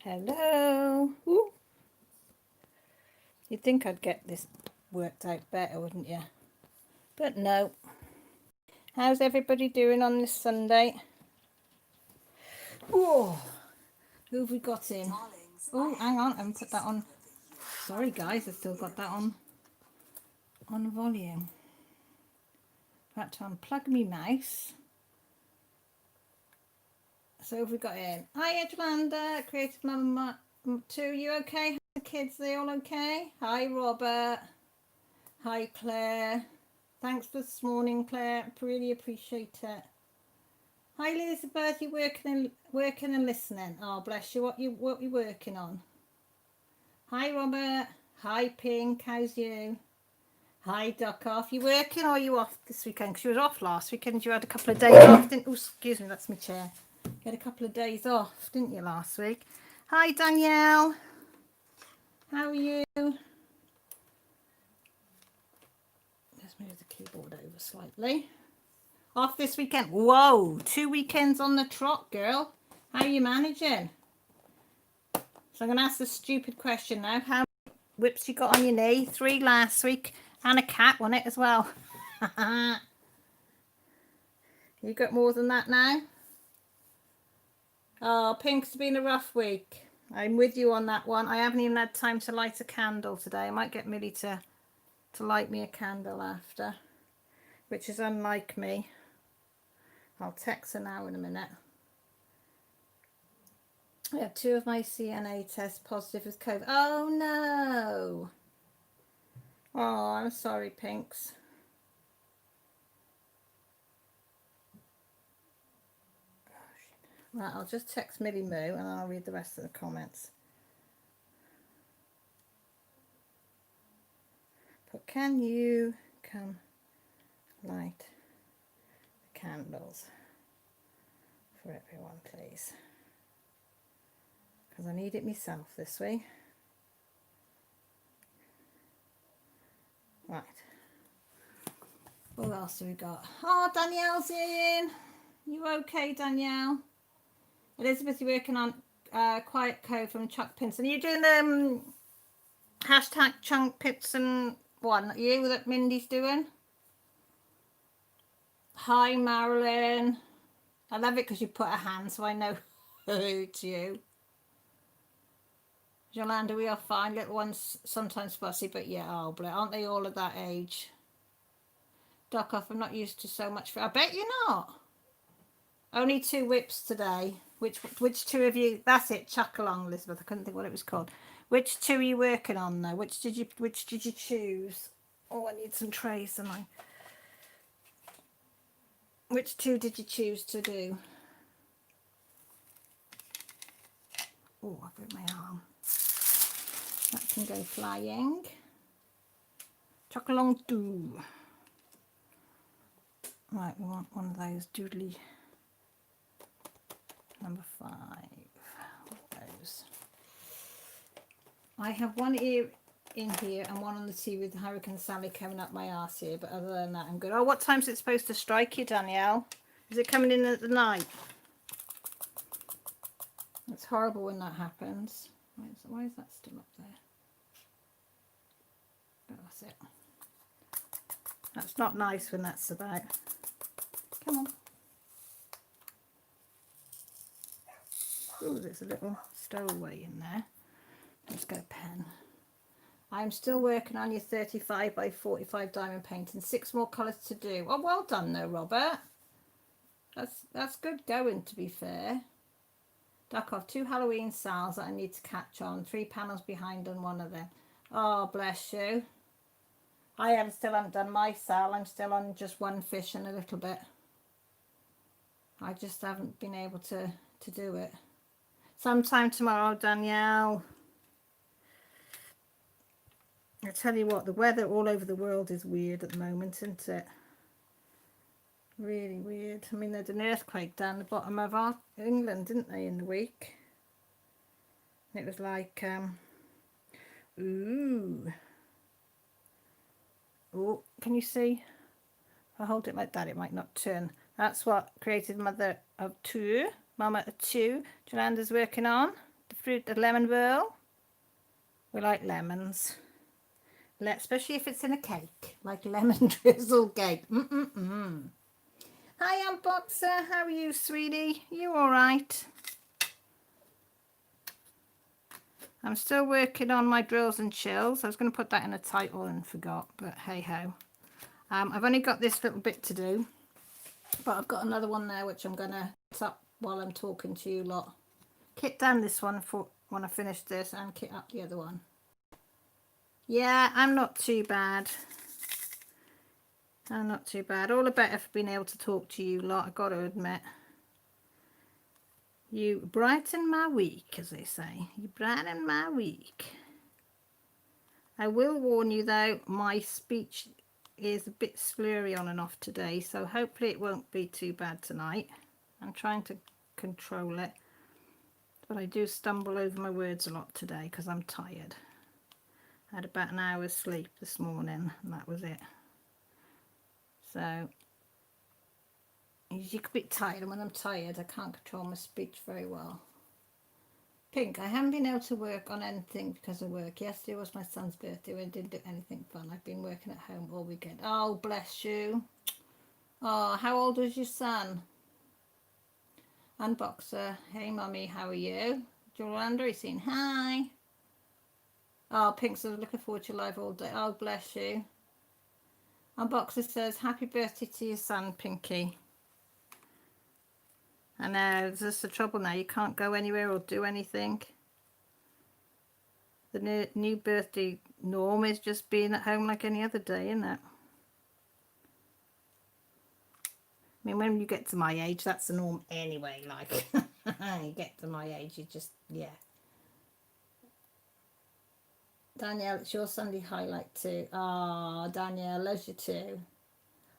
Hello. Ooh. You'd think I'd get this worked out better, wouldn't you? But no. How's everybody doing on this Sunday? Oh, who have we got in? Oh, hang on, I haven't put that on. Sorry guys, I've still got that on volume. Had to unplug me mouse. So have we got in? Hi Edgelanda, Creative Mama 2, you okay? How's the kids, they all okay? Hi Robert. Hi Claire. Thanks for this morning, Claire. Really appreciate it. Hi Elizabeth, you working and listening. Oh bless you. What you working on? Hi Robert. Hi Pink. How's you? Hi Duck Off. You working or are you off this weekend? Because you were off last weekend. You had a couple of days off, didn't? Oh, excuse me, that's my chair. You had a couple of days off, didn't you, last week? Hi Danielle. How are you? Let's move the keyboard over slightly. Off this weekend. Whoa, 2 weekends on the trot, girl. How are you managing? So I'm going to ask the stupid question now. How many whips you got on your knee? 3 last week. And a cat on it as well. You got more than that now? Oh, Pink's been a rough week. I'm with you on that one. I haven't even had time to light a candle today. I might get Millie to light me a candle after, which is unlike me. I'll text her now in a minute. I have 2 of my CNA tests positive as COVID. Oh no. Oh, I'm sorry, Pinks. Right, I'll just text Millie Moo and I'll read the rest of the comments. But can you come light the candles for everyone, please? Because I need it myself this week. Right. What else do we got? Oh, Danielle's in. You okay, Danielle? Elizabeth, you're working on Quiet Code from Chuck Pinson. Are you doing hashtag Chunk Pinson one? Are you that Mindy's doing? Hi, Marilyn. I love it because you put a hand so I know who it's you. Yolanda, we are fine. Little ones sometimes fussy, but yeah, oh, aren't they all at that age? Duck off. I'm not used to so much. I bet you're not. Only 2 whips today. Which 2 of you? That's it. Chuck along, Elizabeth. I couldn't think what it was called. Which 2 are you working on though? Which did you choose? Oh, I need some trays, and which 2 did you choose to do? Oh, I broke my arm. That can go flying. Chuck along, do. Right, we want one of those doodly. Number 5. Those. I have one ear in here and one on the TV with Hurricane Sally coming up my arse here, but other than that I'm good. Oh, what time's it supposed to strike you, Danielle? Is it coming in at the night? It's horrible when that happens. Why is that still up there? Oh, that's it. That's not nice when that's about. Come on. Oh, there's a little stowaway in there. Let's get a pen. I'm still working on your 35 by 45 diamond painting. 6 more colours to do. Oh, well done though, Robert. That's good going, to be fair. Duck off. 2 Halloween sales that I need to catch on. 3 panels behind on one of them. Oh, bless you. I still haven't done my sale. I'm still on just 1 fish and a little bit. I just haven't been able to do it. Sometime tomorrow, Danielle. I tell you what, the weather all over the world is weird at the moment, isn't it? Really weird. I mean, they had an earthquake down the bottom of England, didn't they, in the week? It was like, ooh. Oh, can you see? If I hold it like that, it might not turn. That's what Creative Mother of 2, Mama of 2, Jolanda's working on. fruit, a lemon whirl. We like lemons. Especially if it's in a cake, like lemon drizzle cake. Hi, Unboxer. How are you, sweetie? You all right? I'm still working on my drills and chills. I was going to put that in a title and forgot, but hey ho. I've only got this little bit to do, but I've got another one there which I'm going to kit up while I'm talking to you lot. Kit down this one for when I finish this and kit up the other one. Yeah, I'm not too bad. I'm not too bad. All the better for being able to talk to you lot, I've got to admit. You brighten my week, as they say. You brighten my week. I will warn you though, my speech is a bit slurry on and off today, so hopefully it won't be too bad tonight. I'm trying to control it, but I do stumble over my words a lot today because I'm tired. I had about an hour's sleep this morning and that was it. So you could be tired, and when I'm tired I can't control my speech very well. Pink, I haven't been able to work on anything because of work. Yesterday was my son's birthday and I didn't do anything fun. I've been working at home all weekend. Oh, bless you. Oh, how old was your son? Unboxer, hey mummy, how are you? Jolanda, he's saying hi. Oh, Pink says looking forward to live all day. Oh, bless you. Unboxer says happy birthday to your son, Pinky. I know, this is the trouble now. You can't go anywhere or do anything. The new birthday norm is just being at home like any other day, isn't it? I mean, when you get to my age, that's the norm anyway. Like, you get to my age, you just, yeah. Danielle, it's your Sunday highlight too. Oh, Danielle, loves you too.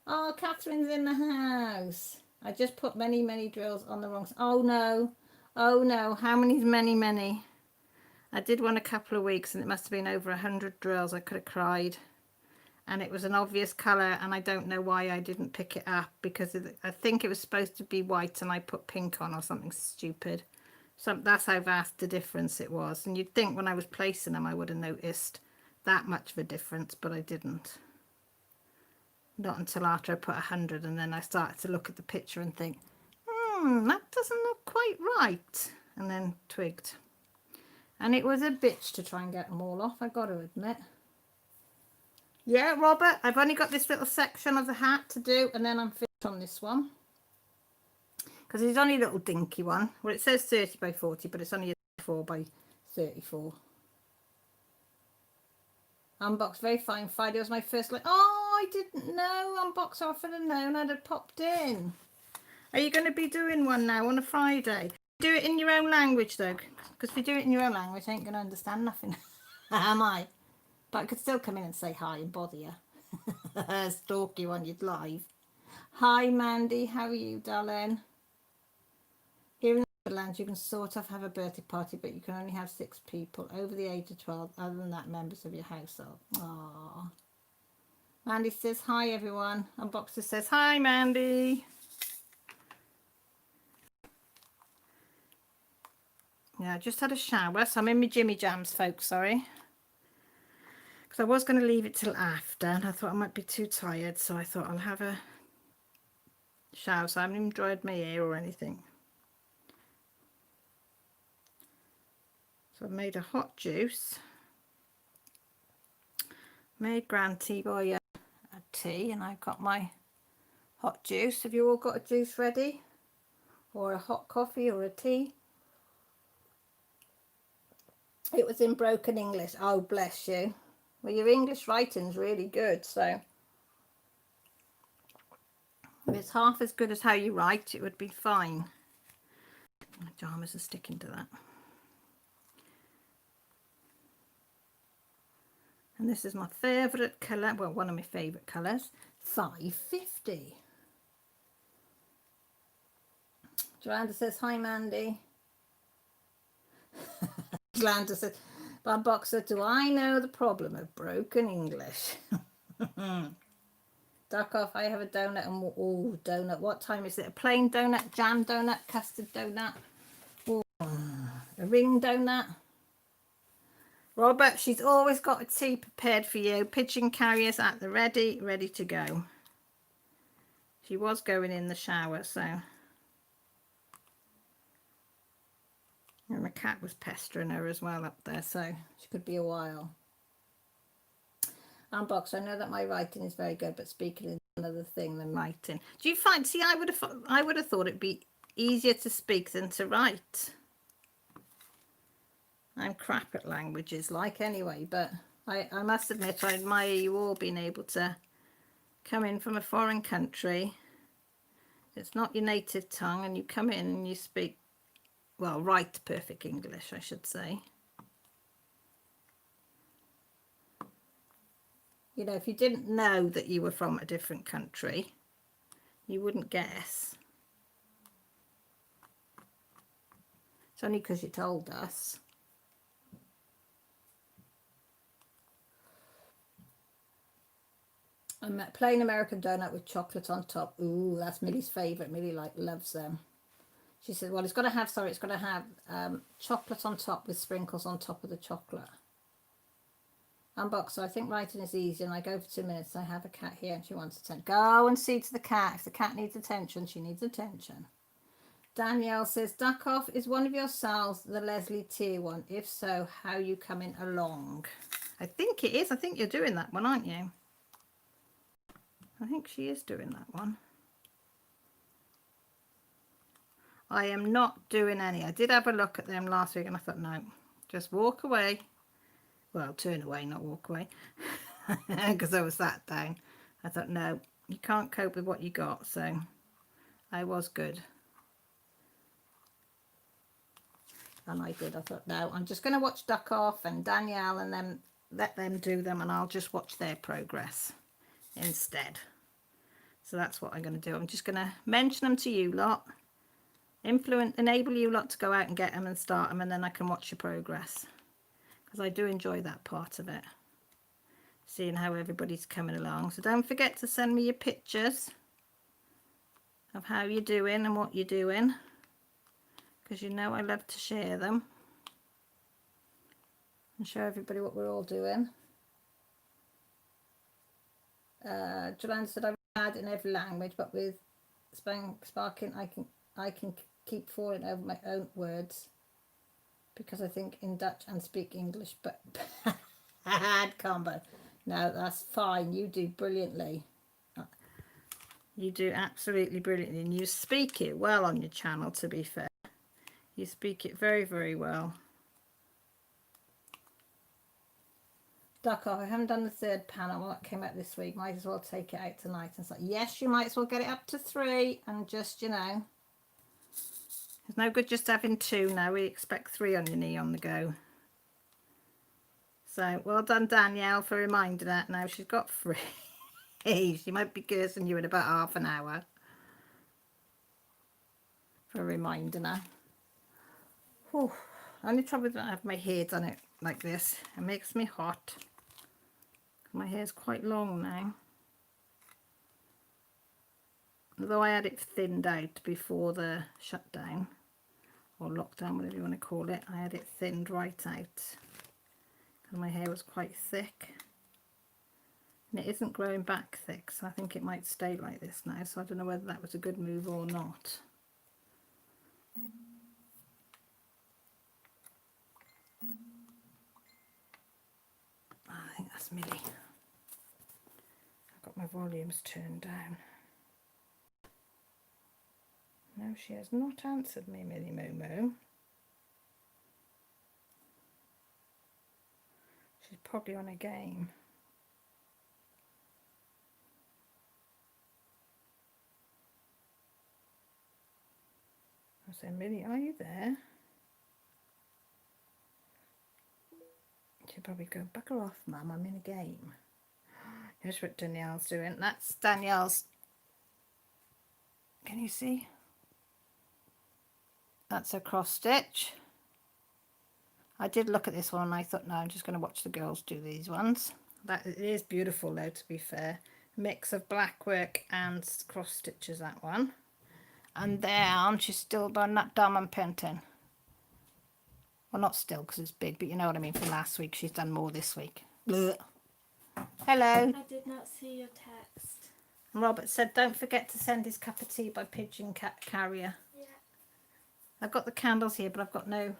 Oh, Catherine's in the house. I just put many, many drills on the wrong side. Oh no. Oh no. How many is many, many? I did one a couple of weeks and it must have been over 100 drills. I could have cried. And it was an obvious colour and I don't know why I didn't pick it up because I think it was supposed to be white and I put pink on or something stupid. So that's how vast the difference it was. And you'd think when I was placing them I would have noticed that much of a difference, but I didn't. Not until after I put 100 and then I started to look at the picture and think, that doesn't look quite right. And then twigged. And it was a bitch to try and get them all off, I got to admit. Yeah, Robert, I've only got this little section of the hat to do and then I'm finished on this one. Because it's only a little dinky one. Well, it says 30 by 40, but it's only a 34 by 34. Unbox, very fine. Friday was my first like. Oh, I didn't know. Unbox, I should have known I'd have popped in. Are you going to be doing one now on a Friday? Do it in your own language though, because if you do it in your own language, I ain't going to understand nothing. Am I? But I could still come in and say hi and bother you. Stalk you on your live. Hi Mandy, how are you, darling? Here in the Netherlands, you can sort of have a birthday party, but you can only have 6 people over the age of 12, other than that, members of your household. Aww. Mandy says, hi, everyone. Unboxer says, hi, Mandy. Yeah, I just had a shower, so I'm in my Jimmy Jams, folks, sorry. Because I was going to leave it till after, and I thought I might be too tired, so I thought I'll have a shower, so I haven't even dried my hair or anything. So I've made a hot juice, made Grand Tea Boy a tea, and I've got my hot juice. Have you all got a juice ready? Or a hot coffee or a tea? It was in broken English. Oh, bless you. Well, your English writing's really good, so if it's half as good as how you write, it would be fine. My pyjamas are sticking to that. And this is my favourite colour, well, one of my favourite colours, 550. Joanna says, hi, Mandy. Joanna says, Bob Boxer, do I know the problem of broken English? Duck off, I have a donut and, oh, donut. What time is it? A plain donut, jam donut, custard donut? Oh, a ring donut. Robert, she's always got a tea prepared for you. Pigeon carriers at the ready to go. She was going in the shower, so. And the cat was pestering her as well up there, so she could be a while. Unbox, I know that my writing is very good, but speaking is another thing than writing. Do you find, see, I would have thought it'd be easier to speak than to write. I'm crap at languages, like, anyway, but I must admit I admire you all being able to come in from a foreign country. It's not your native tongue, and you come in and you speak, well, write perfect English, I should say. You know, if you didn't know that you were from a different country, you wouldn't guess. It's only because you told us. A plain American donut with chocolate on top. Ooh, that's Millie's favourite. Millie loves them. She said, well, it's got to have chocolate on top with sprinkles on top of the chocolate. Unbox, so I think writing is easy, and I go for 2 minutes. I have a cat here and she wants attention. Go and see to the cat. If the cat needs attention, she needs attention. Danielle says, duck off, is one of your cells the Leslie Tier one? If so, how you coming along? I think it is. I think you're doing that one, aren't you? I think she is doing that one. I am not doing any. I did have a look at them last week and I thought, no, just walk away. Well, turn away, not walk away. Because I was sat down. I thought, no, you can't cope with what you got. So I was good. And I did. I thought, no, I'm just going to watch Duck Off and Danielle and then let them do them, and I'll just watch their progress instead. So that's what I'm going to do. I'm just going to mention them to you lot. Enable you lot to go out and get them and start them, and then I can watch your progress. Because I do enjoy that part of it. Seeing how everybody's coming along. So don't forget to send me your pictures of how you're doing and what you're doing. Because you know I love to share them. And show everybody what we're all doing. Jolanda said, I've read in every language, but with sparking I can keep falling over my own words because I think in Dutch and speak English, but bad combo. No, that's fine. You do brilliantly. You do absolutely brilliantly, and you speak it well on your channel, to be fair. You speak it very, very well. Duck Off, I haven't done the third panel that came out this week. Might as well take it out tonight. And it's like, yes, you might as well get it up to 3 and just, you know. It's no good just having 2 now. We expect 3 on your knee on the go. So, well done, Danielle, for reminding that. Now she's got 3. She might be cursing you in about half an hour. For reminding her. Whew. Only trouble is I have my hair done it like this. It makes me hot. My hair's quite long now. Although I had it thinned out before the shutdown. Or lockdown, whatever you want to call it. I had it thinned right out. And my hair was quite thick. And it isn't growing back thick, so I think it might stay like this now. So I don't know whether that was a good move or not. I think that's Millie. I've got my volumes turned down. No, she has not answered me, Millie Moo. She's probably on a game. I said, Millie, are you there? She'll probably go, bugger off, Mum, I'm in a game. Here's what Danielle's doing. That's Danielle's. Can you see? That's a cross stitch. I did look at this one and I thought, no, I'm just going to watch the girls do these ones. That it is beautiful though, to be fair. Mix of black work and cross stitches, that one. And then she's still done that diamond painting. Well, not still because it's big, but you know what I mean, from last week. She's done more this week. Blech. Hello. I did not see your text. And Robert said, don't forget to send his cup of tea by pigeon carrier. Yeah. I've got the candles here, but I've got no...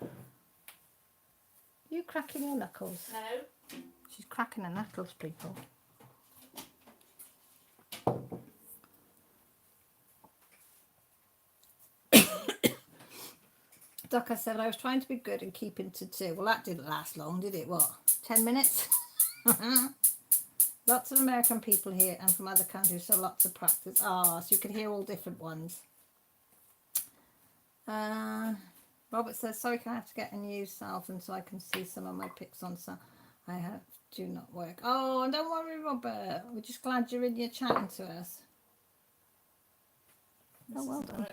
You cracking your knuckles? No. She's cracking her knuckles, people. Doc, I said I was trying to be good and keeping to 2. Well, that didn't last long, did it? What? 10 minutes? Lots of American people here and from other countries, so lots of practice. Ah, so you can hear all different ones. Robert says, sorry, can I have to get a new cell phone so I can see some of my pics on cell? I have do not work. Oh, don't worry, Robert. We're just glad you're in here chatting to us. Oh, well done.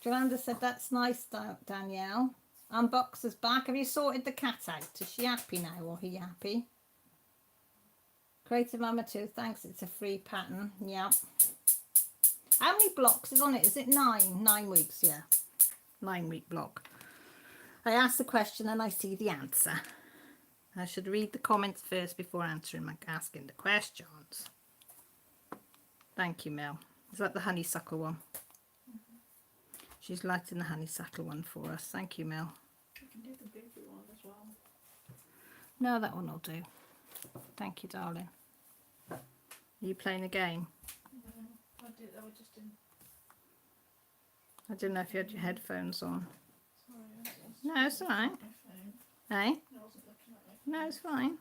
Jolanda said, that's nice, Danielle. Unboxer's back. Have you sorted the cat out? Is she happy now, or he happy? Creative Mama 2, thanks. It's a free pattern. Yep. How many blocks is on it? Is it 9? 9 weeks, yeah. 9-week block. I ask the question and I see the answer. I should read the comments first before asking the questions. Thank you, Mel. Is that the honeysuckle one? She's lighting the honeysuckle one for us. Thank you, Mel. You can do the baby one as well. No, that one will do. Thank you, darling. Are you playing a game? No, I just didn't. I didn't know if you had your headphones on. Sorry, No, it's all right. Eh? I wasn't looking at it. No, it's fine.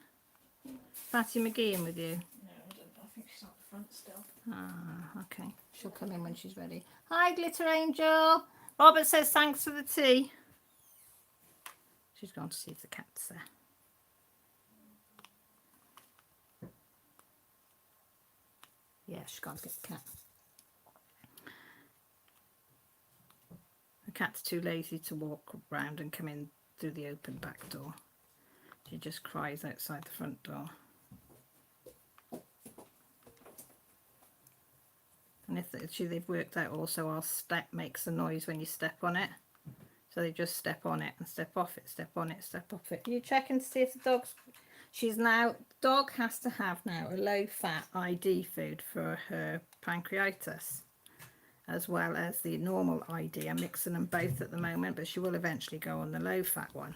Fatty McGee in with you? No, I don't. I think she's at the front still. Ah, okay. She'll come in when she's ready. Hi, Glitter Angel. Robert says thanks for the tea. She's gone to see if the cat's there. Yeah, she's gone to get the cat. The cat's too lazy to walk around and come in through the open back door. She just cries outside the front door. And if they've worked out also our step makes a noise when you step on it. So they just step on it and step off it, step on it, step off it. You checking to see if the dog's... Dog has to have now a low-fat ID food for her pancreatitis, as well as the normal ID. I'm mixing them both at the moment, but she will eventually go on the low-fat one.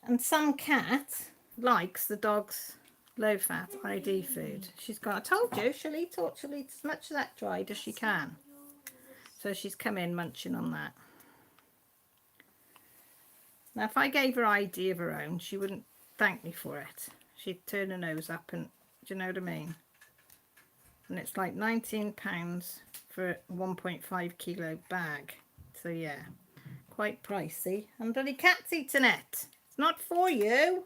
And some cat likes the dog's low-fat ID food. She's got, I told you, she'll eat as much of that dried as she can. So she's come in munching on that. Now, if I gave her ID of her own, she wouldn't thank me for it. She'd turn her nose up and, do you know what I mean? And it's like £19 for a 1.5 kilo bag. So yeah, quite pricey. And bloody cat's eating it. It's not for you.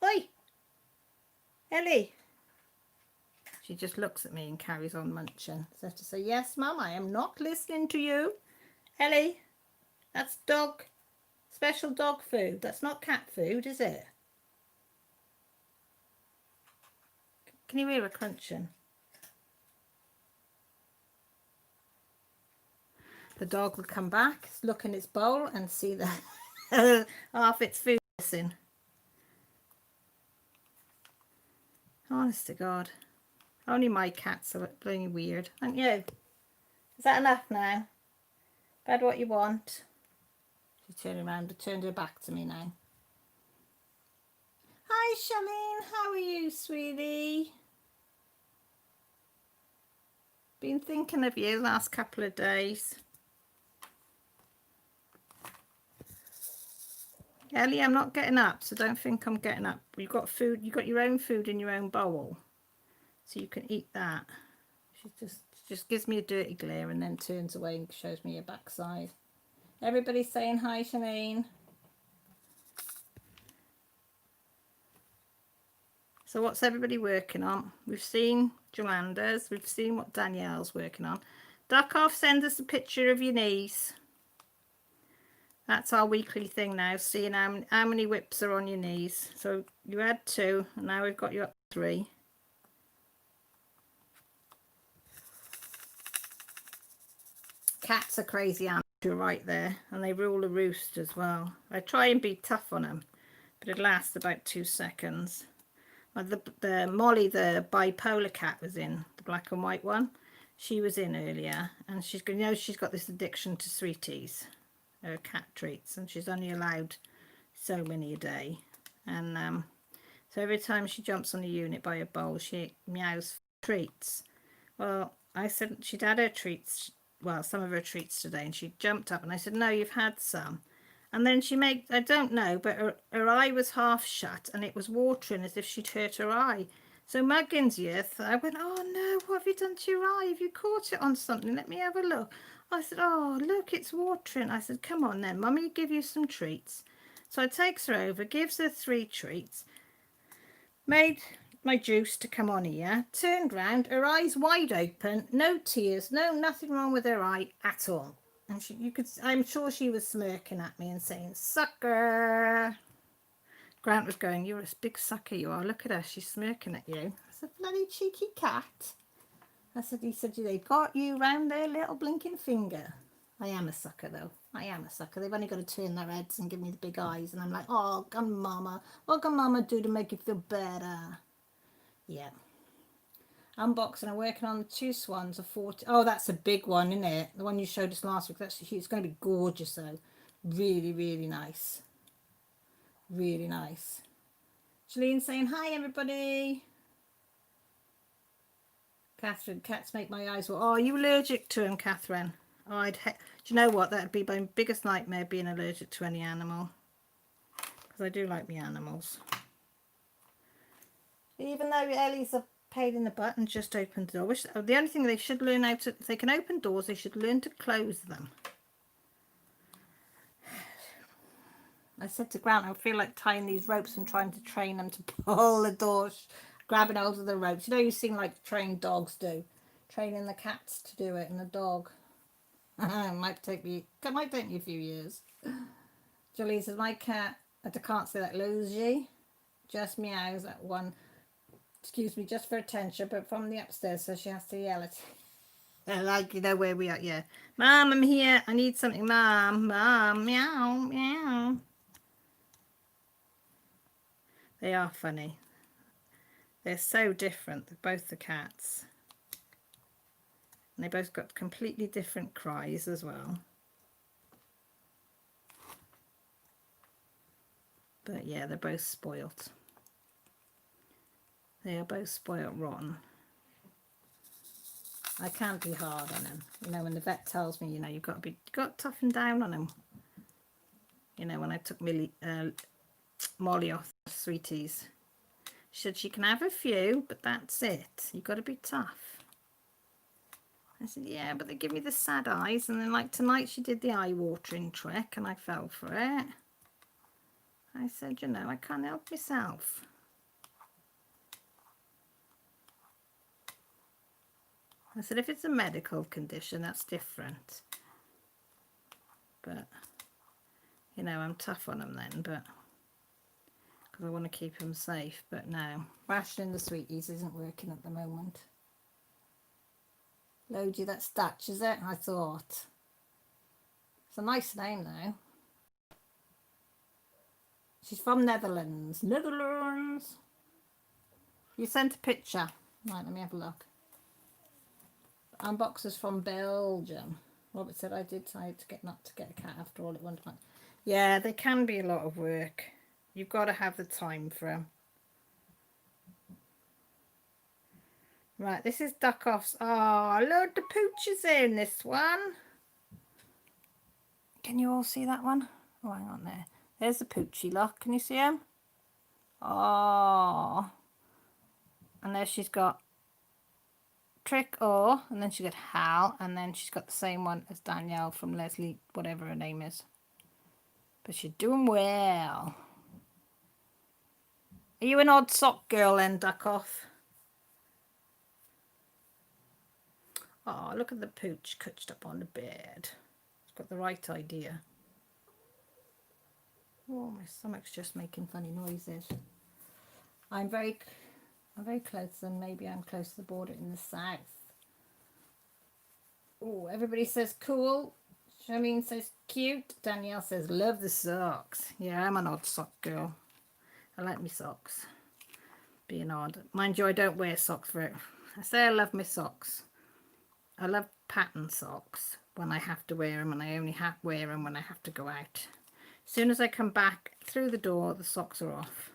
Oi, Ellie. She just looks at me and carries on munching. So I have to say, yes, Mum, I am not listening to you. Ellie, that's special dog food. That's not cat food, is it? Can you hear her crunching? The dog will come back, look in its bowl and see the half its food missing. Honest to God. Only my cats are bloody weird, aren't you? Is that enough now? Had what you want? She turned around and turned her back to me now. Hi, Charlene. How are you, sweetie? Been thinking of you last couple of days. Ellie, I'm not getting up, so don't think I'm getting up. You've got food. You've got your own food in your own bowl, so you can eat that. She just gives me a dirty glare and then turns away and shows me her backside. Everybody's saying hi, Charlene. So what's everybody working on? We've seen Jolanda's. We've seen what Danielle's working on. Duck off, send us a picture of your knees. That's our weekly thing now, seeing how many whips are on your knees. So you had 2, and now we've got you up to 3. Cats are crazy animals. you're right there, and they rule a roost as well. I try and be tough on them, but it lasts about 2 seconds. The Molly, the bipolar cat, was in, the black and white one. She was in earlier, and she's she's got this addiction to sweeties, cat treats, and she's only allowed so many a day. And so every time she jumps on a unit by a bowl, she meows for treats. Well, I said she'd had her treats, well, some of her treats today, and she jumped up, and I said, no, you've had some. And then she made, I don't know, but her eye was half shut, and it was watering as if she'd hurt her eye. So Muggins, yes, I went, oh no, what have you done to your eye? Have you caught it on something? Let me have a look. I said, oh, look, it's watering. I said, come on then, Mummy, give you some treats. So I takes her over, gives her 3 treats, made my juice to come on here, turned round, her eyes wide open, no tears, no, nothing wrong with her eye at all. And I'm sure she was smirking at me and saying, sucker. Grant was going, you're a big sucker you are. Look at her, she's smirking at you. I said, bloody cheeky cat. He said, they've got you round their little blinking finger. I am a sucker though. I am a sucker. They've only got to turn their heads and give me the big eyes. And I'm like, oh, come mama. What can mama do to make you feel better? Yeah. Unboxing. I'm working on the 2 swans of 40. Oh, that's a big one, isn't it? The one you showed us last week. That's huge. It's going to be gorgeous though. Really, really nice. Really nice. Shalene saying hi everybody. Catherine, cats make my eyes water. Oh, are you allergic to them, Catherine? Oh, do you know what? That'd be my biggest nightmare, being allergic to any animal. Because I do like my animals. Even though Ellie's a pain in the butt and just opened the door. The only thing they should learn how to, if they can open doors, they should learn to close them. I said to Grant, I feel like tying these ropes and trying to train them to pull the doors, grabbing hold of the ropes. You know, you've seen like trained dogs do, training the cats to do it and the dog. It might take me a few years. Jolie says, my cat, I can't say that, Lucy, just meows at one, excuse me, just for attention, but from the upstairs, so she has to yell at like, you know where we are. Yeah, Mom, I'm here, I need something. Mom, meow, meow. They are funny. They're so different, both the cats. And they both got completely different cries as well. But yeah, they're both spoilt. They are both spoilt rotten. I can't be hard on them. You know, when the vet tells me, you know, you've got to toughen down on them. You know, when I took Molly off sweeties, she said she can have a few, but that's it. You've got to be tough. I said, yeah, but they give me the sad eyes. And then like tonight she did the eye watering trick and I fell for it. I said, you know, I can't help myself. I said, if it's a medical condition, that's different. But, you know, I'm tough on them then, but because I want to keep them safe. But no, rationing the sweeties isn't working at the moment. Lodi, that's Dutch, is it? I thought. It's a nice name though. She's from Netherlands. Netherlands. You sent a picture. Right, let me have a look. Unboxers from Belgium. Robert said I had to get not to get a cat after all at one time. Yeah, they can be a lot of work. You've got to have the time for them. Right, this is Duck Off's. Oh, load the pooches in this one. Can you all see that one? Oh, hang on there. There's the poochie lock. Can you see him? Oh. And there she's got Trick or, and then she's got Hal, and then she's got the same one as Danielle from Leslie, whatever her name is. But she's doing well. Are you an odd sock girl then, Duck Off? Oh, look at the pooch couched up on the bed. It's got the right idea. Oh, my stomach's just making funny noises. I'm very close, and maybe I'm close to the border in the south. Oh, everybody says cool. Charlene says cute. Danielle says love the socks. Yeah, I'm an odd sock girl. I like my socks. Being odd. Mind you, I don't wear socks for it. I say I love my socks. I love pattern socks when I have to wear them, and I only wear them when I have to go out. As soon as I come back through the door, the socks are off.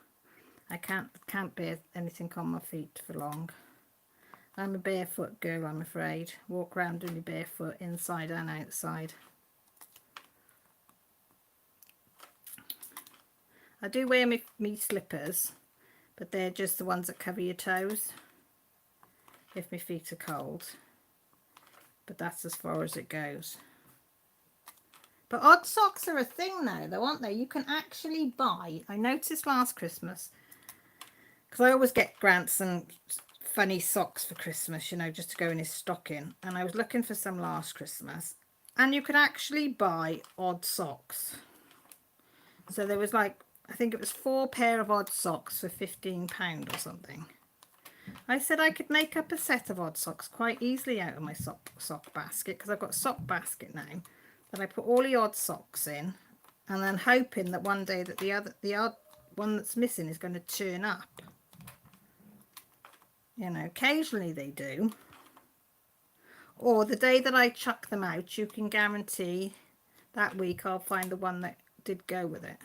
I can't bear anything on my feet for long. I'm a barefoot girl, I'm afraid. Walk around only barefoot, inside and outside. I do wear me slippers, but they're just the ones that cover your toes if my feet are cold. But that's as far as it goes. But odd socks are a thing now, though, aren't they? You can actually buy, I noticed last Christmas, because I always get Grant's and funny socks for Christmas, you know, just to go in his stocking. And I was looking for some last Christmas, and you could actually buy odd socks. So there was like, I think it was 4 pair of odd socks for £15 or something. I said I could make up a set of odd socks quite easily out of my sock basket, because I've got a sock basket now that I put all the odd socks in, and then hoping that one day that the odd one that's missing is going to turn up. You know, occasionally they do. Or the day that I chuck them out, you can guarantee that week I'll find the one that did go with it.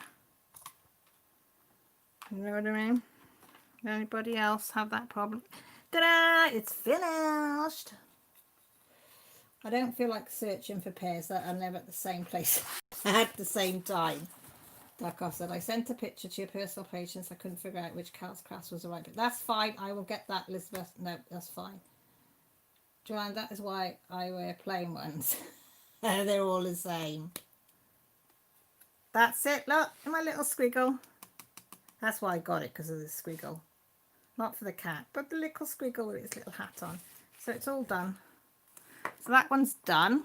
You know what I mean? Anybody else have that problem? Ta-da! It's finished. I don't feel like searching for pairs that are never at the same place at the same time. Like I said, I sent a picture to your personal page since I couldn't figure out which Cal's class was the right, but that's fine. I will get that, Elizabeth. No, that's fine. Joanne, that is why I wear plain ones. They're all the same. That's it. Look, my little squiggle. That's why I got it, because of the squiggle. Not for the cat, but the little squiggle with its little hat on. So it's all done. So that one's done.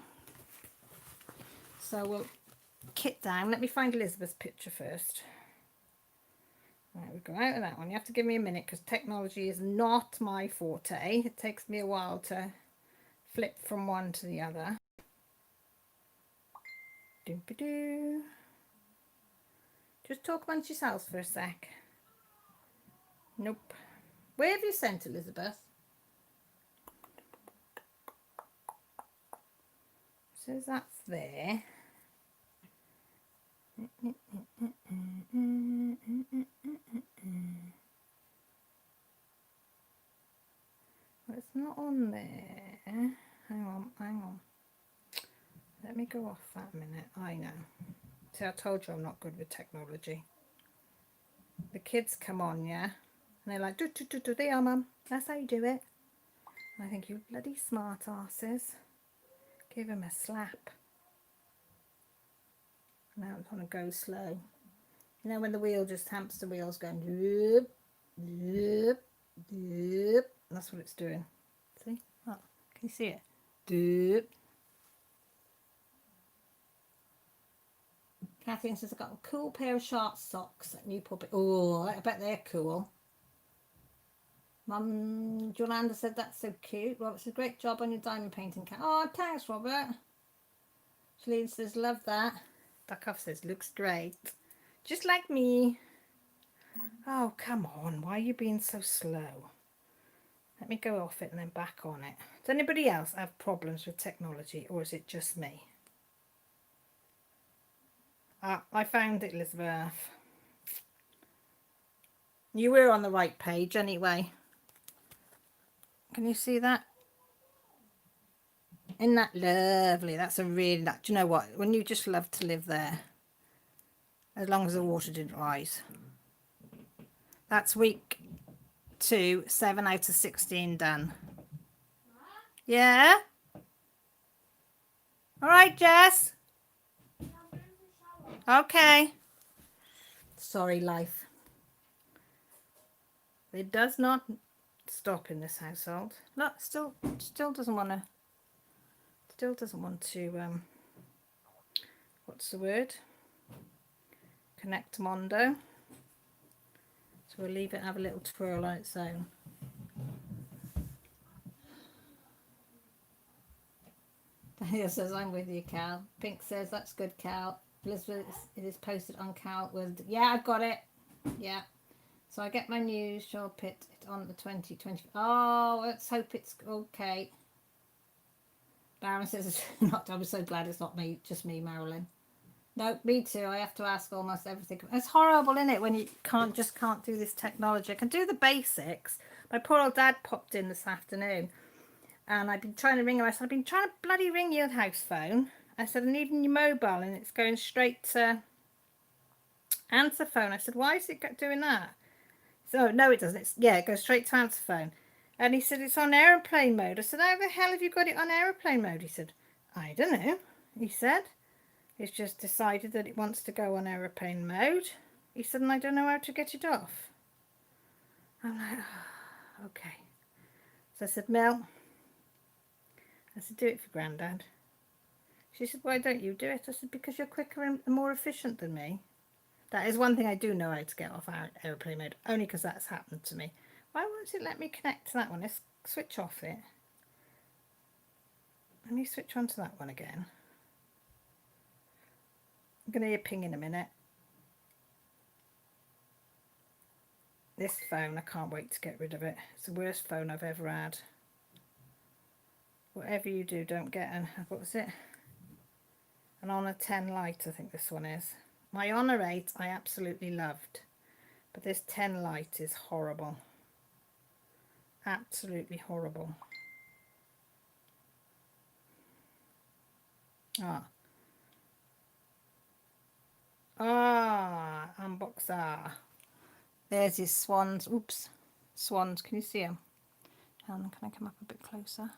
So we'll kit down. Let me find Elizabeth's picture first. Right, we'll go out of that one. You have to give me a minute, because technology is not my forte. It takes me a while to flip from one to the other. Doo-ba-doo. Just talk amongst yourselves for a sec. Nope. Where have you sent Elizabeth? Says that's there. Well, it's not on there. Hang on. Let me go off that a minute. I know. See, I told you I'm not good with technology. The kids come on, yeah? And they're like, do, they are, Mum. That's how you do it. And I think, you bloody smart asses. Give him a slap. Now it's going to go slow. You know when the wheel just hamster wheels going doop, doop, doop. That's what it's doing. See? Oh, can you see it? Doop. Kathleen says, I've got a cool pair of sharp socks at Newport. Oh, I bet they're cool. Mum, Jolanda said that's so cute. Robert says, great job on your diamond painting, Cat. Oh, thanks, Robert. Shalene says, love that. Duckoff says, looks great. Just like me. Oh, come on. Why are you being so slow? Let me go off it and then back on it. Does anybody else have problems with technology, or is it just me? I found it, Elizabeth. You were on the right page anyway. Can you see that? Isn't that lovely? That's a really, do you know what? When you just love to live there, as long as the water didn't rise. That's week 2, 7 out of 16 done. Yeah? All right, Jess. Okay. Sorry, life. It does not stop in this household. Look, still doesn't want to, what's the word? Connect Mondo. So we'll leave it and have a little twirl on its own. Daniel says, I'm with you, Cal. Pink says, that's good, Cal. Elizabeth, it is posted on Cal. Yeah, I've got it. Yeah. So I get my news. She'll put it on the 2020. Oh, let's hope it's okay. Baron says, it's not. I'm so glad it's not me, just me, Marilyn. No, me too. I have to ask almost everything. It's horrible, isn't it, when you can't do this technology. I can do the basics. My poor old dad popped in this afternoon, and I've been trying to ring him. I said, I've been trying to bloody ring your house phone. I said, and even your mobile, and it's going straight to answer phone. I said, why is it doing that? So no, it doesn't. It goes straight to answer phone. And he said, it's on aeroplane mode. I said, how the hell have you got it on aeroplane mode? He said, I don't know. He said, it's just decided that it wants to go on aeroplane mode. He said, and I don't know how to get it off. I'm like, oh, okay. So I said, Mel, I said, do it for Grandad. She said, why don't you do it? I said, because you're quicker and more efficient than me. That is one thing I do know how to get off aeroplane mode, only because that's happened to me. Why won't it let me connect to that one? Let's switch off it. Let me switch on to that one again. I'm going to hear ping in a minute. This phone, I can't wait to get rid of it. It's the worst phone I've ever had. Whatever you do, don't get an, what was it? An Honor 10 Lite, I think this one is. My Honor 8 I absolutely loved. But this 10 Lite is horrible. Absolutely horrible. Unboxer. There's his swans. Oops. Swans, can you see them? Can I come up a bit closer?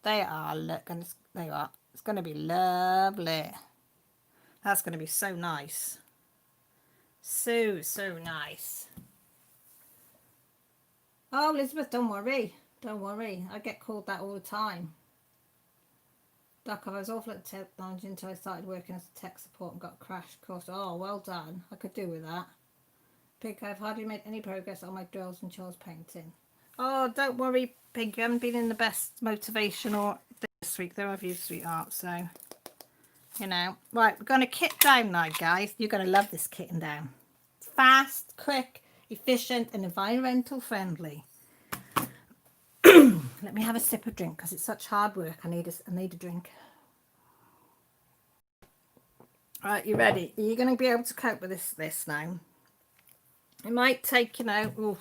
They are, look, and they are. It's going to be lovely. That's going to be so nice. So nice. Oh, Elizabeth, don't worry. Don't worry. I get called that all the time. Duck, I was awful at technology until I started working as a tech support and got a crash course. Oh, well done. I could do with that. Pink, I've hardly made any progress on my drills and chores painting. Oh, don't worry, Pink. You haven't been in the best motivation or this week, though, have you, sweetheart? So, you know. Right, we're going to kit down now, guys. You're going to love this kitting down. It's fast, quick, efficient, and environmental friendly. Let me have a sip of drink because it's such hard work. I need a drink. All right, you ready? Are you going to be able to cope with this now? It might take, you know,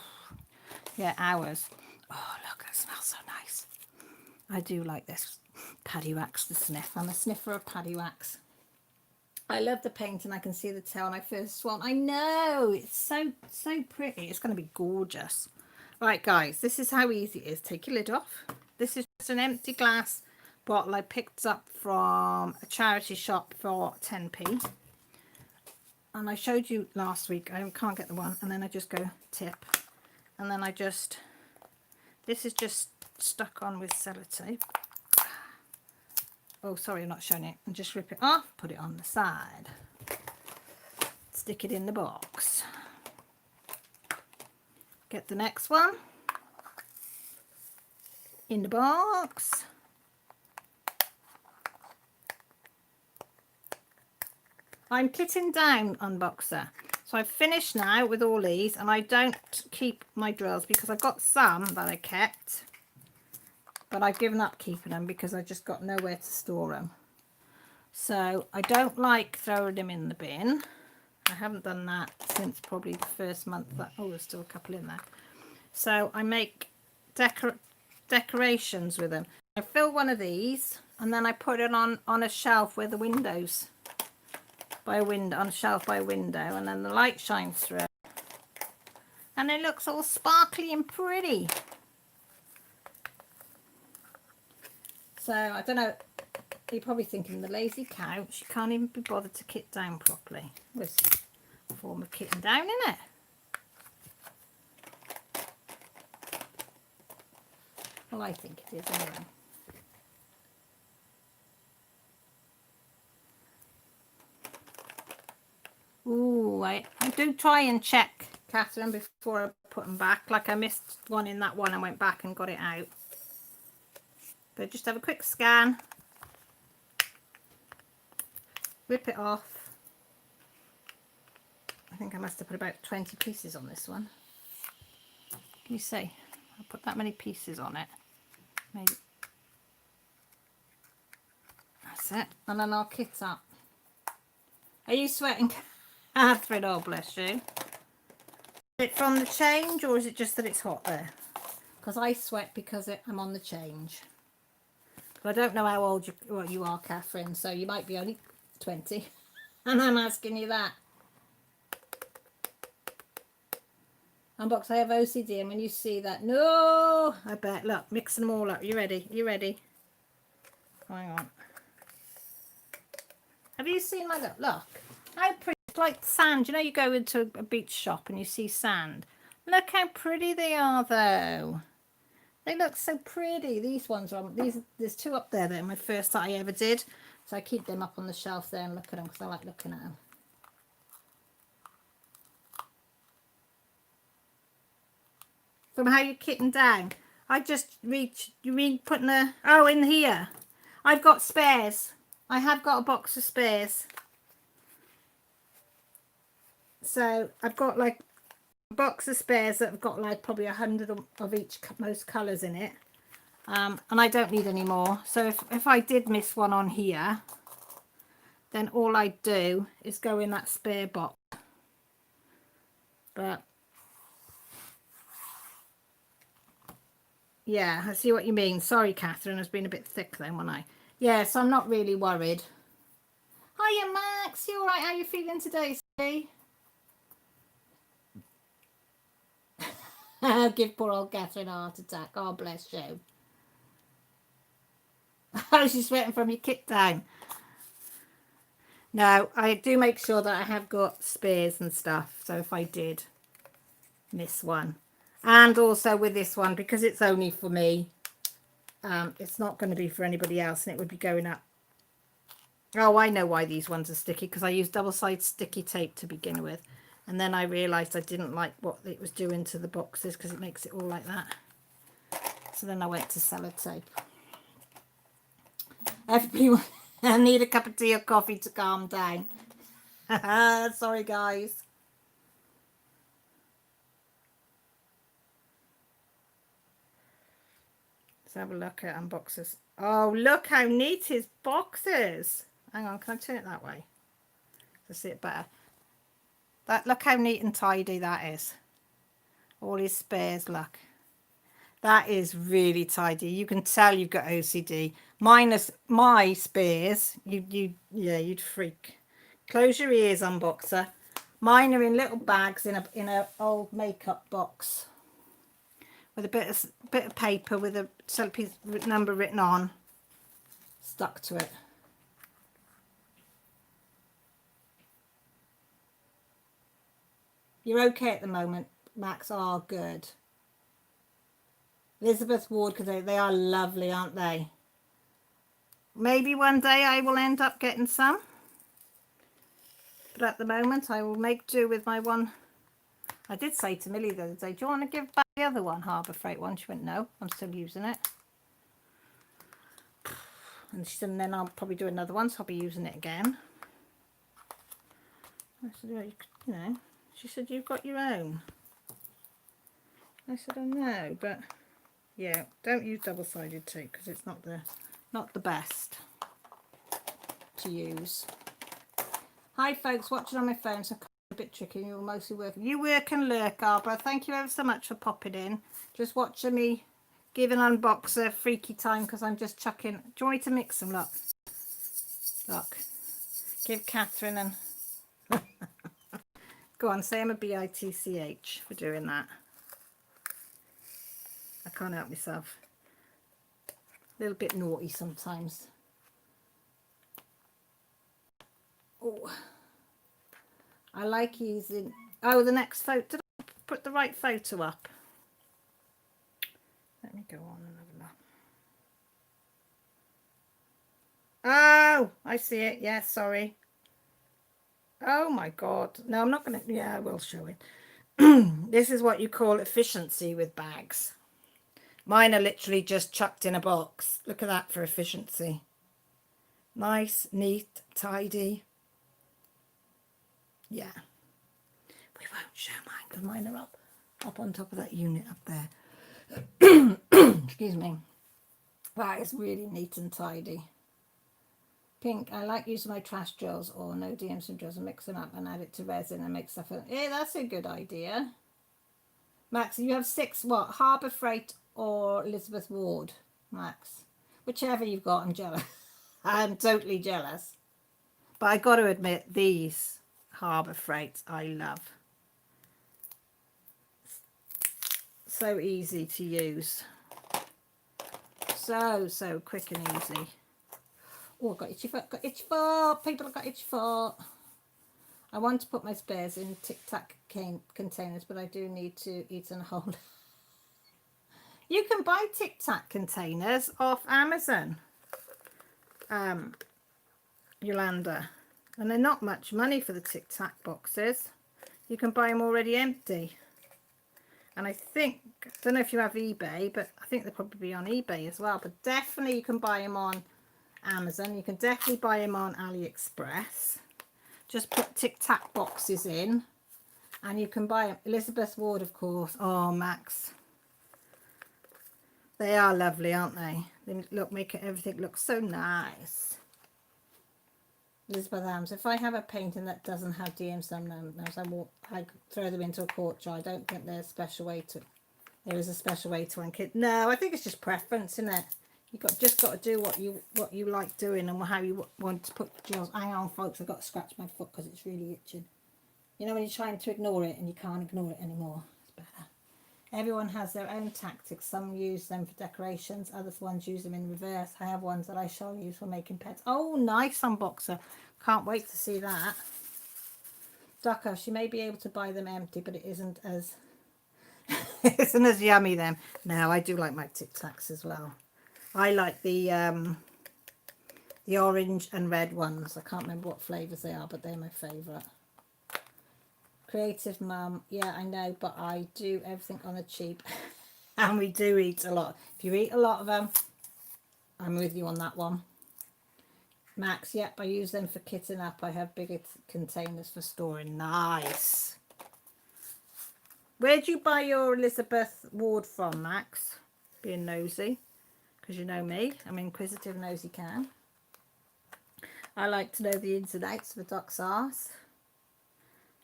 hours. Oh, look, it smells so nice. I do like this paddy wax to sniff. I'm a sniffer of paddy wax. I love the paint and I can see the tail on my first swan. I know, it's so pretty. It's going to be gorgeous. Right, guys, this is how easy it is. Take your lid off. This is just an empty glass bottle I picked up from a charity shop for 10p. And I showed you last week. I can't get the one. And then I just go tip. And then this is just stuck on with sellotape. Oh, sorry, I'm not showing it. And just rip it off, put it on the side. Stick it in the box. Get the next one in the box. I'm kitting down Unboxer. So I've finished now with all these, and I don't keep my drills because I've got some that I kept, but I've given up keeping them because I just got nowhere to store them. So I don't like throwing them in the bin. I haven't done that since probably the first month. There's still a couple in there. So I make decorations with them. I fill one of these and then I put it on a shelf where the windows, on a shelf by a window, and then the light shines through. And it looks all sparkly and pretty. So I don't know. You're probably thinking the lazy cow, she can't even be bothered to kit down properly. It's a form of kitting down, isn't it? Well, I think it is anyway. Ooh, I do try and check, Catherine, before I put them back. Like I missed one in that one and went back and got it out. But just have a quick scan. Rip it off. I think I must have put about 20 pieces on this one. Can you see? I put that many pieces on it. Maybe. That's it. And then I'll kit up. Are you sweating, Catherine? Oh, bless you. Is it from the change, or is it just that it's hot there? Because I sweat because I'm on the change. But I don't know how old you are, Catherine, so you might be only 20. And I'm asking you that. Unbox, I have OCD, and when you see that, no, I bet. Look, mix them all up. You ready? You ready? Hang on. Have you seen my look? Look, how pretty. It's like sand. You know, you go into a beach shop and you see sand. Look how pretty they are, though. They look so pretty. These ones are. There's two up there that are my first that I ever did. So I keep them up on the shelf there and look at them because I like looking at them. From how you're kitting down, I just reach. You mean putting the in here? I've got spares. I have got a box of spares. So I've got like a box of spares that have got like probably 100 of each most colours in it. And I don't need any more. So if I did miss one on here, then all I do is go in that spare box. But yeah, I see what you mean. Sorry, Catherine, it's been a bit thick then, wasn't I? Yes, I'm not really worried. Hiya, Max. You all right? How you feeling today, Steve? Give poor old Catherine a heart attack. Oh, bless you. Oh, she's sweating from your kit down. No, I do make sure that I have got spares and stuff. So if I did miss one. And also with this one, because it's only for me, it's not going to be for anybody else, and it would be going up. Oh, I know why these ones are sticky, because I used double-sided sticky tape to begin with. And then I realised I didn't like what it was doing to the boxes, because it makes it all like that. So then I went to sellotape. Everybody, I need a cup of tea or coffee to calm down. Sorry, guys. Let's have a look at unboxes. Oh, look how neat his box is. Hang on, can I turn it that way to see it better? Look how neat and tidy that is. All his spares, look. That is really tidy. You can tell you've got OCD. Minus my spares, you'd freak. Close your ears, unboxer. Mine are in little bags in a old makeup box with a bit of paper with a piece number written on, stuck to it. You're okay at the moment, Max. Oh, good. Elizabeth Ward, because they are lovely, aren't they? Maybe one day I will end up getting some. But at the moment, I will make do with my one. I did say to Millie the other day, do you want to give back the other one, Harbour Freight one? She went, no, I'm still using it. And she said, and then I'll probably do another one, so I'll be using it again. I said, well, you know, she said, you've got your own. I said, I know, but yeah, don't use double-sided tape because it's not the best to use. Hi folks, watching on my phone, so a bit tricky. You're mostly working. You work and lurk, Arbor. Thank you ever so much for popping in. Just watching me give an unboxer freaky time because I'm just chucking. Do you want me to mix them? Look. Give Catherine and go on, say I'm a bitch for doing that. I can't help myself. A little bit naughty sometimes. Oh, I like using. Oh, the next photo. Did I put the right photo up? Let me go on and have a look. Oh, I see it. Yeah, sorry. Oh my God. No, I'm not going to. Yeah, I will show it. This is what you call efficiency with bags. Mine are literally just chucked in a box. Look at that for efficiency. Nice, neat, tidy. Yeah. We won't show mine because mine are up on top of that unit up there. Excuse me. That is really neat and tidy. Pink, I like using my trash drills or no DMC drills and mix them up and add it to resin and make stuff. Yeah, that's a good idea. Max, you have 6 what? Harbour Freight or Elizabeth Ward, Max? Whichever you've got, I'm jealous. I'm totally jealous. But I got to admit, these Harbour Freight I love. So easy to use. So quick and easy. Oh, I've got itchy foot, people have got itchy foot. I want to put my spares in Tic Tac containers, but I do need to eat and hold. You can buy Tic Tac containers off Amazon, Yolanda, and they're not much money for the Tic Tac boxes. You can buy them already empty. And I think, I don't know if you have eBay, but I think they'll probably be on eBay as well. But definitely you can buy them on Amazon. You can definitely buy them on AliExpress. Just put Tic Tac boxes in and you can buy them. Elizabeth Ward, of course. Oh, Max. They are lovely, aren't they? They look, make everything look so nice. Elizabeth Adams. If I have a painting that doesn't have DM thumbnails, I throw them into a quart jar. I don't think there's a special way to. There is a special way to kid. No, I think it's just preference, isn't it? You just got to do what you like doing and how you want to put the gels. Hang on, folks. I've got to scratch my foot because it's really itching. You know when you're trying to ignore it and you can't ignore it anymore. It's better. Everyone has their own tactics. Some use them for decorations. Other ones use them in reverse. I have ones that I shall use for making pets. Oh, nice unboxer. Can't wait to see that. Ducker, she may be able to buy them empty, but it isn't as isn't as yummy then. No, I do like my Tic Tacs as well. I like the orange and red ones. I can't remember what flavours they are, but they're my favourite. Creative Mum, yeah, I know, but I do everything on the cheap. And we do eat a lot. If you eat a lot of them, I'm with you on that one. Max, yep, I use them for kitting up. I have bigger containers for storing. Nice. Where'd you buy your Elizabeth Ward from, Max? Being nosy, because you know me. I'm inquisitive, nosy can. I like to know the ins and outs of a duck's arse.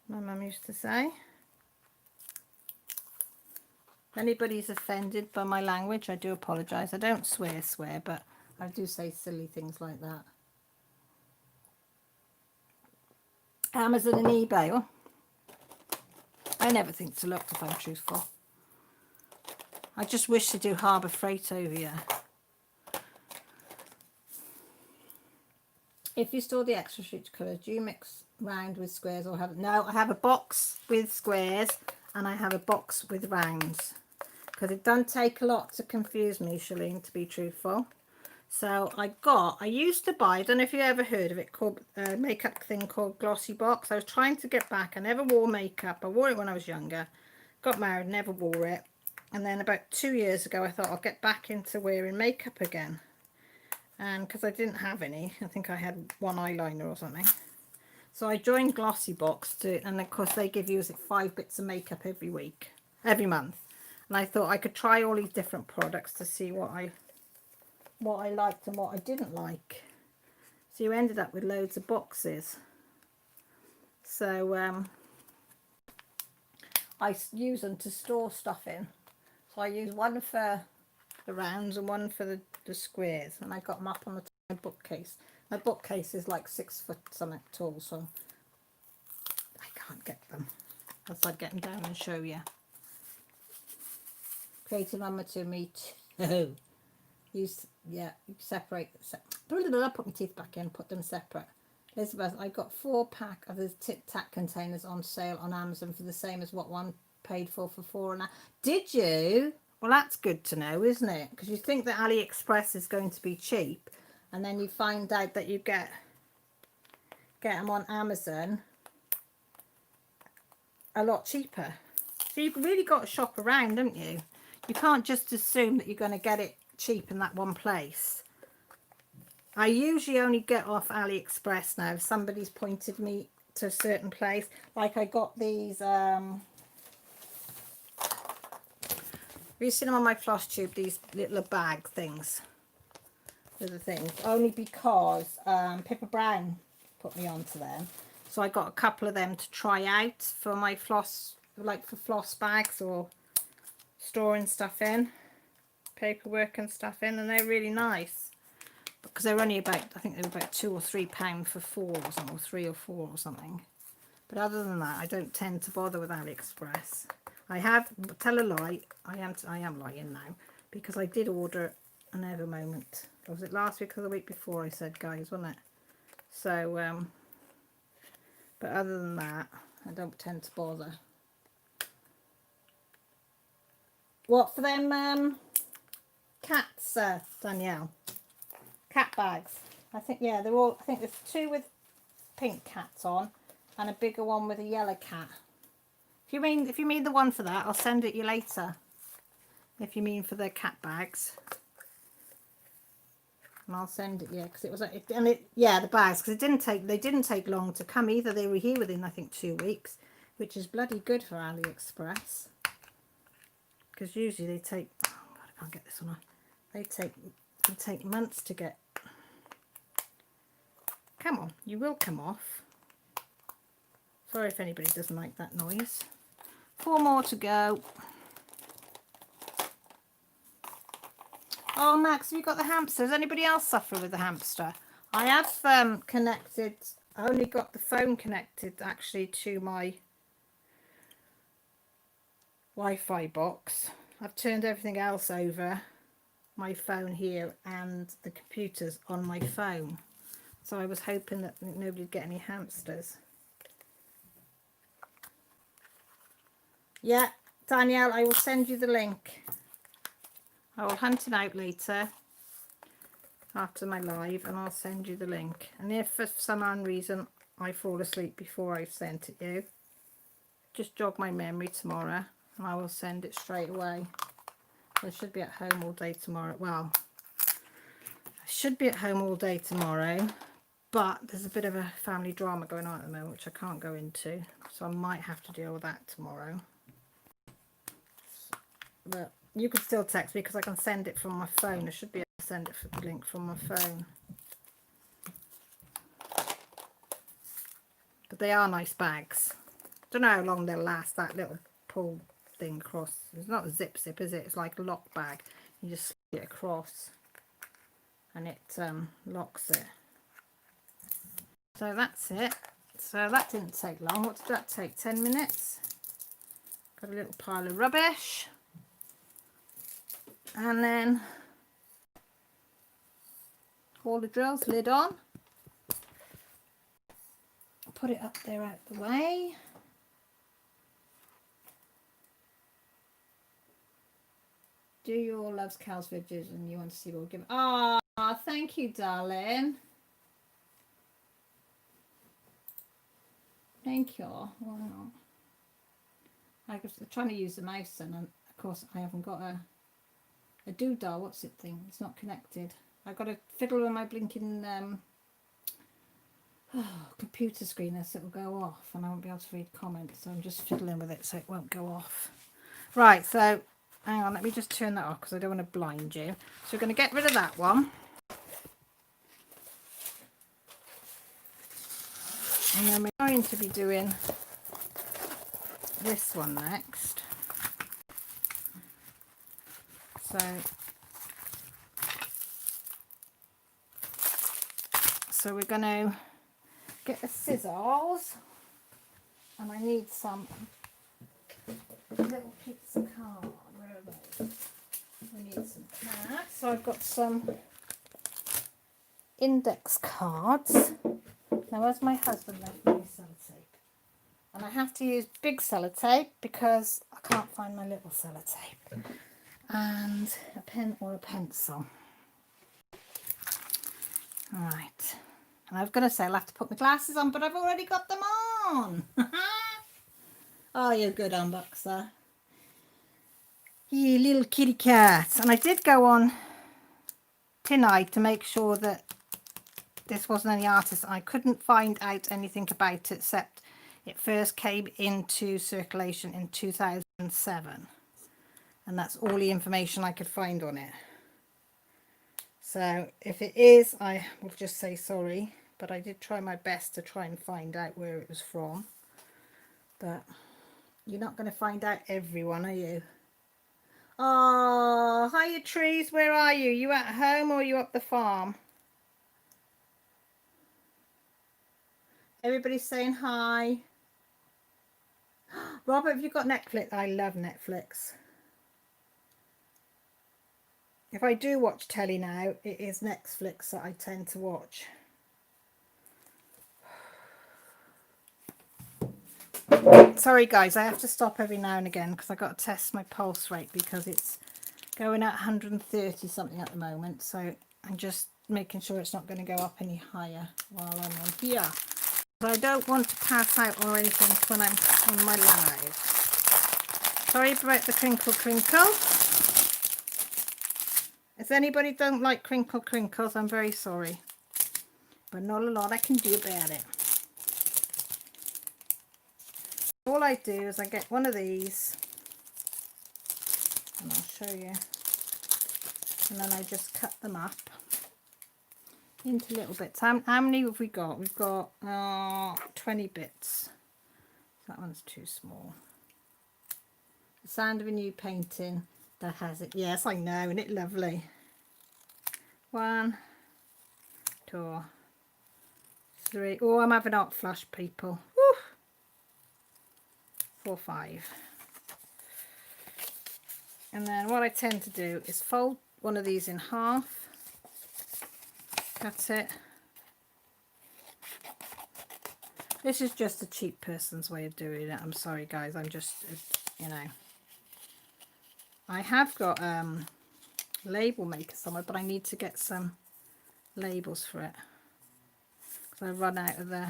My mum used to say. If anybody's offended by my language, I do apologise. I don't swear, but I do say silly things like that. Amazon and eBay. Oh, I never think to look, if I'm truthful. I just wish to do Harbour Freight over here. If you store the extra sheet colours, do you mix round with squares or have... No, I have a box with squares and I have a box with rounds. Because it doesn't take a lot to confuse me, Shalene, to be truthful. So I used to buy, I don't know if you ever heard of it, called a makeup thing called Glossy Box. I was trying to get back. I never wore makeup. I wore it when I was younger. Got married, never wore it. And then about 2 years ago, I thought I'll get back into wearing makeup again. And because I didn't have any, I think I had one eyeliner or something. So I joined Glossy Box and of course they give you 5 bits of makeup every month. And I thought I could try all these different products to see what I liked and what I didn't like. So you ended up with loads of boxes. So I use them to store stuff in. So I use one for the rounds and one for the squares, and I got them up on my bookcase. My bookcase is like 6 foot something tall, so I can't get them. Else I'd get them down and show you. Creative Mama to me too. You separate. Put my teeth back in. Put them separate. Elizabeth, I got 4-pack of the Tic Tac containers on sale on Amazon for the same as what one paid for $4.5. Did you? Well, that's good to know, isn't it? Because you think that AliExpress is going to be cheap, and then you find out that you get them on Amazon a lot cheaper. So you've really got to shop around, haven't you? You can't just assume that you're going to get it cheap in that one place. I usually only get off AliExpress now if somebody's pointed me to a certain place. Like I got these, have you seen them on my floss tube, these little bag things? They're the things. Only because Pippa Brown put me onto them. So I got a couple of them to try out for my floss, like for floss bags or storing stuff in, paperwork and stuff in, and they're really nice because they're only about, I think they were about £2 or £3 for 4 or something, or 3 or 4 or something. But other than that, I don't tend to bother with AliExpress. I have, tell a lie, I am lying now, because I did order an Ever Moment. Was it last week or the week before I said, guys, wasn't it? So but other than that, I don't tend to bother. What for them cats, Danielle? Cat bags. I think, yeah, they're all, I think there's 2 with pink cats on and a bigger one with a yellow cat. If you mean the one for that, I'll send it you later. If you mean for the cat bags. And I'll send it, yeah, because it was, yeah, the bags, because they didn't take long to come either. They were here within, I think, 2 weeks, which is bloody good for AliExpress. Because usually they take, oh God, I can't get this one off. They take months to get. Come on, you will come off. Sorry if anybody doesn't like that noise. 4 more to go. Oh, Max, have you got the hamster? Does anybody else suffer with the hamster? I have connected, I only got the phone connected actually to my Wi-Fi box. I've turned everything else over, my phone here and the computers on my phone. So I was hoping that nobody would get any hamsters. Yeah, Danielle, I will send you the link. I will hunt it out later after my live and I'll send you the link. And if for some unknown reason I fall asleep before I've sent it you, just jog my memory tomorrow and I will send it straight away. I should be at home all day tomorrow. Well, I should be at home all day tomorrow, but there's a bit of a family drama going on at the moment which I can't go into, so I might have to deal with that tomorrow. But you can still text me because I can send it from my phone. I should be able to send it for the link from my phone. But they are nice bags. Don't know how long they'll last, that little pull thing across. It's not a zip, is it? It's like a lock bag. You just slip it across and it locks it. So that's it. So that didn't take long. What did that take? 10 minutes. Got a little pile of rubbish. And then all the drills, lid on. Put it up there out the way. Do you all love Cal's videos and you want to see what we'll give? Ah, thank you, darling. Thank you. Wow. I'm trying to use the mouse and of course I haven't got a doodah, what's it thing? It's not connected. I've got to fiddle with my blinking computer screen so it'll go off and I won't be able to read comments, so I'm just fiddling with it so it won't go off. Right, so hang on, let me just turn that off because I don't want to blind you. So we're going to get rid of that one. And then we're going to be doing this one next. So we're going to get the scissors, and I need some little pieces of card. Where are they? We need some cards. So I've got some index cards. Now, as my husband left me sellotape, and I have to use big sellotape because I can't find my little sellotape, and a pen or a pencil. Right, and I was going to say I'll have to put my glasses on, but I've already got them on. Oh, you're good unboxer. You little kitty cat. And I did go on tonight to make sure that this wasn't any artist. I couldn't find out anything about it except it first came into circulation in 2007. And that's all the information I could find on it. So if it is, I will just say sorry. But I did try my best to try and find out where it was from. But you're not going to find out everyone, are you? Oh, hiya trees, where are you? You at home or are you up the farm? Everybody's saying hi. Robert, have you got Netflix? I love Netflix. If I do watch telly now, it is Netflix that I tend to watch. Sorry guys, I have to stop every now and again because I got to test my pulse rate because it's going at 130 something at the moment. So I'm just making sure it's not going to go up any higher while I'm on here. But I don't want to pass out or anything when I'm on my live. Sorry about the crinkle crinkle. If anybody don't like crinkle crinkles, I'm very sorry. But not a lot I can do about it. All I do is I get one of these and I'll show you, and then I just cut them up into little bits. How many have we got? We've got 20 bits. That one's too small. The sound of a new painting that has it. Yes, I know, isn't it lovely? 1, 2, 3. Oh, I'm having hot flush, people. Woo. 4, 5. And then what I tend to do is fold one of these in half. That's it. This is just a cheap person's way of doing it. I'm sorry guys, I'm just, you know. I have got label maker somewhere, but I need to get some labels for it. Because I run out of the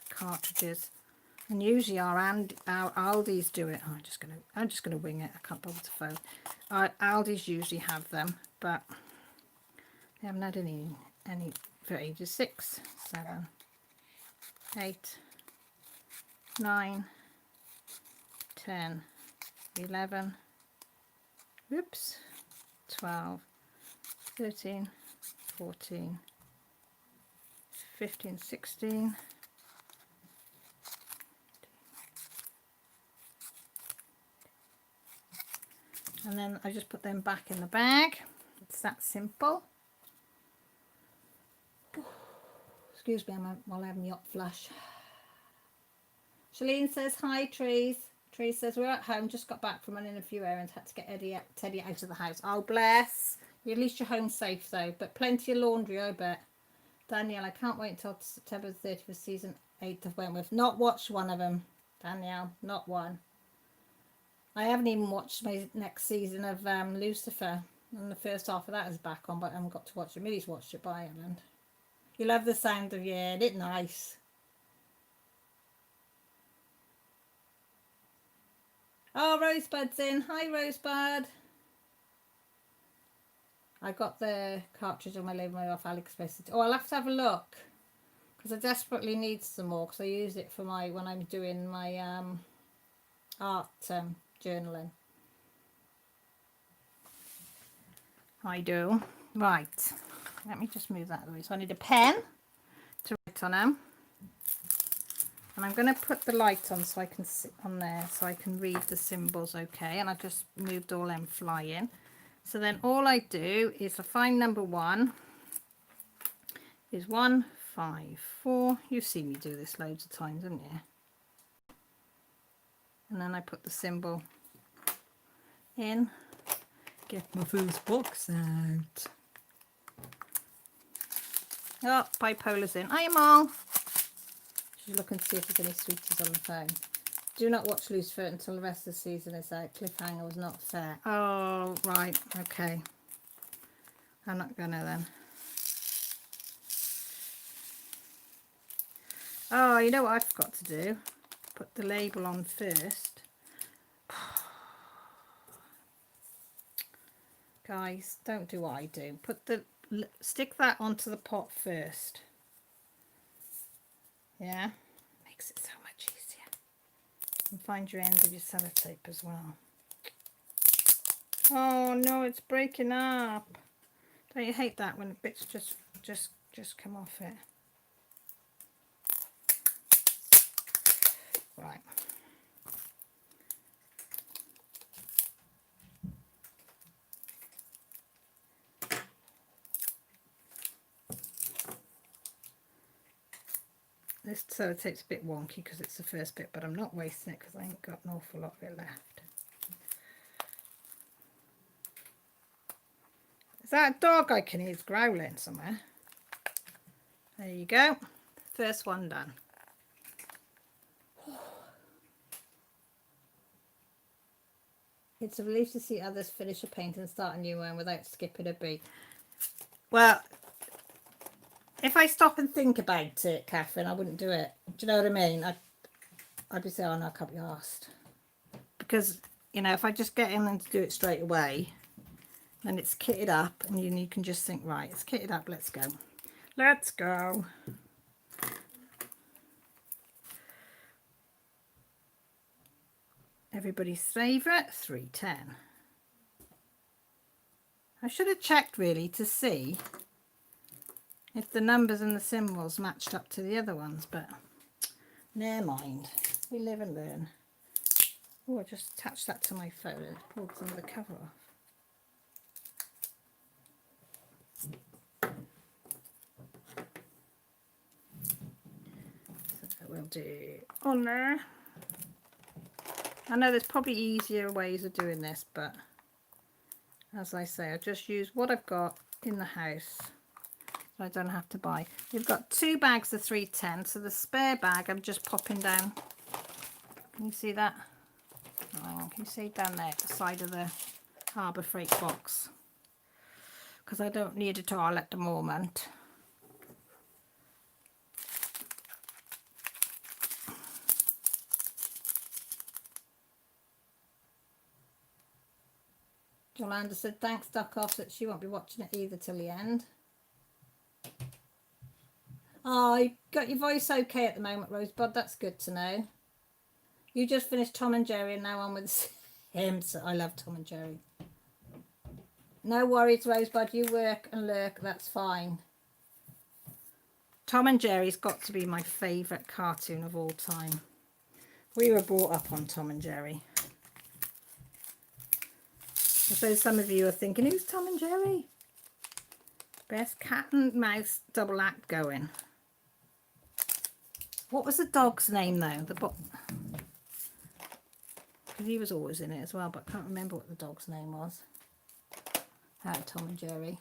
cartridges. And usually our Aldi's do it. Oh, I'm just gonna wing it. I can't bother to phone. Aldi's usually have them, but they haven't had any for ages. 6, 7, 8, 9, 10, 11. Whoops. 12, 13, 14, 15, 16. And then I just put them back in the bag. It's that simple. Excuse me while I'm having the hot flush. Shalene says, hi Trees. Trees says, we're at home, just got back from running a few errands, had to get Teddy out of the house. Oh bless. At least you're home safe though, but plenty of laundry, I bet. Danielle, I can't wait until September 30th for season 8 of Wentworth. Not watched one of them, Danielle, not one. I haven't even watched my next season of Lucifer, and the first half of that is back on, but I haven't got to watch it. Millie's watched it, but I haven't. You love the sound of, yeah, isn't it nice? Oh, Rosebud's in. Hi, Rosebud. I got the cartridge on my label off AliExpress. Oh, I'll have to have a look because I desperately need some more because I use it for my when I'm doing my art journaling. I do. Right. Let me just move that away. So I need a pen to write on them. And I'm going to put the light on so I can sit on there so I can read the symbols okay. And I just moved all them flying. So then all I do is I find number 1 is 1, 5, 4. You've seen me do this loads of times, haven't you? And then I put the symbol in. Get my first box out. Oh, bipola's in. Hi, Mal. She's looking to see if there's any sweeties on the phone. Do not watch Lucifer until the rest of the season is out. Cliffhanger was not fair. Oh, right. Okay. I'm not gonna then. Oh, you know what I forgot to do? Put the label on first. Guys, don't do what I do. Stick that onto the pot first. Yeah, makes it so much easier. And find your end of your sellotape as well. Oh no, it's breaking up. Don't you hate that when bits just come off it? Right. This sellotape's a bit wonky because it's the first bit, but I'm not wasting it because I ain't got an awful lot of it left. Is that a dog I can hear growling somewhere? There you go. First one done. It's a relief to see others finish a paint and start a new one without skipping a beat. Well, if I stop and think about it, Catherine, I wouldn't do it. Do you know what I mean? I'd be saying, oh no, I can't be asked. Because, you know, if I just get in and do it straight away, then it's kitted up and you can just think, right, it's kitted up, let's go. Let's go. Everybody's favourite, 310. I should have checked really to see if the numbers and the symbols matched up to the other ones, but never mind. We live and learn. Oh, I just attached that to my phone and pulled some of the cover off. So we'll do on there. I know there's probably easier ways of doing this, but as I say, I just use what I've got in the house. I don't have to buy. We've got 2 bags of 310, so the spare bag I'm just popping down. Can you see that? Oh, can you see down there at the side of the Harbour Freight box? Because I don't need it all at the moment. Yolanda said thanks, duck off, that she won't be watching it either till the end. Oh, you got your voice okay at the moment, Rosebud. That's good to know. You just finished Tom and Jerry and now on with Sims. I love Tom and Jerry. No worries, Rosebud. You work and lurk. That's fine. Tom and Jerry's got to be my favourite cartoon of all time. We were brought up on Tom and Jerry. I suppose some of you are thinking, who's Tom and Jerry? Best cat and mouse double act going. What was the dog's name though? Because he was always in it as well, but I can't remember what the dog's name was. Tom and Jerry.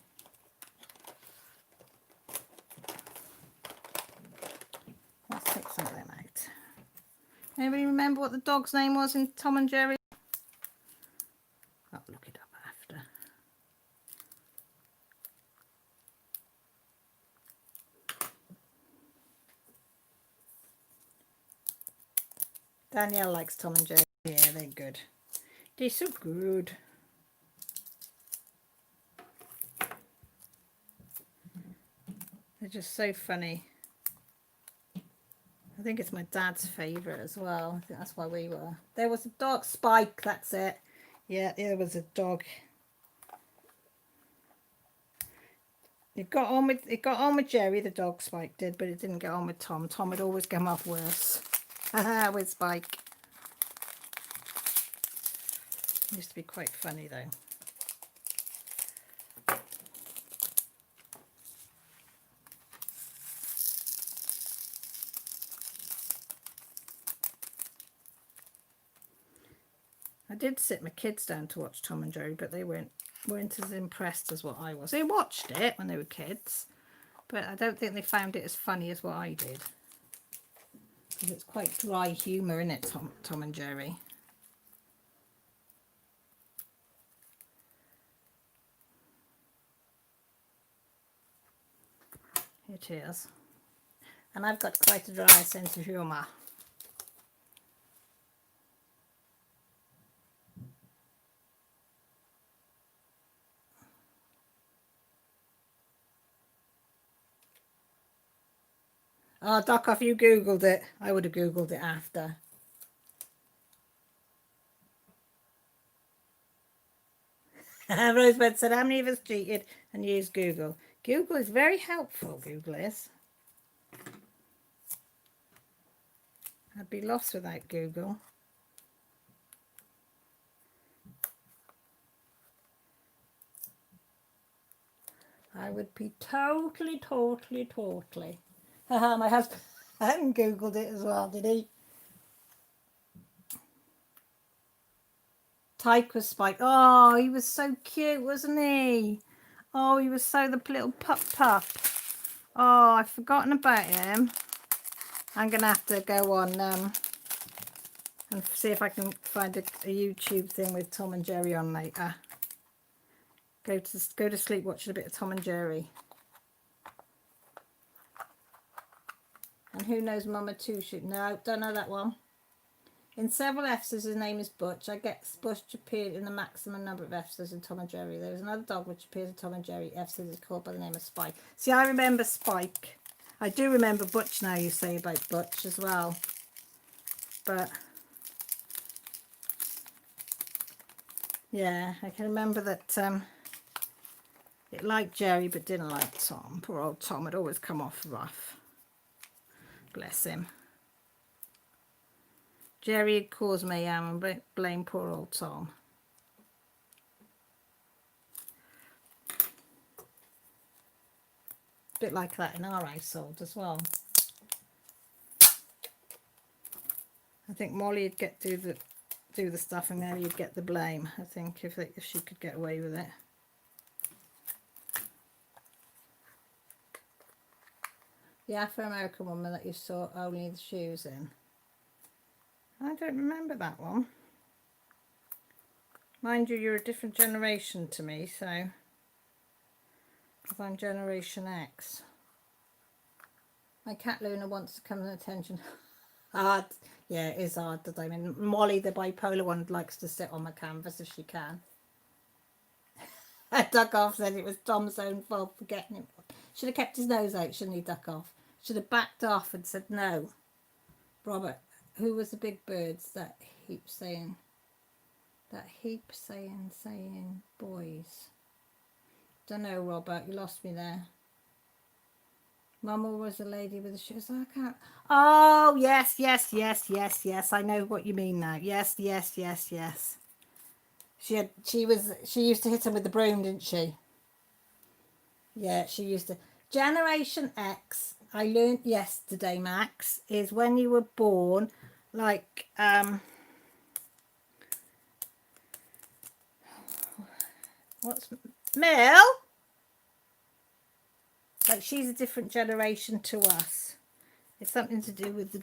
Let's take some of them out. Anybody remember what the dog's name was in Tom and Jerry? I'll look it up after. Danielle likes Tom and Jerry. Yeah, they're good. They're so good. They're just so funny. I think it's my dad's favourite as well. I think that's why we were. There was a dog, Spike, that's it. Yeah, there was a dog. It got on with Jerry, the dog, Spike did, but it didn't get on with Tom. Tom would always come off worse. With Spike. It used to be quite funny though. I did sit my kids down to watch Tom and Jerry, but they weren't as impressed as what I was. They watched it when they were kids, but I don't think they found it as funny as what I did. Because it's quite dry humour, isn't it, Tom and Jerry? It is. And I've got quite a dry sense of humour. Oh, duck off, you Googled it. I would have Googled it after. Rosebud said, how many of us cheated and used Google? Google is very helpful, Google is. I'd be lost without Google. I would be totally. Haha, my husband Googled it as well, did he? Tyke was Spike. Oh, he was so cute, wasn't he? Oh, he was so the little pup. Oh, I've forgotten about him. I'm going to have to go on and see if I can find a YouTube thing with Tom and Jerry on later. Go to sleep watching a bit of Tom and Jerry. And who knows Mama Two Shoot? No, don't know that one. In several episodes, his name is Butch. I guess Butch appeared in the maximum number of episodes in Tom and Jerry. There was another dog which appears in Tom and Jerry episodes is called by the name of Spike. See, I remember Spike. I do remember Butch now, you say about Butch as well. But, yeah, I can remember that it liked Jerry but didn't like Tom. Poor old Tom had always come off rough. Bless him. Jerry had caused mayhem and blame poor old Tom. A bit like that in our household as well. I think Molly would do the stuff and Ellie would get the blame. I think if she could get away with it. The Afro-American woman that you saw only the shoes in. I don't remember that one. Mind you, you're a different generation to me, so because I'm Generation X. My cat Luna wants to come to attention. Hard. Yeah, it is hard that I mean Molly, the bipolar one, likes to sit on my canvas if she can. Duck off said it was Tom's own fault for getting him. Should have kept his nose out, shouldn't he, Duck off? Should have backed off and said no. Robert, who was the big birds that heap saying boys? Don't know, Robert, you lost me there. Mama was a lady with the shoes. I can't. Oh, yes. I know what you mean now. Yes. She used to hit him with the broom, didn't she? Yeah, she used to. Generation X, I learned yesterday, Max, is when you were born, like, what's Mel? Like, she's a different generation to us. It's something to do with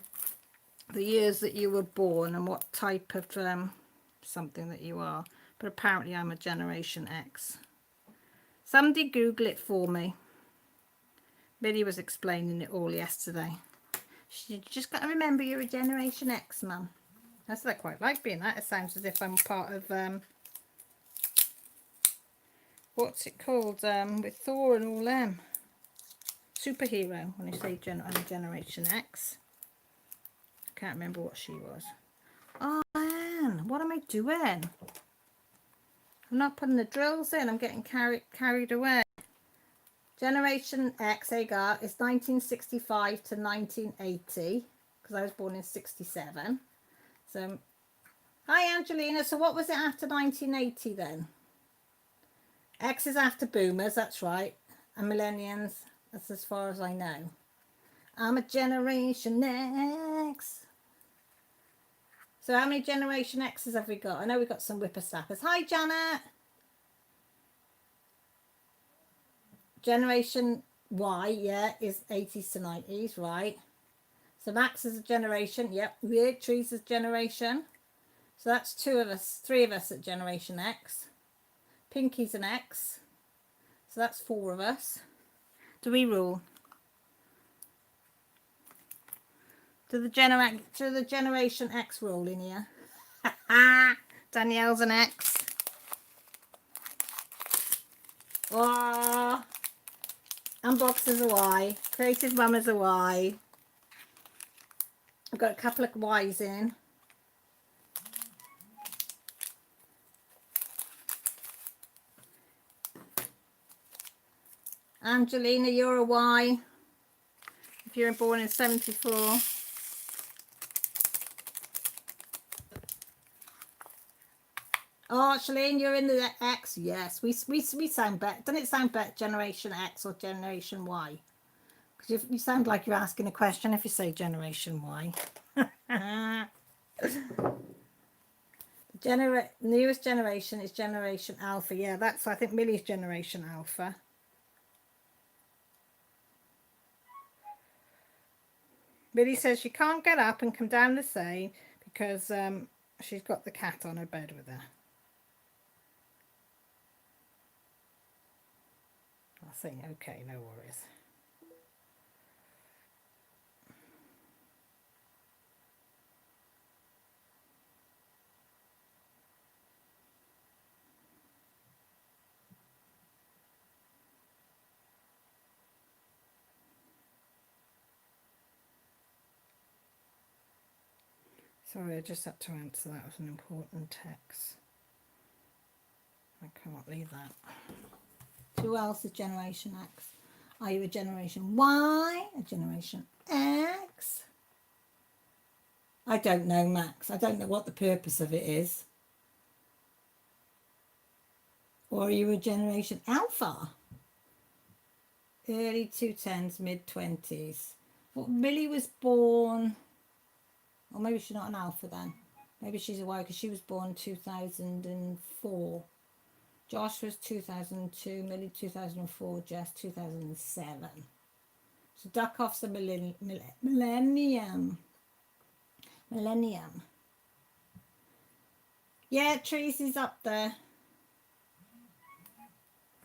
the years that you were born and what type of something that you are. But apparently I'm a Generation X. Somebody Google it for me. Billy was explaining it all yesterday. You just got to remember you're a Generation X, Mum. That's what I quite like being that. It sounds as if I'm part of, what's it called, with Thor and all them. Superhero, when I say I'm a Generation X. I can't remember what she was. Oh, man, what am I doing? I'm not putting the drills in. I'm getting carried away. Generation X, Agar, is 1965 to 1980, because I was born in 67. So, hi Angelina. So what was it after 1980 then? X is after boomers, that's right. And millennials, that's as far as I know. I'm a Generation X. So how many Generation X's have we got? I know we've got some whippersnappers. Hi Janet. Generation Y, yeah, is 80s to 90s, right? So Max is a generation, yep. Weird Trees is generation. So that's two of us, three of us at Generation X. Pinky's an X. So that's four of us. Do we rule? Do the Generation X rule in here? Danielle's an X. Oh. Unbox is a Y. Creative Mum is a Y. I've got a couple of Y's in. Angelina, you're a Y. If you're born in 74. Oh, Shalene, you're in the X. Yes, we sound better. Doesn't it sound better, Generation X or Generation Y? Because you sound like you're asking a question if you say Generation Y. Newest generation is Generation Alpha. Yeah, that's, I think, Millie's Generation Alpha. Millie says she can't get up and come down the same because she's got the cat on her bed with her. I think, okay, no worries. Sorry, I just had to answer that. It was an important text. I can't leave that. Who else is Generation X? Are you a Generation Y? A Generation X? I don't know, Max. I don't know what the purpose of it is. Or are you a Generation Alpha? Early 2010s, mid 20s. Well, Millie was born... Or maybe she's not an Alpha then. Maybe she's a Y because she was born 2004. Josh was 2002, Millie 2004, Jess 2007. So duck off's a millennium. Yeah, Tracy's up there.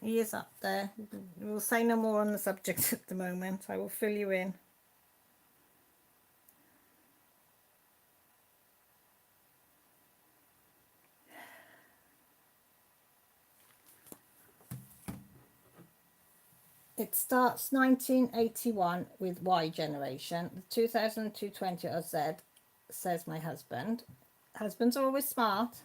He is up there. We'll say no more on the subject at the moment. I will fill you in. It starts 1981 with Y generation. The 2020 are Z, says my husband. Husbands are always smart.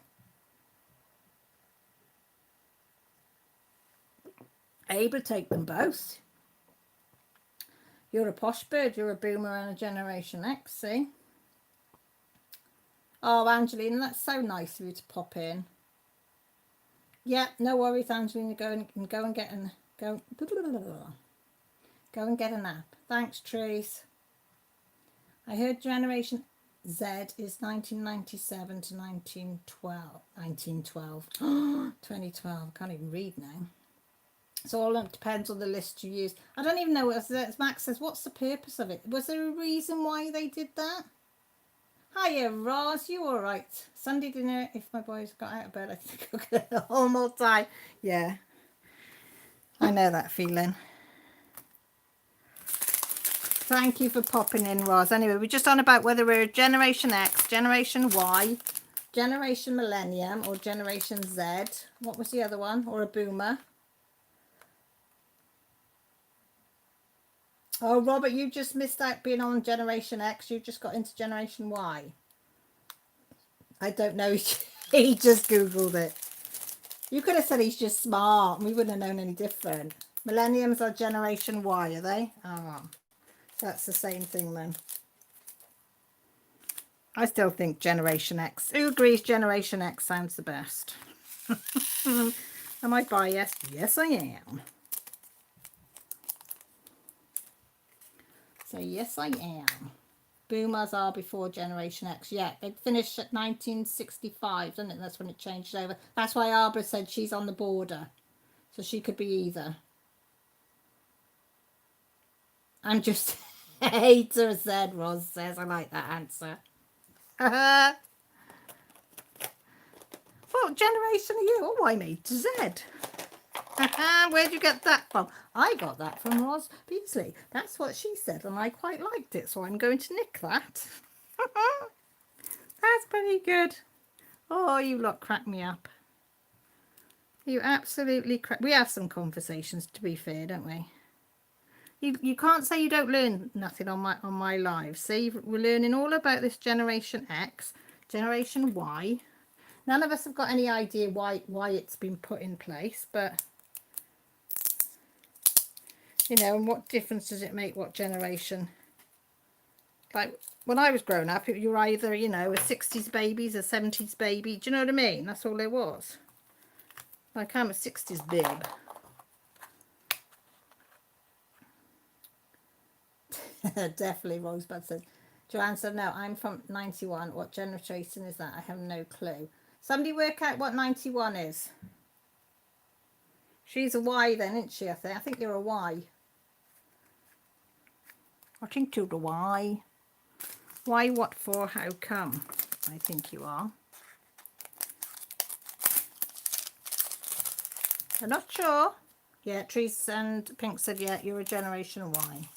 Able to take them both. You're a posh bird. You're a boomer and a Generation X, see? Oh, Angelina, that's so nice of you to pop in. Yeah, no worries, Angelina. Go and get an... Go and get a nap. Thanks, Trace. I heard Generation Z is 1997 to 1912. 2012. I can't even read now. So all depends on the list you use. I don't even know what Max says. What's the purpose of it? Was there a reason why they did that? Hiya, Roz. You all right? Sunday dinner. If my boys got out of bed, I think I'll get a whole more time. Yeah. I know that feeling. Thank you for popping in, Roz. Anyway, we're just on about whether we're Generation X, Generation Y, Generation Millennium, or Generation Z. What was the other one? Or a boomer. Oh, Robert, you just missed out being on Generation X. You just got into Generation Y. I don't know. He just Googled it. You could have said he's just smart and we wouldn't have known any different. Millenniums are Generation Y, are they? Oh, that's the same thing then. I still think Generation X. Who agrees Generation X sounds the best? Am I biased? Yes, I am. So, yes, I am. Boomers are before Generation X. Yeah, it finished at 1965, didn't it? That's when it changed over. That's why Arbor said she's on the border. So she could be either. I'm just a hater, said Roz says. I like that answer. What generation are you? Oh, I'm A to Z. Where'd you get that from? I got that from Roz Beasley. That's what she said, and I quite liked it, so I'm going to nick that. That's pretty good. Oh, you lot crack me up. You absolutely crack. We have some conversations, to be fair, don't we? You can't say you don't learn nothing on my live. See, we're learning all about this Generation X, Generation Y. None of us have got any idea why it's been put in place, but you know, and what difference does it make what generation? Like when I was growing up, you were either, you know, a 60s baby, a 70s baby. Do you know what I mean? That's all there was. Like I'm a 60s bib. Definitely, Rosebud says. Joanne said, no, I'm from 91. What generation is that? I have no clue. Somebody work out what 91 is. She's a Y then, isn't she? I think you're a Y. I think you're the Y. Why, what for, how come? I think you are. I'm not sure. Yeah, Trees and Pink said, yeah, you're a Generation Y.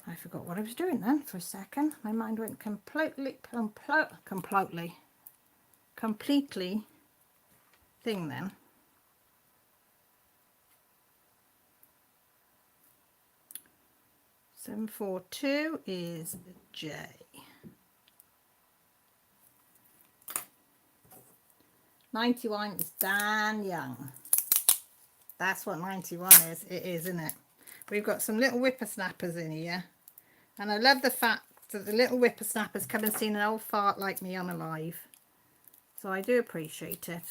I forgot what I was doing then for a second. My mind went completely thing then. Seven 4 2 is J. 91 is Dan Young. That's what 91 is. It is, isn't it? We've got some little whippersnappers in here. And I love the fact that the little whippersnappers come and seen an old fart like me on a live. So I do appreciate it.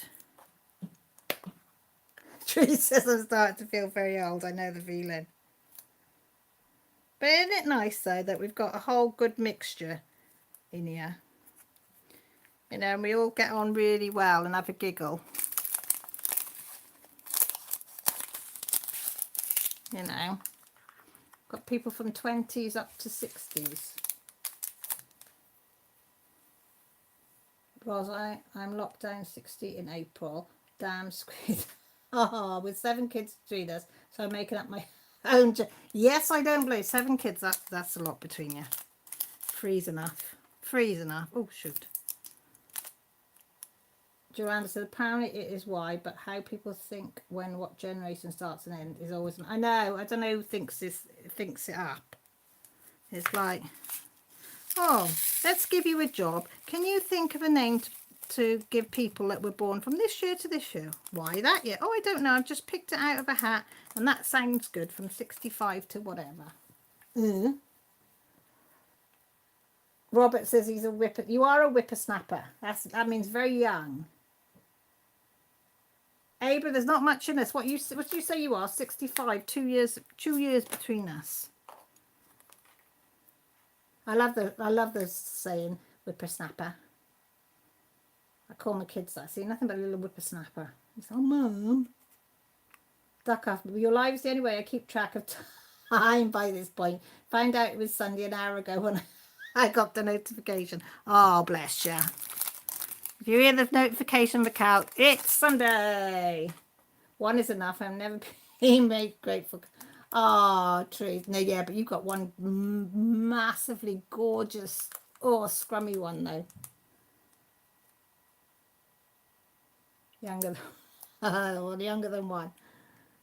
Tree says I'm starting to feel very old. I know the feeling. But isn't it nice though that we've got a whole good mixture in here? You know, and we all get on really well and have a giggle. You know, got people from 20s up to 60s. Was I'm locked down 60 in April. Damn squid. Oh, with 7 kids between us, so I'm making up my own. Yes, I don't believe 7 kids. That's a lot between you. Three's enough. Three's enough. Oh shoot. Joanna said, apparently it is why, but how people think when what generation starts and ends is always. I know. I don't know who thinks it up. It's like, oh, let's give you a job. Can you think of a name to give people that were born from this year to this year? Why that year? Oh, I don't know. I've just picked it out of a hat, and that sounds good. From 65 to whatever. Robert says he's a whipper. You are a whippersnapper. That means very young. Abra, there's not much in this. What do you say you are? 65. 2 years between us. I love the saying whippersnapper. I call my kids that. See, nothing but a little whippersnapper. It's oh mum. Duck off. Your live's the only way I keep track of time by this point. Found out it was Sunday an hour ago when I got the notification. Oh, bless you. If you hear the notification, Raquel, it's Sunday. 1 is enough. I've never been made grateful. Oh, true. No, yeah, but you've got one massively gorgeous, scrummy one, though. Younger than 1.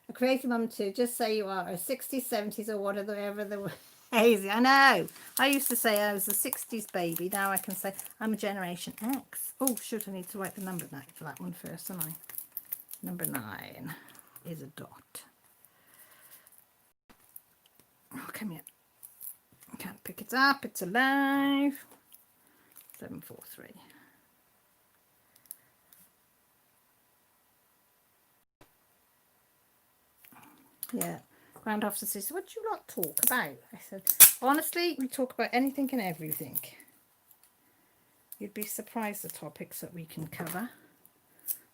A creative mum too. Just say you are a 60s, 70s, or whatever the hazy. I know. I used to say I was a 60s baby. Now I can say I'm a Generation X. Oh, shoot, I need to write the number for that one first, don't I? Number 9 is a dot. Oh, come here. I can't pick it up. It's alive. 743. Yeah. Grand Officer says, what do you lot talk about? I said, honestly, we talk about anything and everything. You'd be surprised the topics that we can cover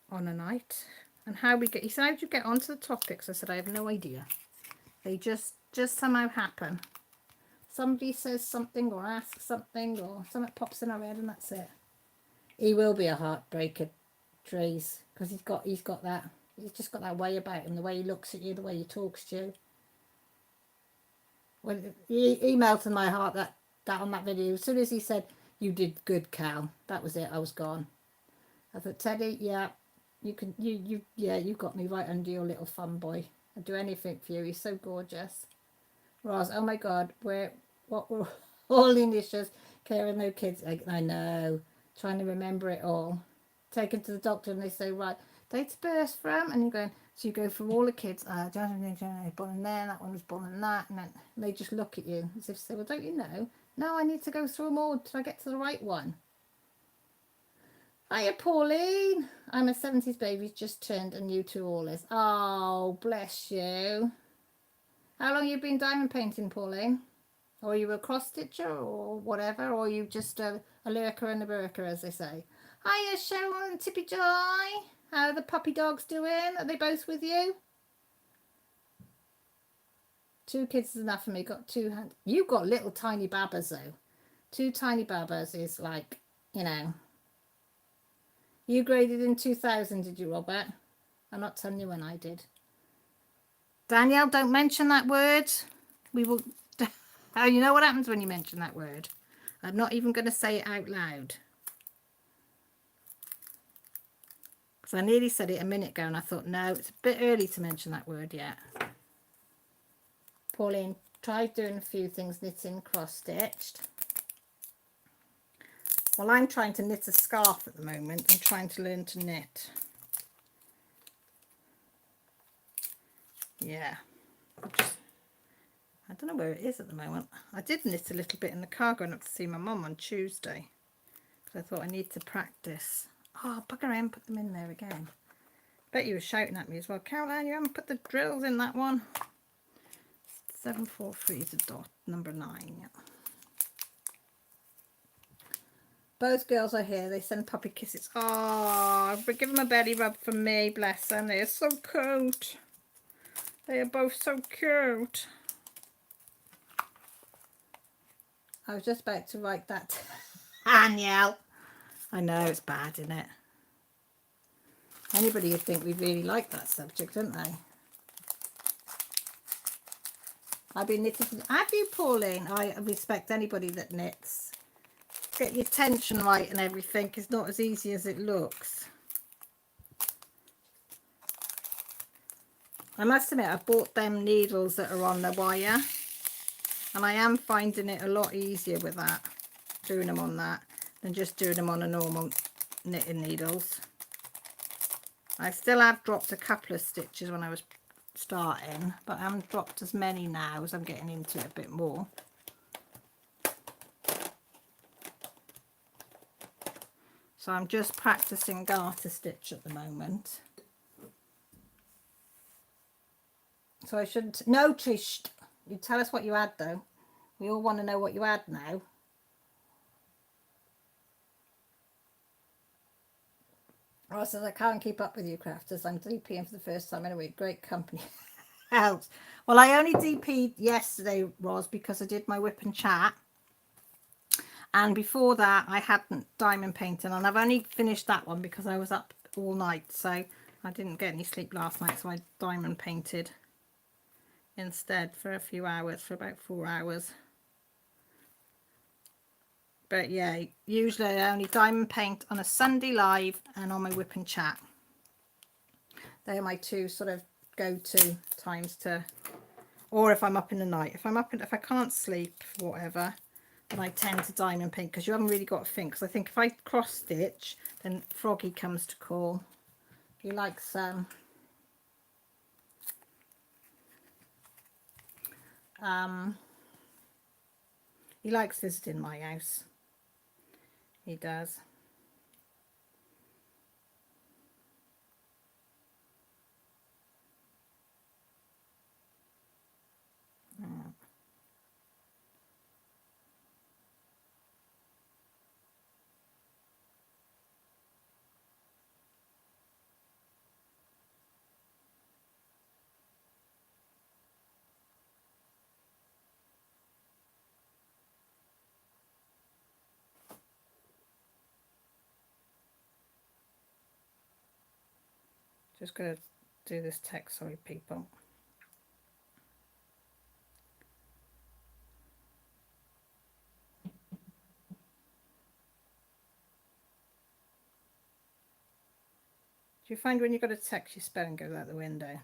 on a night. And how we get, he said, how did you get onto the topics? I said, I have no idea. They just somehow happen. Somebody says something or asks something or something pops in our head and that's it. He will be a heartbreaker, Trace, because he's got that. He's just got that way about him, the way he looks at you, the way he talks to you. When he melted my heart that on that video. As soon as he said, "You did good, Cal," that was it. I was gone. I thought, Teddy, yeah, you got me right under your little fun boy. I'd do anything for you. He's so gorgeous. Roz, oh my God, what were all the initials? Caring no kids. I know. Trying to remember it all. Taken to the doctor and they say, right, date of birth from, and you're going, so you go through all the kids. Born in there, that one was born in that, and then they just look at you as if to say, well, don't you know? No, I need to go through them all till I get to the right one. Hiya, Pauline. I'm a 70s baby, just turned and you two all is. Oh, bless you. How long you been diamond painting, Pauline? Or are you a cross stitcher or whatever? Or are you just a lurker and a burker, as they say? Hiya, Cheryl and Tippy Joy. How are the puppy dogs doing? Are they both with you? 2 kids is enough for me. Got 2 hands. You've got little tiny babbas, though. 2 tiny babbas is like, you know. You graded in 2000, did you, Robert? I'm not telling you when I did. Danielle, don't mention that word. We will... Oh, you know what happens when you mention that word? I'm not even going to say it out loud. Because I nearly said it a minute ago and I thought, no, it's a bit early to mention that word yet. Pauline, try doing a few things, knitting, cross-stitched. Well, I'm trying to knit a scarf at the moment. I'm trying to learn to knit. Yeah. I don't know where it is at the moment. I did knit a little bit in the car going up to see my mum on Tuesday. Because I thought I need to practice. Oh, bugger in, put them in there again. Bet you were shouting at me as well. Caroline, you haven't put the drills in that one. 743 is a dot, number 9. Yeah. Both girls are here. They send puppy kisses. Oh, but give them a belly rub from me. Bless them. They are so cute. They are both so cute. I was just about to write that. Danielle. I know, it's bad, isn't it? Anybody would think we really like that subject, don't they? I've been knitting. Have you, Pauline? I respect anybody that knits. Get your tension right and everything. It's not as easy as it looks. I must admit, I've bought them needles that are on the wire. And I am finding it a lot easier with that. Doing them on that than just doing them on a normal knitting needles. I still have dropped a couple of stitches when I was starting, but I haven't dropped as many now as I'm getting into it a bit more. So I'm just practicing garter stitch at the moment. So I shouldn't... No, Trish, you tell us what you had though. We all want to know what you had now. Ross says, I can't keep up with you, crafters. I'm DPing for the first time in a week. Great company. Helps. Well, I only DP'd yesterday, Ross, because I did my whip and chat. And before that, I hadn't diamond painted. And I've only finished that one because I was up all night. So I didn't get any sleep last night. So I diamond painted instead for a few hours, for about 4 hours. But yeah, usually I only diamond paint on a Sunday live and on my whip and chat. They are my 2 sort of go-to times to, or if I'm up in the night. If I can't sleep, whatever, then I tend to diamond paint because you haven't really got to think. Because I think if I cross stitch, then Froggy comes to call. He likes he likes visiting my house. He does. Yeah. Just going to do this text, sorry people. Do you find when you've got a text, your spelling goes out the window?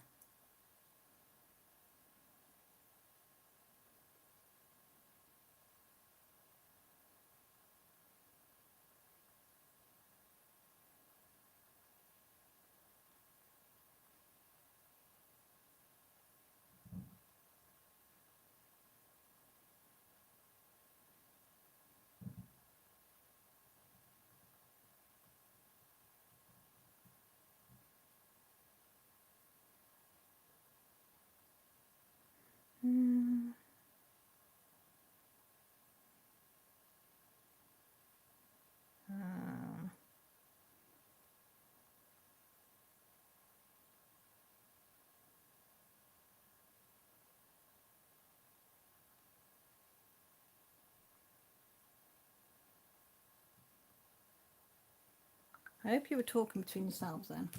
I hope you were talking between yourselves then.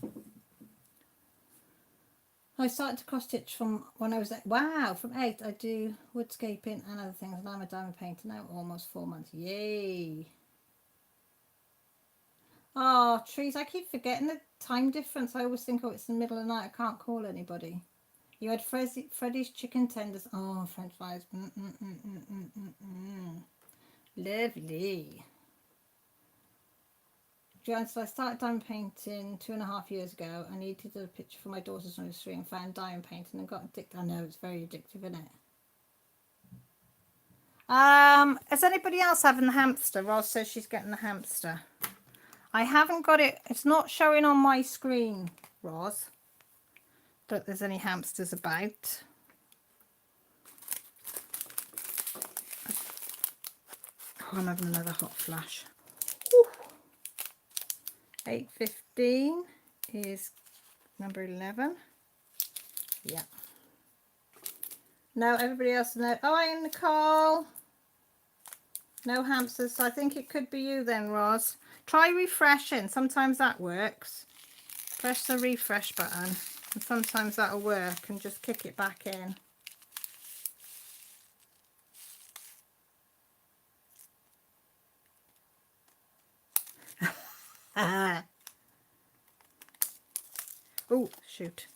I started to cross stitch from when I was from 8. I do woodscaping and other things, and I'm a diamond painter now, almost 4 months. Yay! Oh, trees! I keep forgetting the time difference. I always think, oh, it's the middle of the night. I can't call anybody. You had Freddy's chicken tenders. Oh, French fries. Lovely. So I started diamond painting 2.5 years ago. I needed a picture for my daughter's nursery and found diamond painting and got addicted. I know, it's very addictive, isn't it? Is anybody else having the hamster? Roz says she's getting the hamster. I haven't got it. It's not showing on my screen, Roz, that there's any hamsters about. Oh, I'm having another hot flash. 8:15 is number 11. Yeah. No, everybody else know. Oh, hi, Nicole. No hamsters. So I think it could be you then, Roz. Try refreshing. Sometimes that works. Press the refresh button, and sometimes that'll work. And just kick it back in. Oh, shoot.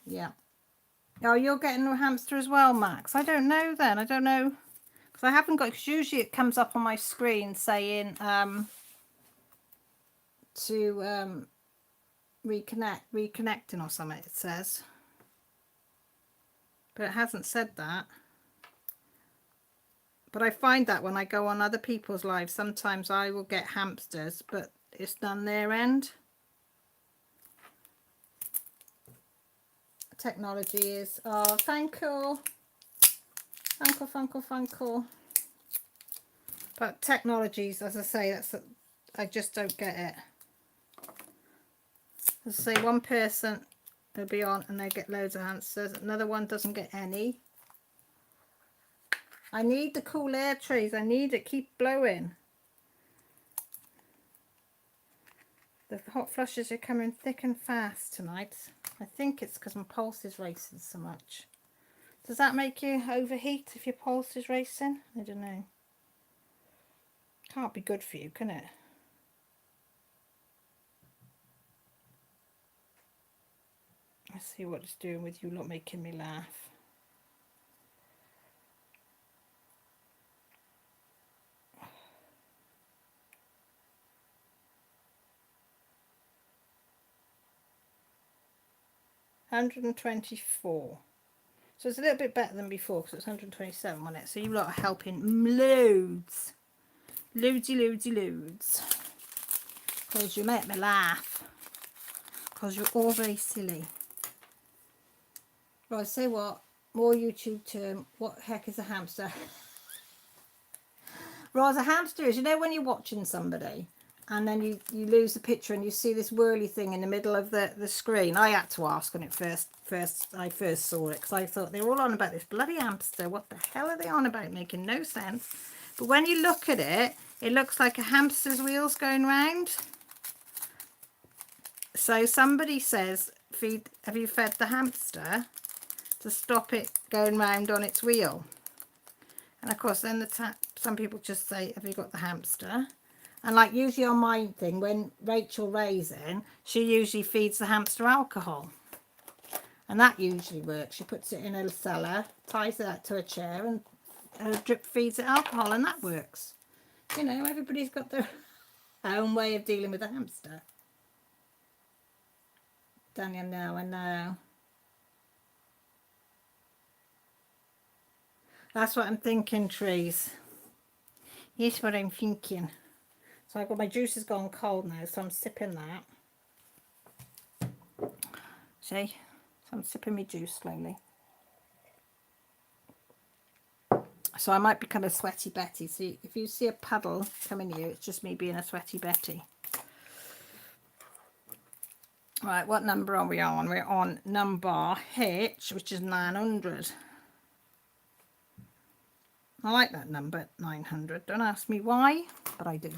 Yeah. Oh, you're getting a hamster as well, Max? I don't know then. I don't know. Because I haven't got, because usually it comes up on my screen saying to reconnecting or something, it says. But it hasn't said that. But I find that when I go on other people's lives, sometimes I will get hamsters, but it's done their end. Technology is, oh, thank you. Thank you. But technologies, as I say, I just don't get it. As I say, one person will be on and they get loads of hamsters. Another one doesn't get any. I need the cool air trees. I need it. Keep blowing. The hot flushes are coming thick and fast tonight. I think it's because my pulse is racing so much. Does that make you overheat if your pulse is racing? I don't know. Can't be good for you, can it? Let's see what it's doing with you lot, making me laugh. $124. So it's a little bit better than before because it's 127 on it. So you lot are helping loads. Loads. Because you make me laugh. Because you're all very silly. Right, say what? More YouTube term. What the heck is a hamster? Right, a hamster is, you know when you're watching somebody and then you lose the picture and you see this whirly thing in the middle of the screen. I had to ask when it first saw it, because I thought they were all on about this bloody hamster. What the hell are they on about? Making no sense. But when you look at it, it looks like a hamster's wheels going round. So somebody says, have you fed the hamster to stop it going round on its wheel? And of course then some people just say, have you got the hamster? And like usually on my thing, when Rachel Ray's in, she usually feeds the hamster alcohol. And that usually works. She puts it in a cellar, ties it up to a chair, and drip feeds it alcohol, and that works. You know, everybody's got their own way of dealing with a hamster. Daniel, no, I know. That's what I'm thinking, Trees. Here's what I'm thinking. So I've got my juice has gone cold now, so I'm sipping that. See? So I'm sipping my juice slowly. So I might become a sweaty Betty. See, if you see a puddle coming here, it's just me being a sweaty Betty. Right, what number are we on? We're on number H, which is 900. I like that number, 900. Don't ask me why, but I do.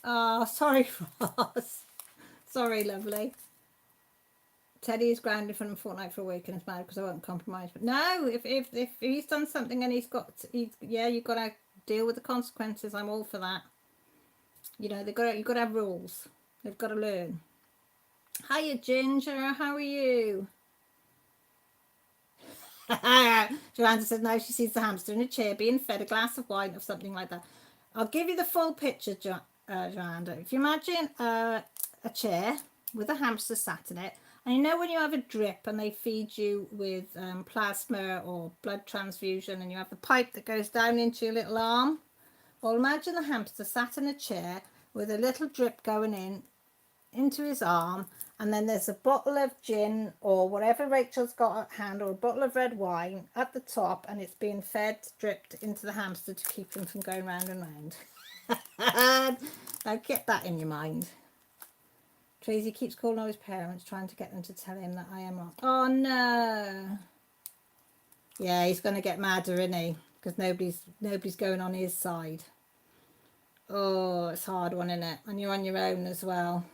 Oh, sorry, Ross. Sorry, lovely. Teddy is grounded for a fortnight for a week and is mad because I won't compromise. But no, if he's done something and you've got to deal with the consequences. I'm all for that. You know, you've got to have rules. They've got to learn. Hiya, Ginger. How are you? Joanna says now she sees the hamster in a chair being fed a glass of wine or something like that. I'll give you the full picture, Joanna. If you imagine a chair with a hamster sat in it, and you know when you have a drip and they feed you with plasma or blood transfusion, and you have the pipe that goes down into your little arm? Well, imagine the hamster sat in a chair with a little drip going into his arm, and then there's a bottle of gin or whatever Rachel's got at hand, or a bottle of red wine at the top, and it's being fed, dripped into the hamster to keep him from going round and round. Now get that in your mind. Tracy keeps calling all his parents, trying to get them to tell him that I am wrong. Oh no. Yeah, he's going to get madder, isn't he? Because nobody's going on his side. Oh, it's a hard one, isn't it? And you're on your own as well.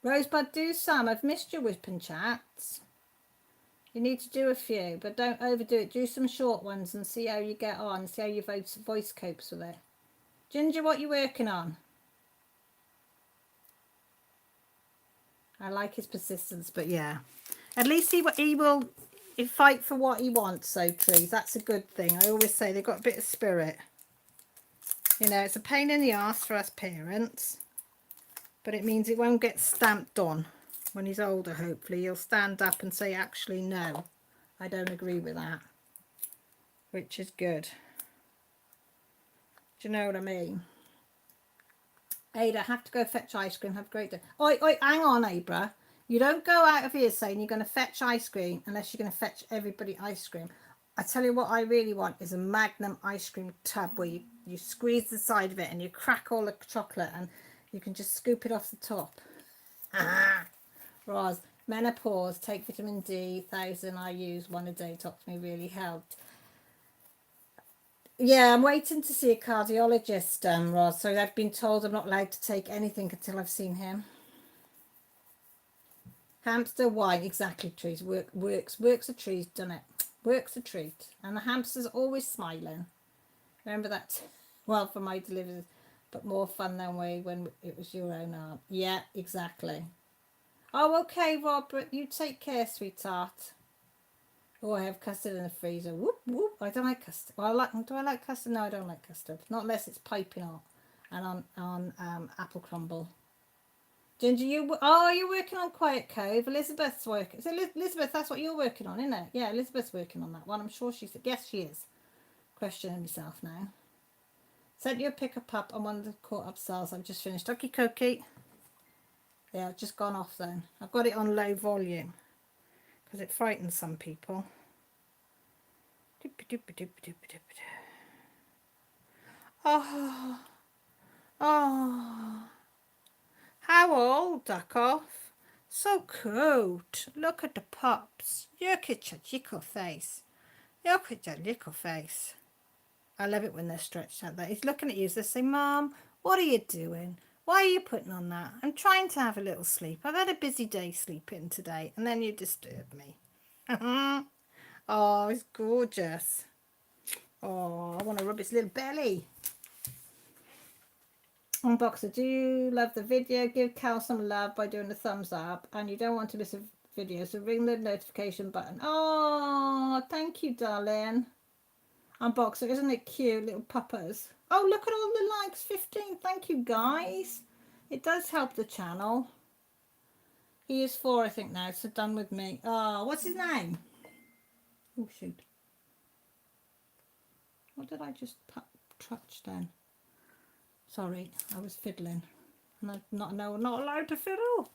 Rosebud, do some. I've missed your whipping chats. You need to do a few, but don't overdo it. Do some short ones and see how you get on. See how your voice copes with it. Ginger, what are you working on? I like his persistence, but yeah. At least he will fight for what he wants, so Trees. That's a good thing. I always say they've got a bit of spirit. You know, it's a pain in the arse for us parents, but it means it won't get stamped on when he's older, hopefully. He'll stand up and say, actually, no, I don't agree with that, which is good. Do you know what I mean? Ada, have to go fetch ice cream. Have a great day. Oi, hang on, Abra. You don't go out of here saying you're going to fetch ice cream unless you're going to fetch everybody ice cream. I tell you what I really want is a Magnum ice cream tub where you squeeze the side of it and you crack all the chocolate and you can just scoop it off the top. Roz, menopause, take vitamin D, 1,000 I use, one a day, talks me really helped. Yeah, I'm waiting to see a cardiologist, Roz. So I've been told I'm not allowed to take anything until I've seen him. Hamster wine, exactly, Trees. Works a treat, doesn't it? Works a treat. And the hamster's always smiling. Remember that? Well, for my deliveries, but more fun than when it was your own arm. Yeah, exactly. Oh, okay, Robert. You take care, sweetheart. Oh, I have custard in the freezer. Whoop, whoop. I don't like custard. Well, do I like custard? No, I don't like custard. Not unless it's piping hot and on apple crumble. Ginger, you're working on Quiet Cove. Elizabeth's working. So Elizabeth, that's what you're working on, isn't it? Yeah, Elizabeth's working on that one. I'm sure she said, yes, she is. Questioning myself now. Sent you a pick-up up on one of the caught-up cells. I've just finished. Okie dokie. Yeah, I've just gone off then. I've got it on low volume. because it frightens some people. Oh, oh, how old, duck off? So cute. Look at the pups. Look at your little face. Look at your little face. I love it when they're stretched out there. He's looking at you as they say, Mum, what are you doing? Why are you putting on that? I'm trying to have a little sleep. I've had a busy day sleeping today, and then you disturb me. Oh, it's gorgeous. Oh, I want to rub his little belly. Unboxer, do you love the video? Give Cal some love by doing a thumbs up. And you don't want to miss a video, so ring the notification button. Oh, thank you, darling. Unboxer, isn't it cute? Little puppas. Oh, look at all the likes. 15. Thank you, guys. It does help the channel. He is 4, I think, now, so done with me. Oh, what's his name? Oh, shoot. What did I just touch then? Sorry, I was fiddling. And I'm not allowed to fiddle.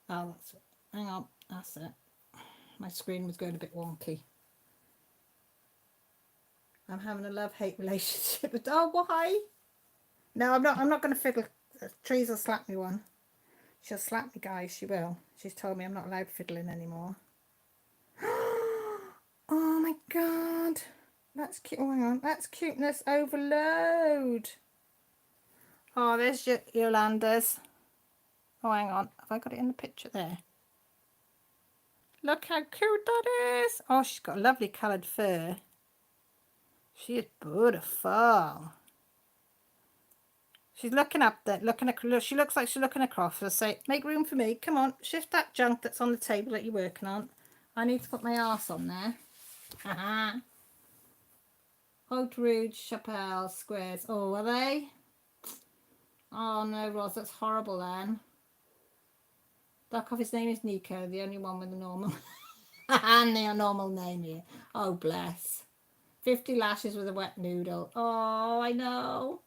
Oh, that's it. Hang on, that's it. My screen was going a bit wonky. I'm having a love-hate relationship with... Oh, why? No, I'm not going to fiddle. Trees will slap me one. She'll slap me, guys. She will. She's told me I'm not allowed fiddling anymore. Oh, my God. That's cute. Oh, hang on. That's cuteness overload. Oh, there's Yolanda's. Oh, hang on. Have I got it in the picture there? Look how cute that is. Oh, she's got lovely coloured fur. She is beautiful. She's looking up there, she looks like she's looking across. I say, make room for me. Come on, shift that junk that's on the table that you're working on. I need to put my arse on there. Haha. Haute Rouge, Chapelle, Squares. Oh, are they? Oh no, Roz, that's horrible then. Duck off, his name is Nico, the only one with a normal and a normal name here. Oh, bless. 50 lashes with a wet noodle. Oh, I know.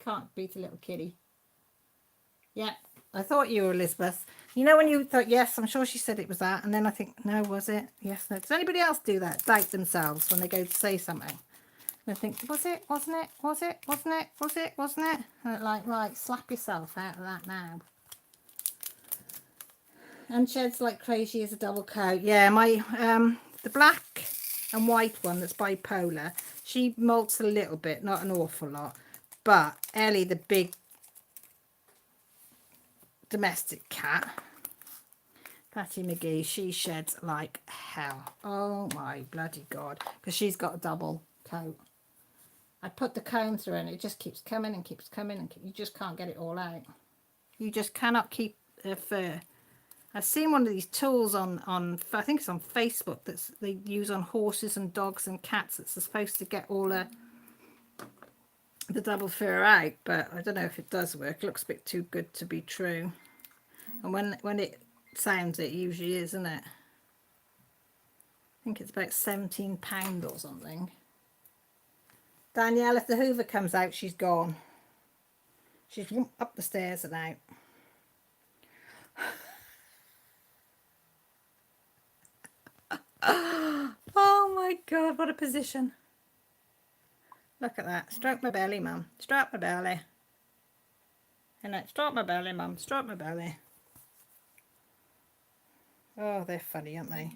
Can't beat a little kitty. Yep, I thought you were Elizabeth. You know when you thought, yes, I'm sure she said it was that, and then I think, no, was it? Yes, no. Does anybody else do that? Doubt themselves when they go to say something. And I think, was it? Wasn't it? Was it? Wasn't it? Was it? Wasn't it? And like, right, slap yourself out of that now. And sheds like crazy as a double coat. Yeah, my the black and white one that's bipolar, she molts a little bit, not an awful lot. But Ellie, the big domestic cat, Patty McGee, she sheds like hell. Oh my bloody God. Because she's got a double coat. I put the comb through and it just keeps coming and keeps coming, and you just can't get it all out. You just cannot keep the fur. I've seen one of these tools on I think it's on Facebook, that's they use on horses and dogs and cats. It's supposed to get all the double fur out, but I don't know if it does work. It looks a bit too good to be true. And when it sounds, it usually is, isn't it? I think it's about £17 or something. Danielle, if the Hoover comes out, she's gone. She's up the stairs and out. Oh my God, what a position. Look at that. Stroke my belly, Mum. Stroke my belly. And that, stroke my belly, Mum. Stroke my belly. Oh, they're funny, aren't they?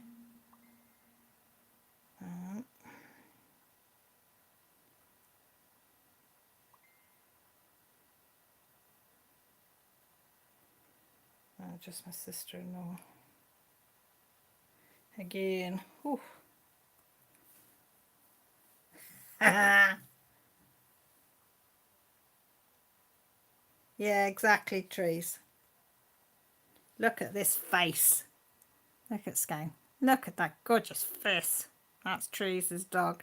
Oh, just my sister-in-law. Again. Whew. Yeah, exactly, Trees. Look at this face. Look at Skye. Look at that gorgeous face. That's Trees' dog.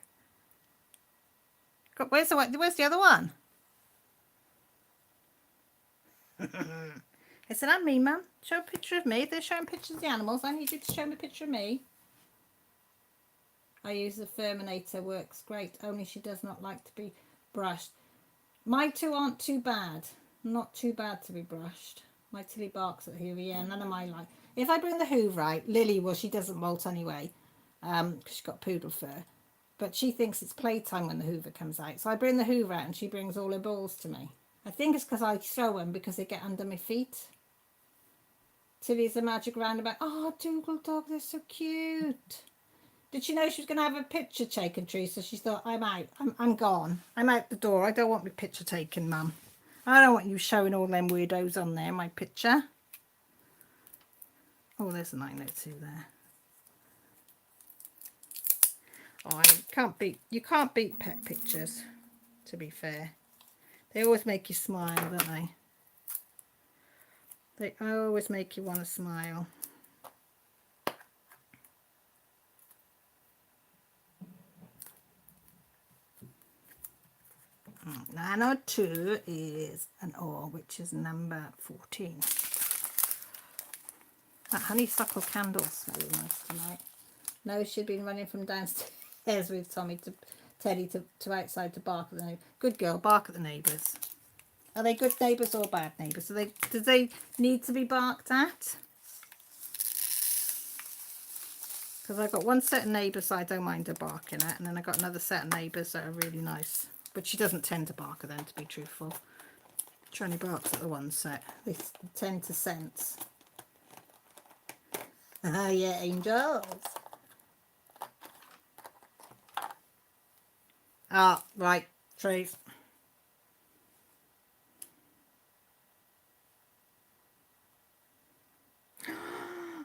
Where's the other one? I said, I'm me, Mum. Show a picture of me. They're showing pictures of the animals. I need you to show me a picture of me. I use the Furminator. Works great. Only she does not like to be brushed. My two aren't too bad. Not too bad to be brushed. My Tilly barks at Hoover. Yeah, none of my like. If I bring the Hoover out, Lily, well, she doesn't molt anyway, because she's got poodle fur. But she thinks it's playtime when the Hoover comes out. So I bring the Hoover out and she brings all her balls to me. I think it's because I throw them because they get under my feet. Tilly's a magic roundabout. Oh, Dougal dog, they're so cute. Did she know she was going to have a picture taken, Teresa? She thought, I'm out. I'm gone. I'm out the door. I don't want my picture taken, Mum. I don't want you showing all them weirdos on there, my picture. Oh, there's a 902 there. Oh, you can't beat pet pictures, to be fair. They always make you smile, don't they? They always make you want to smile. 902 is an O, which is number 14. That honeysuckle candle smelling nice tonight. No, she'd been running from downstairs with Teddy to outside to bark at the neighbours. Good girl, bark at the neighbours. Are they good neighbours or bad neighbours? Do they need to be barked at? Because I've got one set of neighbours I don't mind her barking at, and then I've got another set of neighbours that are really nice. But she doesn't tend to bark at them, to be truthful. She only barks at the one set. They tend to sense. Ah, yeah, angels. Ah, right, trees.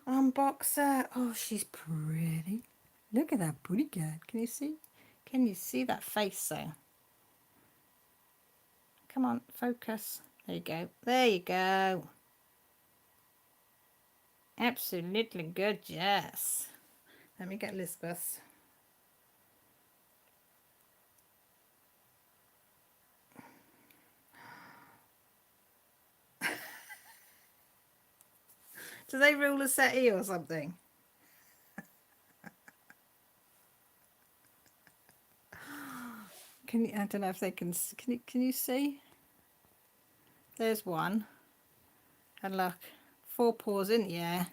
Unboxer. Oh, she's pretty. Look at that booty cat. Can you see? Can you see that face though? Come on, focus. There you go. There you go. Absolutely gorgeous. Let me get Lisbeth. Do they rule a settee or something? Can you? I don't know if they can. Can you see? There's one. And look, 4 paws in the air.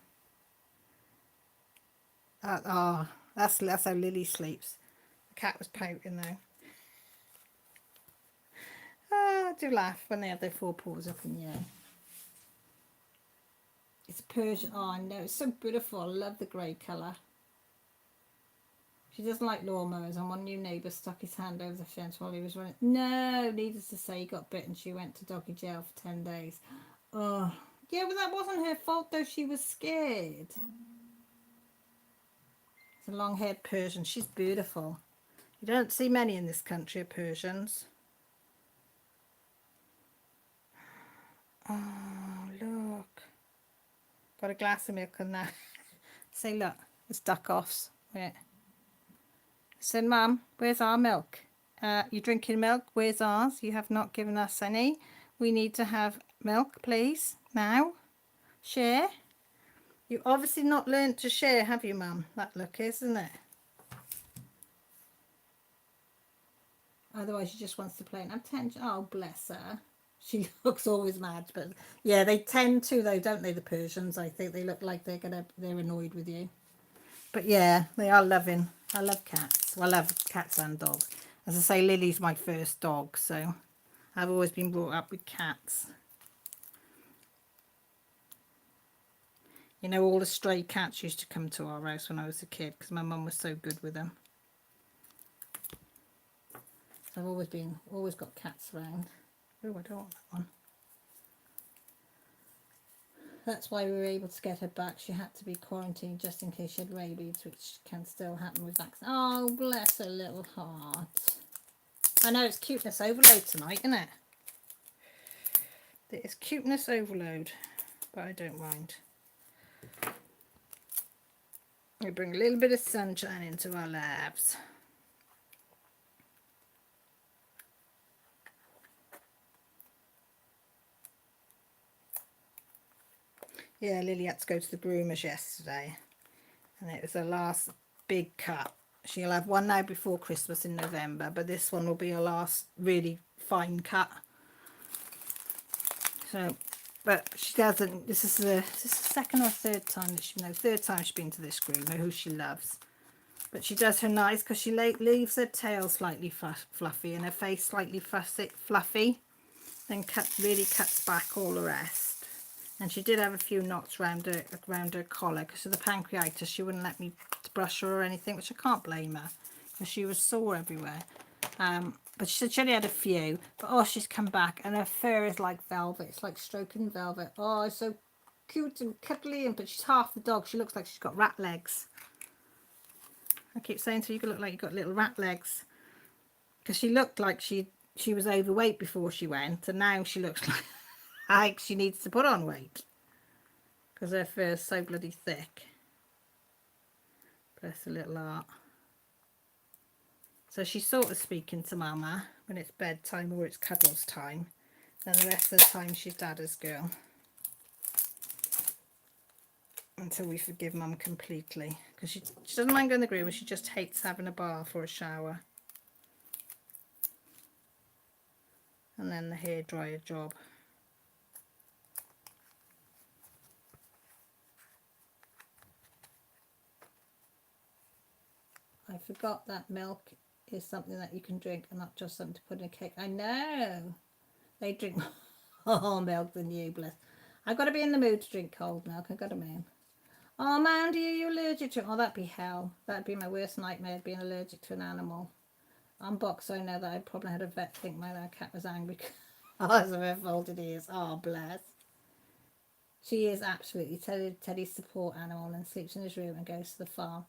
Oh, that's how Lily sleeps. The cat was pouting though. Oh, I do laugh when they have their 4 paws up in the air. It's Persian. Oh, I know. It's so beautiful. I love the grey colour. She doesn't like lawnmowers, and one new neighbour stuck his hand over the fence while he was running. No, needless to say, he got bit and she went to doggy jail for 10 days. Oh, yeah, but that wasn't her fault, though. She was scared. It's a long-haired Persian. She's beautiful. You don't see many in this country of Persians. Oh, look. Got a glass of milk on that. Say, look, it's duck-offs. Wait. Said, Mum, where's our milk? You're drinking milk? Where's ours? You have not given us any. We need to have milk, please. Now. Share. You obviously not learnt to share, have you, Mum? That look, isn't it? Otherwise, she just wants to play and have attention. Oh, bless her. She looks always mad, but yeah, they tend to, though, don't they? The Persians, I think they look like they're annoyed with you. But yeah, they are loving. I love cats. Well, I love cats and dogs. As I say, Lily's my first dog, so I've always been brought up with cats. You know, all the stray cats used to come to our house when I was a kid because my mum was so good with them. So I've always got cats around. Oh, I don't want that one. That's why we were able to get her back. She had to be quarantined just in case she had rabies, which can still happen with vaccines. Oh, bless her little heart. I know, it's cuteness overload tonight, isn't it? It is cuteness overload, but I don't mind. We bring a little bit of sunshine into our lives. Yeah, Lily had to go to the groomers yesterday, and it was her last big cut. She'll have one now before Christmas in November, but this one will be her last really fine cut. So But she doesn't. This is the second or third time that third time she's been to this groomer, who she loves. But she does her nice because she leaves her tail slightly fluffy and her face slightly fluffy. Then really cuts back all the rest. And she did have a few knots around her collar because of the pancreatitis. She wouldn't let me brush her or anything, which I can't blame her because she was sore everywhere. But she said she only had a few. But oh, she's come back and her fur is like velvet. It's like stroking velvet. Oh, it's so cute and cuddly. But she's half the dog. She looks like she's got rat legs. I keep saying to her, you could look like you've got little rat legs. Because she looked like she was overweight before she went. And now she looks like she needs to put on weight. Because her fur is so bloody thick. Bless her little heart. So she's sort of speaking to Mama when it's bedtime or it's cuddles time. Then the rest of the time she's Dada's girl. Until we forgive Mum completely. Because she doesn't mind going to the groomer, she just hates having a bath or a shower. And then the hairdryer job. I forgot that milk is something that you can drink and not just something to put in a cake. I know. They drink more milk than you, bless. I've got to be in the mood to drink cold milk. I've got to, man. Oh, Mandy, are you allergic to it? Oh, that'd be hell. That'd be my worst nightmare, being allergic to an animal. On Box, I know that I probably had a vet think my cat was angry because of her folded ears. Oh, bless. She is absolutely Teddy's support animal and sleeps in his room and goes to the farm.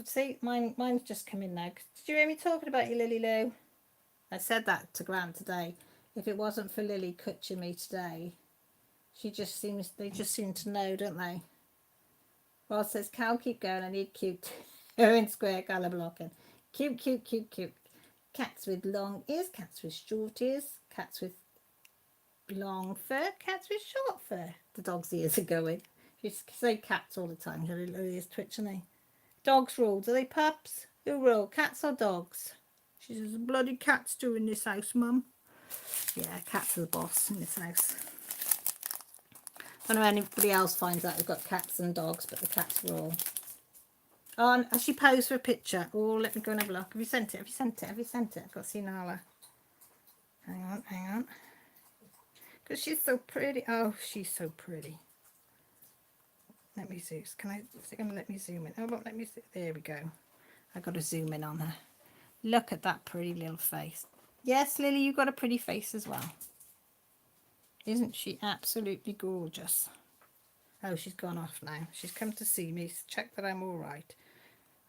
See, mine's just come in now. Did you hear me talking about you, Lily Lou? I said that to Grant today. If it wasn't for Lily coaching me today, they just seem to know, don't they? Ross says, Cal, keep going. I need cute. Her in square colour blocking. Cute, cute, cute, cute. Cats with long ears, cats with short ears, cats with long fur, cats with short fur. The dog's ears are going. She say cats all the time. Her little ears twitching, eh? Dogs rule. Do they pups? Who rule? Cats or dogs? She says, bloody cats do in this house, Mum. Yeah, cats are the boss in this house. I don't know if anybody else finds out we've got cats and dogs, but the cats rule. Oh, and she posed for a picture. Oh, let me go and have a look. Have you sent it? Have you sent it? Have you sent it? I've got to see Nala. Hang on, hang on. Because she's so pretty. Oh, she's so pretty. Let me zoom. Is it going to let me zoom in? Oh, won't let me see. There we go. I got to zoom in on her. Look at that pretty little face. Yes, Lily, you've got a pretty face as well. Isn't she absolutely gorgeous? Oh, she's gone off now. She's come to see me, check that I'm all right.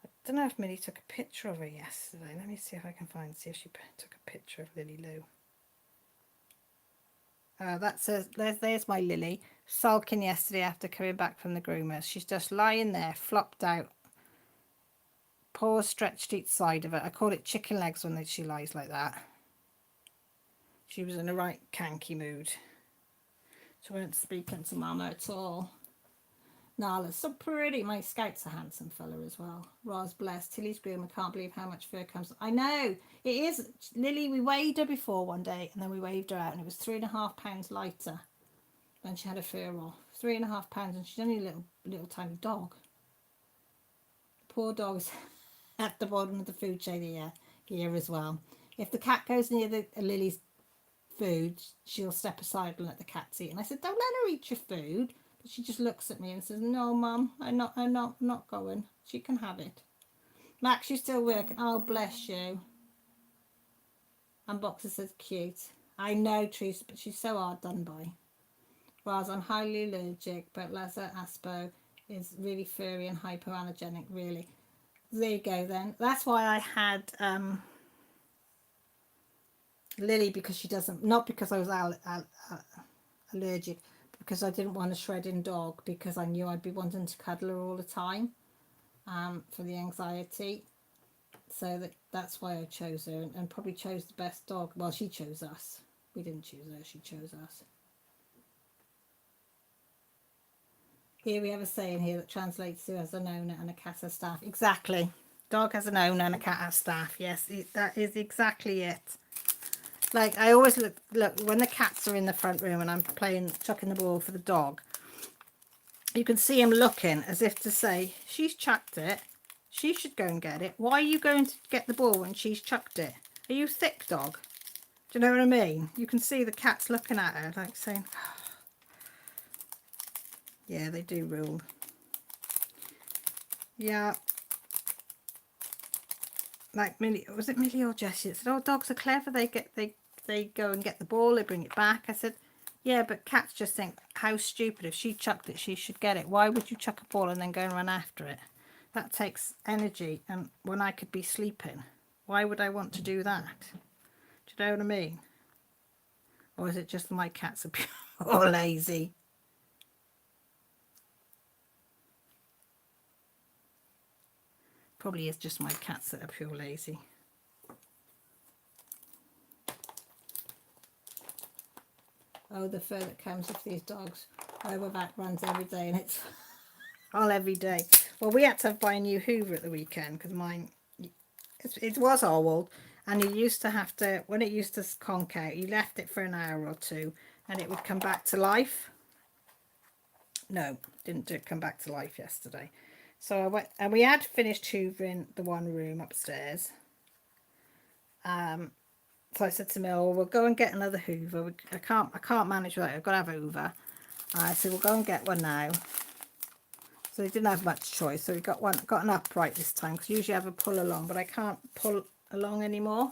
I don't know if Millie took a picture of her yesterday. Let me see if I can see if she took a picture of Lily Lou. There's my Lily, sulking yesterday after coming back from the groomer. She's just lying there, flopped out, paws stretched each side of her. I call it chicken legs when she lies like that. She was in a right canky mood. She weren't speaking to Mama at all. Nala's so pretty. My Scout's a handsome fella as well. Roz, bless. Tilly's groom. I can't believe how much fur comes. I know. It is. Lily, we weighed her before one day and then we weighed her out and it was 3.5 pounds lighter when she had her fur off. 3.5 pounds and she's only a little tiny dog. Poor dog's at the bottom of the food chain here as well. If the cat goes near Lily's food, she'll step aside and let the cats eat. And I said, don't let her eat your food. But she just looks at me and says, no, Mum, I'm not going. She can have it. Max, you're still working. Oh, bless you. And Boxer says, cute. I know, Teresa, but she's so hard done by. Whereas I'm highly allergic, but Lazar Aspo is really furry and hypoallergenic, really. There you go then. That's why I had Lily, because she doesn't, not because I was allergic, because I didn't want a shredding dog, because I knew I'd be wanting to cuddle her all the time for the anxiety. So that's why I chose her, and probably chose the best dog. Well, she chose us. We didn't choose her, she chose us. Here we have a saying here that translates to as an owner and a cat has staff. Exactly. Dog has an owner and a cat has staff. Yes, that is exactly it. Like, I always look when the cats are in the front room and I'm chucking the ball for the dog. You can see him looking as if to say, she's chucked it. She should go and get it. Why are you going to get the ball when she's chucked it? Are you thick, dog? Do you know what I mean? You can see the cats looking at her like saying, yeah, they do rule. Yeah. Like Millie, was it Millie or Jessie? It said, oh, dogs are clever. They go and get the ball. They bring it back. I said, yeah, but cats just think, how stupid. If she chucked it, she should get it. Why would you chuck a ball and then go and run after it? That takes energy. And when I could be sleeping, why would I want to do that? Do you know what I mean? Or is it just my cats are pure lazy? Probably is just my cats that are pure lazy. Oh, the fur that comes off these dogs. Oh, that runs every day and it's all every day. Well, we had to buy a new Hoover at the weekend because mine, it was old, and you used to have to, when it used to conk out, you left it for an hour or two and it would come back to life. No, didn't come back to life yesterday. So I went, and we had finished hoovering the one room upstairs. So I said to Mill, we'll go and get another Hoover. I can't manage without it. I've got to have a Hoover. I said, we'll go and get one now. So they didn't have much choice. So we got an upright this time, because usually I have a pull along, but I can't pull along anymore.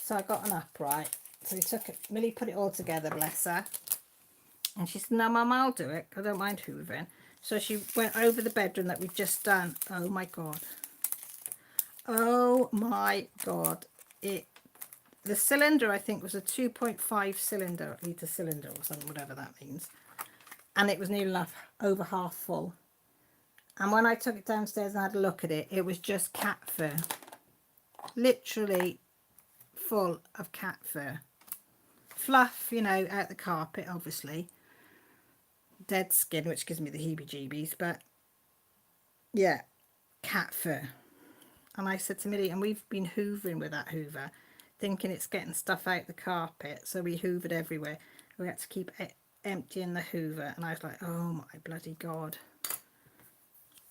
So I got an upright. So we took it. Millie put it all together, bless her. And she said, no, Mum, I'll do it. I don't mind hoovering. So she went over the bedroom that we'd just done. Oh, my God. Oh, my God. The cylinder, I think, was a 2.5 litre cylinder or something, whatever that means. And it was nearly enough over half full. And when I took it downstairs and had a look at it, it was just cat fur. Literally full of cat fur. Fluff, you know, out the carpet, obviously. Dead skin, which gives me the heebie-jeebies, but yeah, cat fur. And I said to Millie, and we've been hoovering with that Hoover, thinking it's getting stuff out the carpet, so we hoovered everywhere. We had to keep emptying the Hoover, and I was like, oh my bloody God.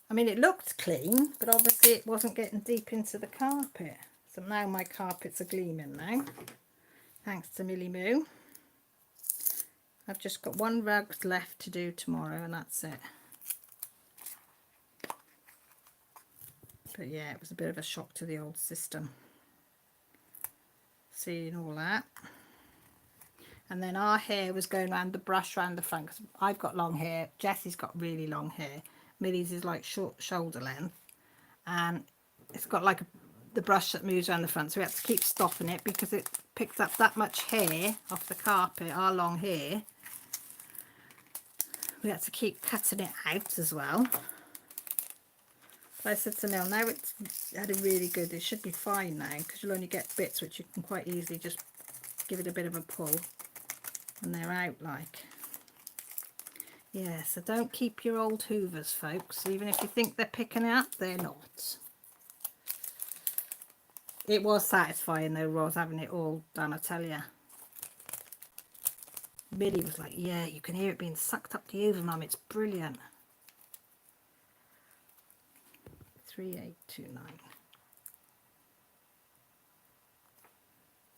I mean, it looked clean, but obviously it wasn't getting deep into the carpet. So now my carpets are gleaming now, thanks to Millie Moo. I've just got one rug left to do tomorrow, and that's it. But yeah, it was a bit of a shock to the old system, seeing all that. And then our hair was going around the brush around the front, because I've got long hair. Jessie's got really long hair. Millie's is like short shoulder length, and it's got like the brush that moves around the front, so we had to keep stopping it because it picks up that much hair off the carpet, our long hair. We had to keep cutting it out as well. But I said to Neil, now it's had a really good, it should be fine now, because you'll only get bits which you can quite easily just give it a bit of a pull and they're out like. Yeah, so don't keep your old Hoovers, folks. Even if you think they're picking it up, they're not. It was satisfying though, Roz, having it all done, I tell you. Millie was like, yeah, you can hear it being sucked up the Hoover, Mum. It's brilliant. 3829.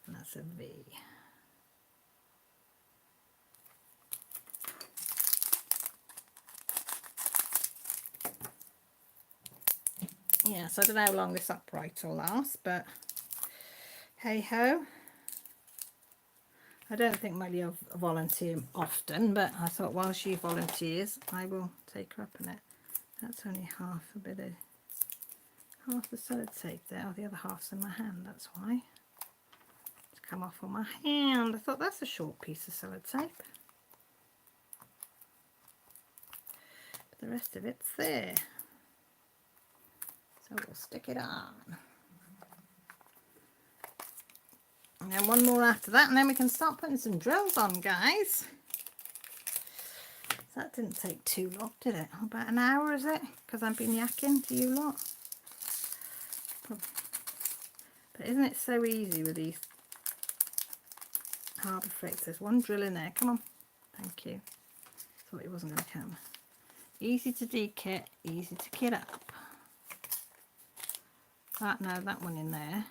And that's a V. Yeah, so I don't know how long this upright will last, but hey ho. I don't think Millie will volunteer often, but I thought while she volunteers, I will take her up on it. That's only half a bit of, half the sellotape there. Oh, the other half's in my hand, that's why. It's come off on my hand. I thought that's a short piece of sellotape. But the rest of it's there. So we'll stick it on. And then one more after that, and then we can start putting some drills on, guys. So that didn't take too long, did it? About an hour, is it? Because I've been yakking to you lot. But isn't it so easy with these Harbour Freight. There's one drill in there. Come on. Thank you. Thought it wasn't going to come. Easy to de-kit, easy to kit up. That one in there.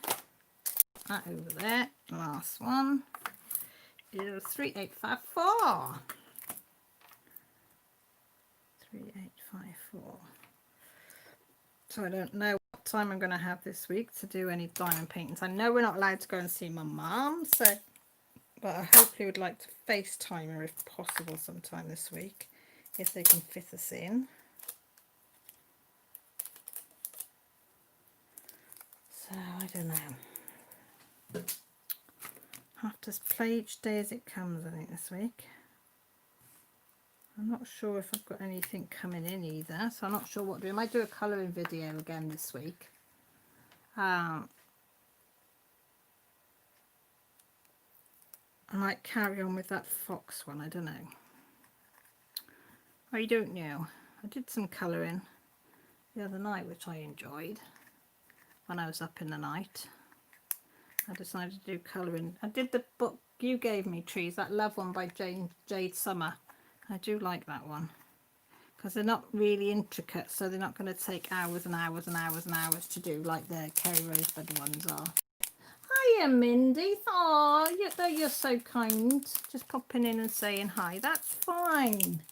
That over there. Last one is 3854. 3854. So I don't know what time I'm going to have this week to do any diamond paintings. I know we're not allowed to go and see my mum, so but I hopefully would like to FaceTime her if possible sometime this week, if they can fit us in. So I don't know. Have to play each day as it comes, I think, this week. I'm not sure if I've got anything coming in either, so I'm not sure what to do. I might do a colouring video again this week. I might carry on with that fox one, I don't know. I don't know. I did some colouring the other night, which I enjoyed when I was up in the night. I decided to do colouring. I did the book you gave me, Trees, that Love one by Jade Summer. I do like that one because they're not really intricate, so they're not going to take hours and hours and hours and hours to do like the Kerry Rosebud ones are. Hiya, Mindy. Oh, you're so kind. Just popping in and saying hi. That's fine.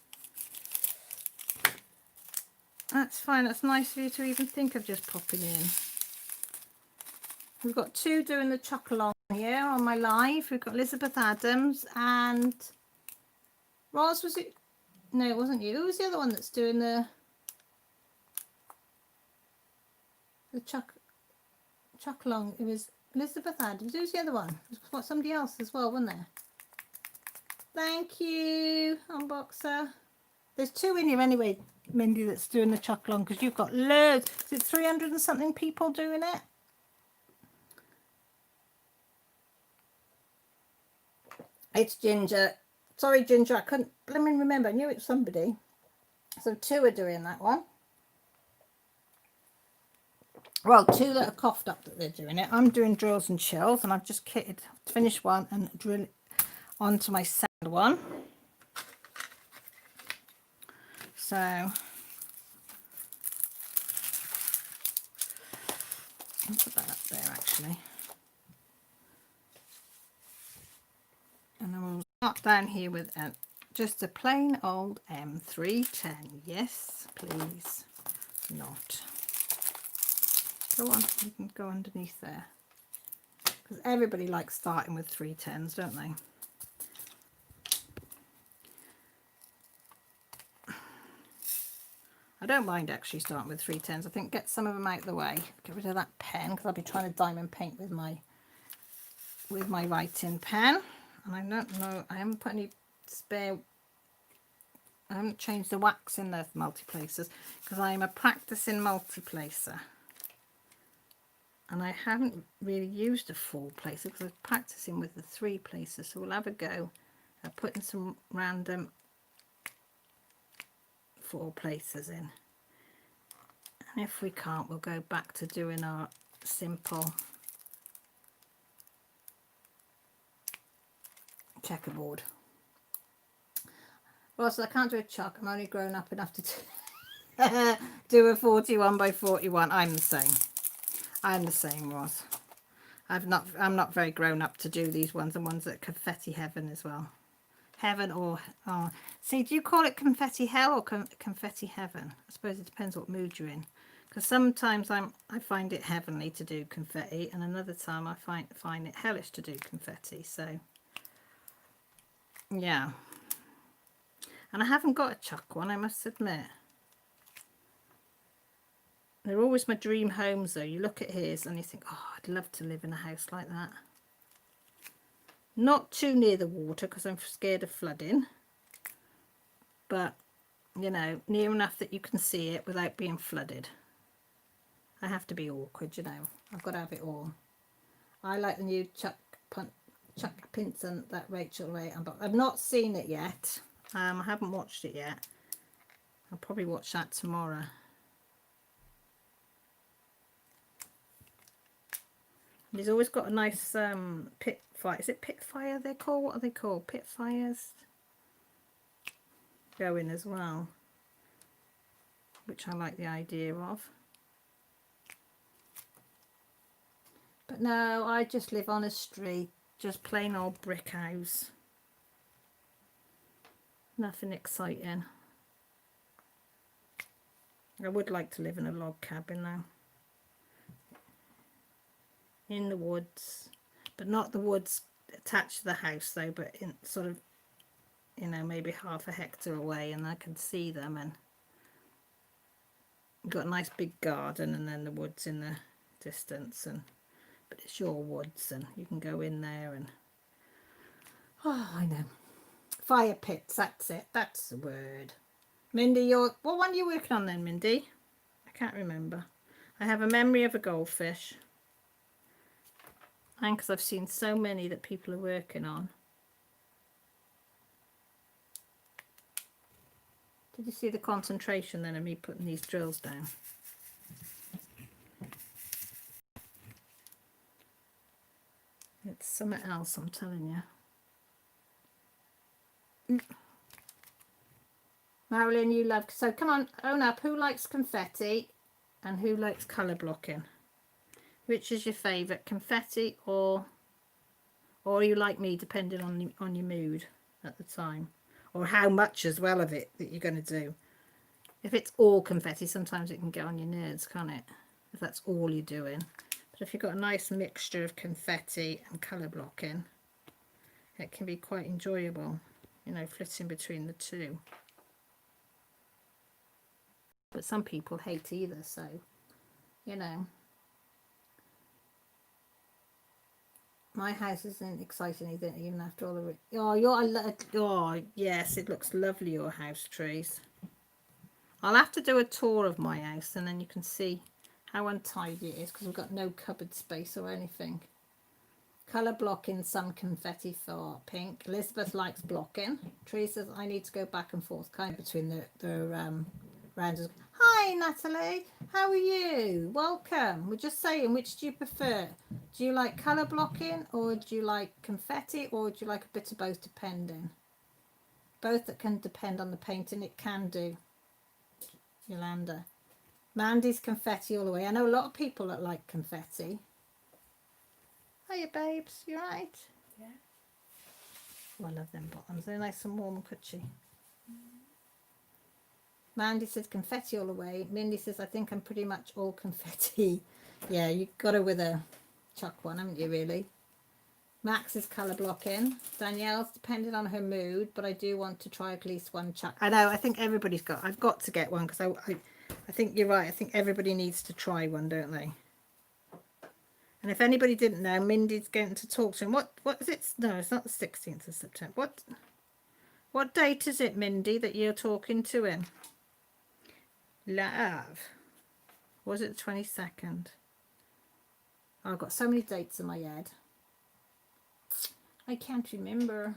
That's fine. That's nice of you to even think of just popping in. We've got two doing the chocolate here on my live. We've got Elizabeth Adams and Roz, was it? No, it wasn't you. Who was the other one that's doing the chocolate? It was Elizabeth Adams. Who's the other one? There's somebody else as well, wasn't there? Thank you, Unboxer. There's two in here anyway, Mindy, that's doing the chocolate because you've got loads. Is it 300 and something people doing it? It's Ginger. Sorry, Ginger, I couldn't remember. I knew it was somebody. So two are doing that one. Well, two that are coughed up that they're doing it. I'm doing drills and chills, and I've just finished one and drill it onto my second one. So I'll put that up there actually. And then we'll start down here with just a plain old M310. Yes, please. Not. Go on, you can go underneath there. Because everybody likes starting with 310s, don't they? I don't mind actually starting with 310s. I think get some of them out of the way. Get rid of that pen because I'll be trying to diamond paint with my writing pen. And I don't know, I haven't put any spare, I haven't changed the wax in the multiplacers because I'm a practicing multiplacer. And I haven't really used a 4-placer because I'm practicing with the 3-placer. So we'll have a go at putting some random 4-placers in. And if we can't, we'll go back to doing our simple checkerboard. Well, so I can't do a chuck. I'm only grown up enough to do a 41 by 41. I'm the same. I'm the same, Roz. I'm not very grown up to do these ones and ones at Confetti Heaven as well. Heaven or see, do you call it Confetti Hell or Confetti Heaven? I suppose it depends what mood you're in. Because sometimes I find it heavenly to do confetti, and another time I find it hellish to do confetti. So yeah, and I haven't got a chuck one, I must admit. They're always my dream homes though. You look at his and you think, oh, I'd love to live in a house like that. Not too near the water because I'm scared of flooding, but you know, near enough that you can see it without being flooded. I have to be awkward, you know. I've got to have it all. I like the new Chuck Pinson that Rachel Ray unboxed. I've not seen it yet. I haven't watched it yet. I'll probably watch that tomorrow. He's always got a nice fire. Is it pit fire they're called? What are they called? Pit fires going as well, which I like the idea of. But no, I just live on a street, just plain old brick house. Nothing exciting. I would like to live in a log cabin now. In the woods. But not the woods attached to the house though, but in sort of, you know, maybe half a hectare away, and I can see them, and you've got a nice big garden and then the woods in the distance, and but it's your woods and you can go in there and I know. Fire pits, that's it. That's the word. Mindy, what one are you working on then, Mindy? I can't remember. I have a memory of a goldfish. And because I've seen so many that people are working on. Did you see the concentration then of me putting these drills down? It's something else, I'm telling you. Marilyn, you love... So come on, own up. Who likes confetti and who likes colour blocking? Which is your favourite, confetti or you like me, depending on your mood at the time, or how much as well of it that you're going to do. If it's all confetti, sometimes it can get on your nerves, can't it? If that's all you're doing. But if you've got a nice mixture of confetti and colour blocking, it can be quite enjoyable, you know, flitting between the two. But some people hate either, so, you know. My house isn't exciting either, even after all the... Oh, yes, it looks lovely, your house, trees. I'll have to do a tour of my house, and then you can see how untidy it is, because we've got no cupboard space or anything. Colour blocking, some confetti for pink. Elizabeth likes blocking. Trees says, I need to go back and forth kind of between the rounds. Hi Natalie, how are you? Welcome. We're just saying, which do you prefer? Do you like colour blocking, or do you like confetti, or do you like a bit of both, depending? Both that can depend on the painting, it can do. Yolanda. Mandy's confetti all the way. I know a lot of people that like confetti. Hiya babes, you right? Yeah. Oh, I love them bottoms. They're nice and warm and cushy. Mandy says confetti all the way. Mindy says, I think I'm pretty much all confetti. Yeah, you got her with a chuck one, haven't you, really? Max is colour blocking. Danielle's depending on her mood, but I do want to try at least one chuck. I know, I think everybody's got... I've got to get one, because I think you're right. I think everybody needs to try one, don't they? And if anybody didn't know, Mindy's going to talk to him. What is it? No, it's not the 16th of September. What date is it, Mindy, that you're talking to him? Love. Or was it the 22nd? Oh, I've got so many dates in my head. I can't remember.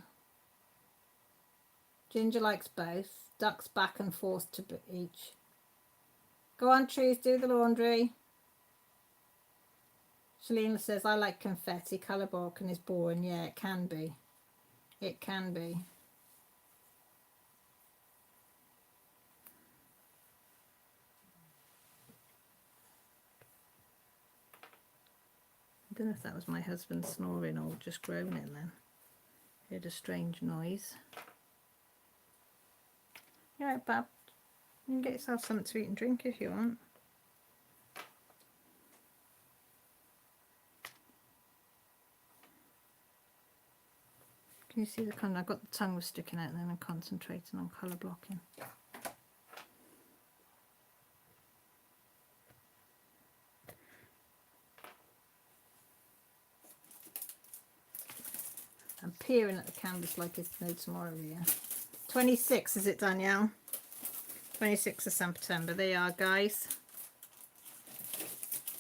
Ginger likes both. Ducks back and forth to each. Go on, Trees, do the laundry. Shalene says, I like confetti. Colour blocking is boring. Yeah, it can be. It can be. I don't know if that was my husband snoring or just groaning then. Heard a strange noise. You alright, Bab? You can get yourself something to eat and drink if you want. Can you see the colour? I've got the tongue was sticking out and then I'm concentrating on colour blocking. I'm peering at the canvas like it's no tomorrow here. 26, is it, Danielle? 26th of September. There you are, guys.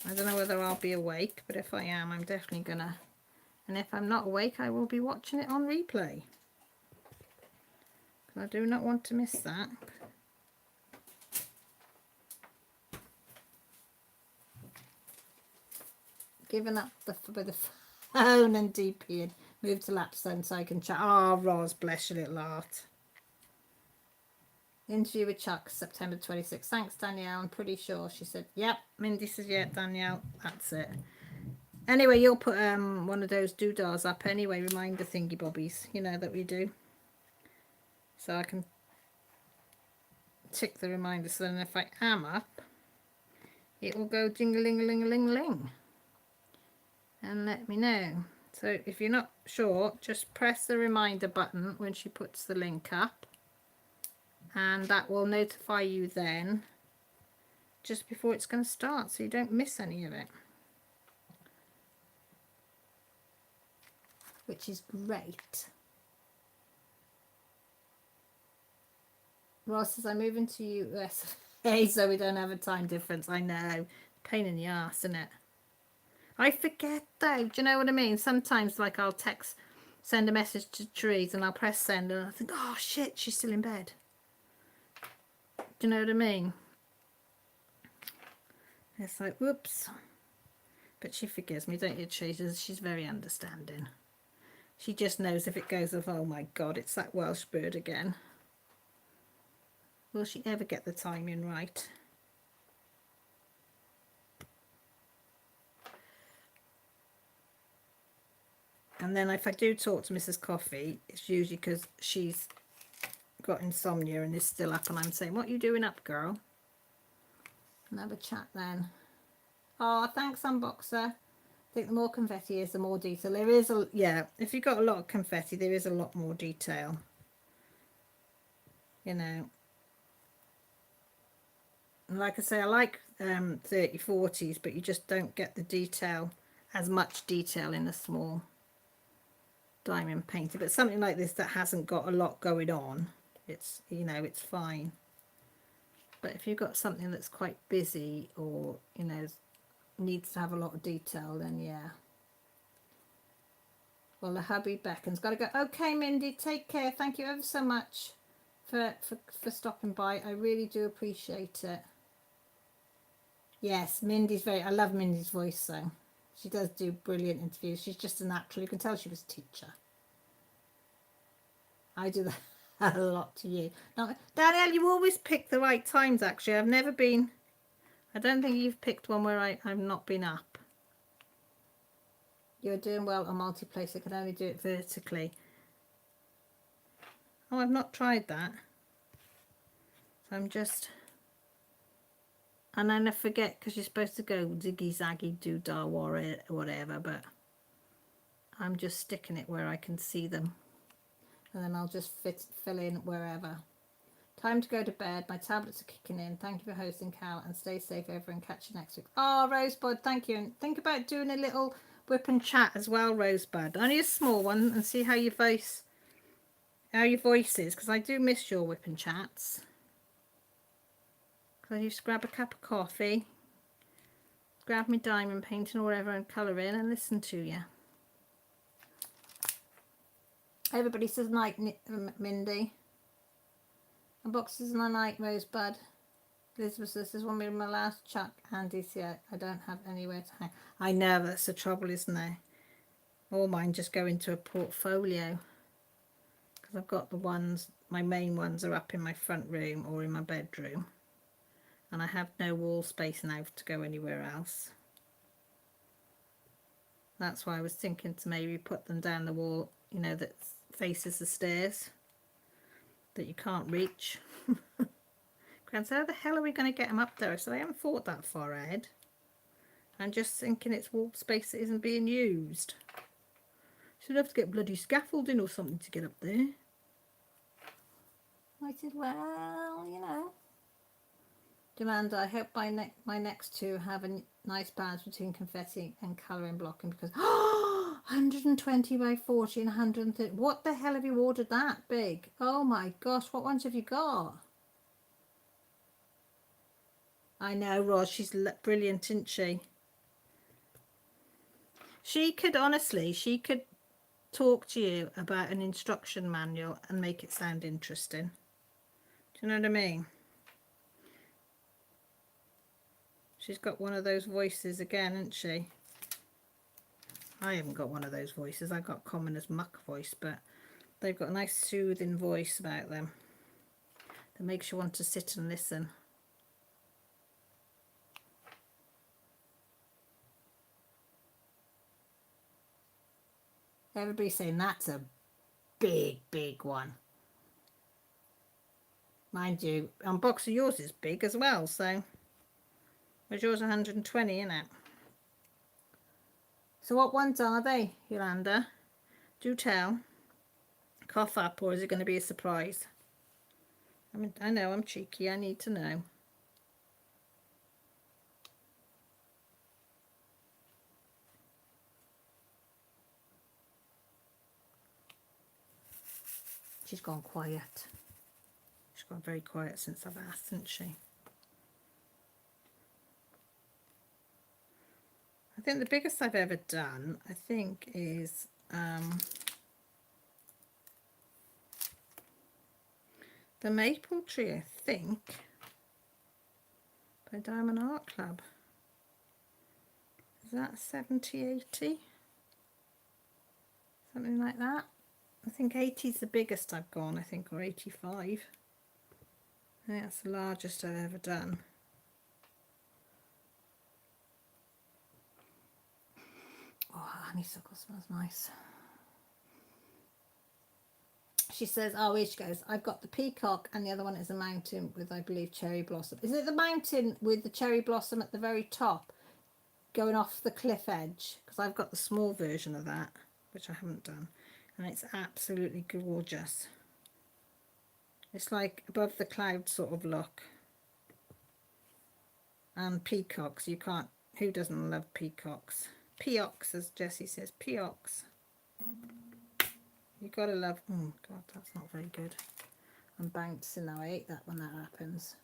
I don't know whether I'll be awake, but if I am, I'm definitely gonna... And if I'm not awake, I will be watching it on replay. I do not want to miss that. Giving up with the phone and DPing. Move to laps then so I can chat. Oh, Roz, bless your little heart. Interview with Chuck, September 26th. Thanks, Danielle. I'm pretty sure. She said, yep. Mindy says, yeah, Danielle. That's it. Anyway, you'll put one of those doodahs up anyway, reminder thingy bobbies, you know, that we do. So I can tick the reminder. So then if I am up, it will go jing-a-ling-a-ling-a-ling-a-ling. And let me know. So if you're not sure, just press the reminder button when she puts the link up. And that will notify you then just before it's going to start, so you don't miss any of it, which is great. Ross says, I'm moving to USA so we don't have a time difference. I know, pain in the ass, isn't it? I forget though, do you know what I mean? Sometimes like I'll send a message to Therese and I'll press send and I think, oh shit, she's still in bed. Do you know what I mean? It's like, whoops. But she forgives me, don't you, Therese? She's very understanding. She just knows if it goes off, oh my God, it's that Welsh bird again. Will she ever get the timing right? And then if I do talk to Mrs. Coffee, it's usually because she's got insomnia and is still up and I'm saying, what are you doing up, girl? And have a chat then. Oh, thanks, Unboxer. I think the more confetti is, the more detail. There is a, yeah, if you've got a lot of confetti, there is a lot more detail. You know. And like I say, I like 3040s, but you just don't get the detail, as much detail in a small diamond painting. But something like this that hasn't got a lot going on, it's, you know, it's fine. But if you've got something that's quite busy or, you know, needs to have a lot of detail, then yeah. Well, the hubby beckons. Got to go. Okay, Mindy, take care. Thank you ever so much for stopping by. I really do appreciate it. Yes, Mindy's very, I love Mindy's voice though. She does do brilliant interviews. She's just a natural. You can tell she was a teacher. I do that a lot to you. Now, Danielle, you always pick the right times actually. I've never been, I don't think you've picked one where I've not been up. You're doing well on multiplace. I can only do it vertically. Oh, I've not tried that. So I'm just, and then I forget because you're supposed to go ziggy zaggy doodah whatever, but I'm just sticking it where I can see them. And then I'll just fill in wherever. Time to go to bed. My tablets are kicking in. Thank you for hosting, Cal, and stay safe over and catch you next week. Oh, Rosebud, thank you. And think about doing a little whip and chat as well, Rosebud. Only a small one, and see how your voice is, because I do miss your whip and chats. Because I used to grab a cup of coffee, grab my diamond painting or whatever and colour in and listen to you. Everybody says night, Mindy. Unboxes and a night, Rosebud. Elizabeth says, this is one of my last Chuck Andy's yet. I don't have anywhere to hang. I know, that's the trouble, isn't there? All mine just go into a portfolio. Because I've got the ones, my main ones are up in my front room or in my bedroom. And I have no wall space now to go anywhere else. That's why I was thinking to maybe put them down the wall, you know, that faces the stairs that you can't reach. Gran said, how the hell are we going to get them up there? I said, I haven't thought that far ahead. I'm just thinking it's wall space that isn't being used. Should have to get bloody scaffolding or something to get up there. I said, well, you know. Amanda, I hope my next two have a nice balance between confetti and colouring blocking, because 120 by 40 and 130. What the hell have you ordered that big? Oh my gosh, what ones have you got? I know, Roz, she's brilliant, isn't she? She could, honestly, she could talk to you about an instruction manual and make it sound interesting. Do you know what I mean? She's got one of those voices again, isn't she? I haven't got one of those voices. I've got commoner's muck voice, but they've got a nice soothing voice about them that makes you want to sit and listen. Everybody's saying that's a big one. Mind you, unbox of yours is big as well, so where's yours 120, isn't it? So what ones are they, Yolanda? Do tell. Cough up, or is it going to be a surprise? I mean, I know I'm cheeky, I need to know. She's gone quiet. She's gone very quiet since I've asked, hasn't she? I think the biggest I've ever done, I think, is the Maple Tree, I think, by Diamond Art Club. Is that 70, 80? Something like that. I think 80 is the biggest I've gone, I think, or 85. I think that's the largest I've ever done. Oh, honeysuckle smells nice. She says, oh, here she goes. I've got the peacock and the other one is a mountain with, I believe, cherry blossom. Is it the mountain with the cherry blossom at the very top going off the cliff edge? Because I've got the small version of that, which I haven't done. And it's absolutely gorgeous. It's like above the cloud sort of look. And peacocks, you can't, who doesn't love peacocks? Peacocks, as Jessie says, peacocks. You gotta love, oh God, that's not very good. I'm bouncing now, I hate that when that happens.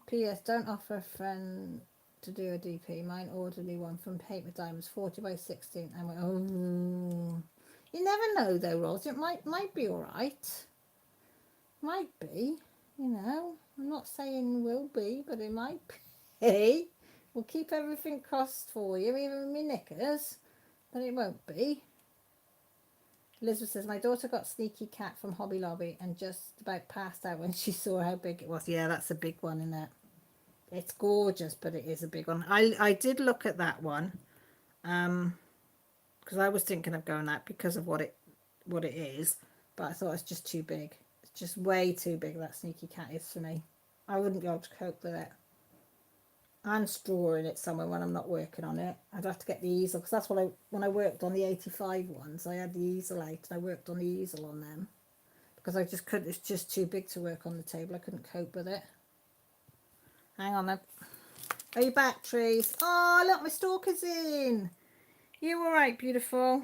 P.S. Don't offer a friend to do a DP. Mine orderly one from Paper Diamonds, 40 by 16. I went, oh. You never know though, Ros. It might be alright. Might be, you know. I'm not saying will be, but it might be. We'll keep everything crossed for you, even my knickers. But it won't be. Elizabeth says, my daughter got Sneaky Cat from Hobby Lobby and just about passed out when she saw how big it was. Yeah, that's a big one, isn't it? It's gorgeous, but it is a big one. I did look at that one. Because I was thinking of going that because of what it is, but I thought it's just too big. It's just way too big, that Sneaky Cat is for me. I wouldn't be able to cope with it. And drawing it somewhere when I'm not working on it. I'd have to get the easel, because that's what when I worked on the 85 ones, I had the easel out and I worked on the easel on them. Because I just couldn't, it's just too big to work on the table. I couldn't cope with it. Hang on then. Are you back, Trees? Oh, look, my stalker's in. You all right, beautiful?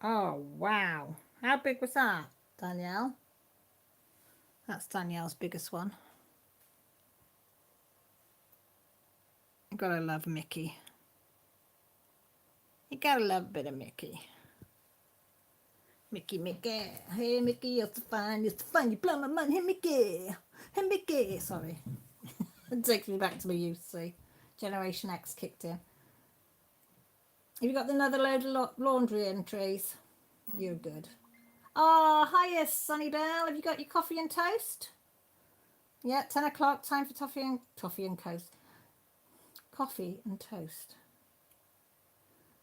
Oh, wow. How big was that, Danielle? That's Danielle's biggest one. You gotta love Mickey. You gotta love a bit of Mickey. Mickey, Mickey. Hey, Mickey, you're so fine. You're so fine. You blow my mind. Hey, Mickey. Hey, Mickey. Sorry. It takes me back to my youth, see. Generation X kicked in. Have you got another load of laundry entries? You're good. Oh, hiya, Sunny Bell. Have you got your coffee and toast? Yeah, 10 o'clock. Time for toffee and toast. Coffee and toast.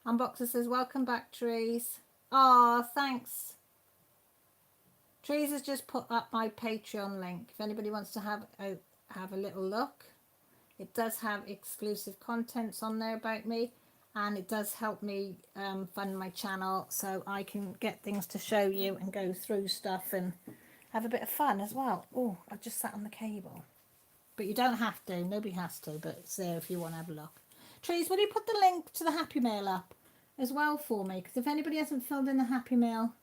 Unboxer says, welcome back, Trees. Oh, thanks. Trees has just put up my Patreon link. If anybody wants to have a little look. It does have exclusive contents on there about me. And it does help me fund my channel so I can get things to show you and go through stuff and have a bit of fun as well. Oh, I've just sat on the cable. But you don't have to. Nobody has to, but it's there if you want to have a look. Trees, will you put the link to the Happy Mail up as well for me? Because if anybody hasn't filled in the Happy Mail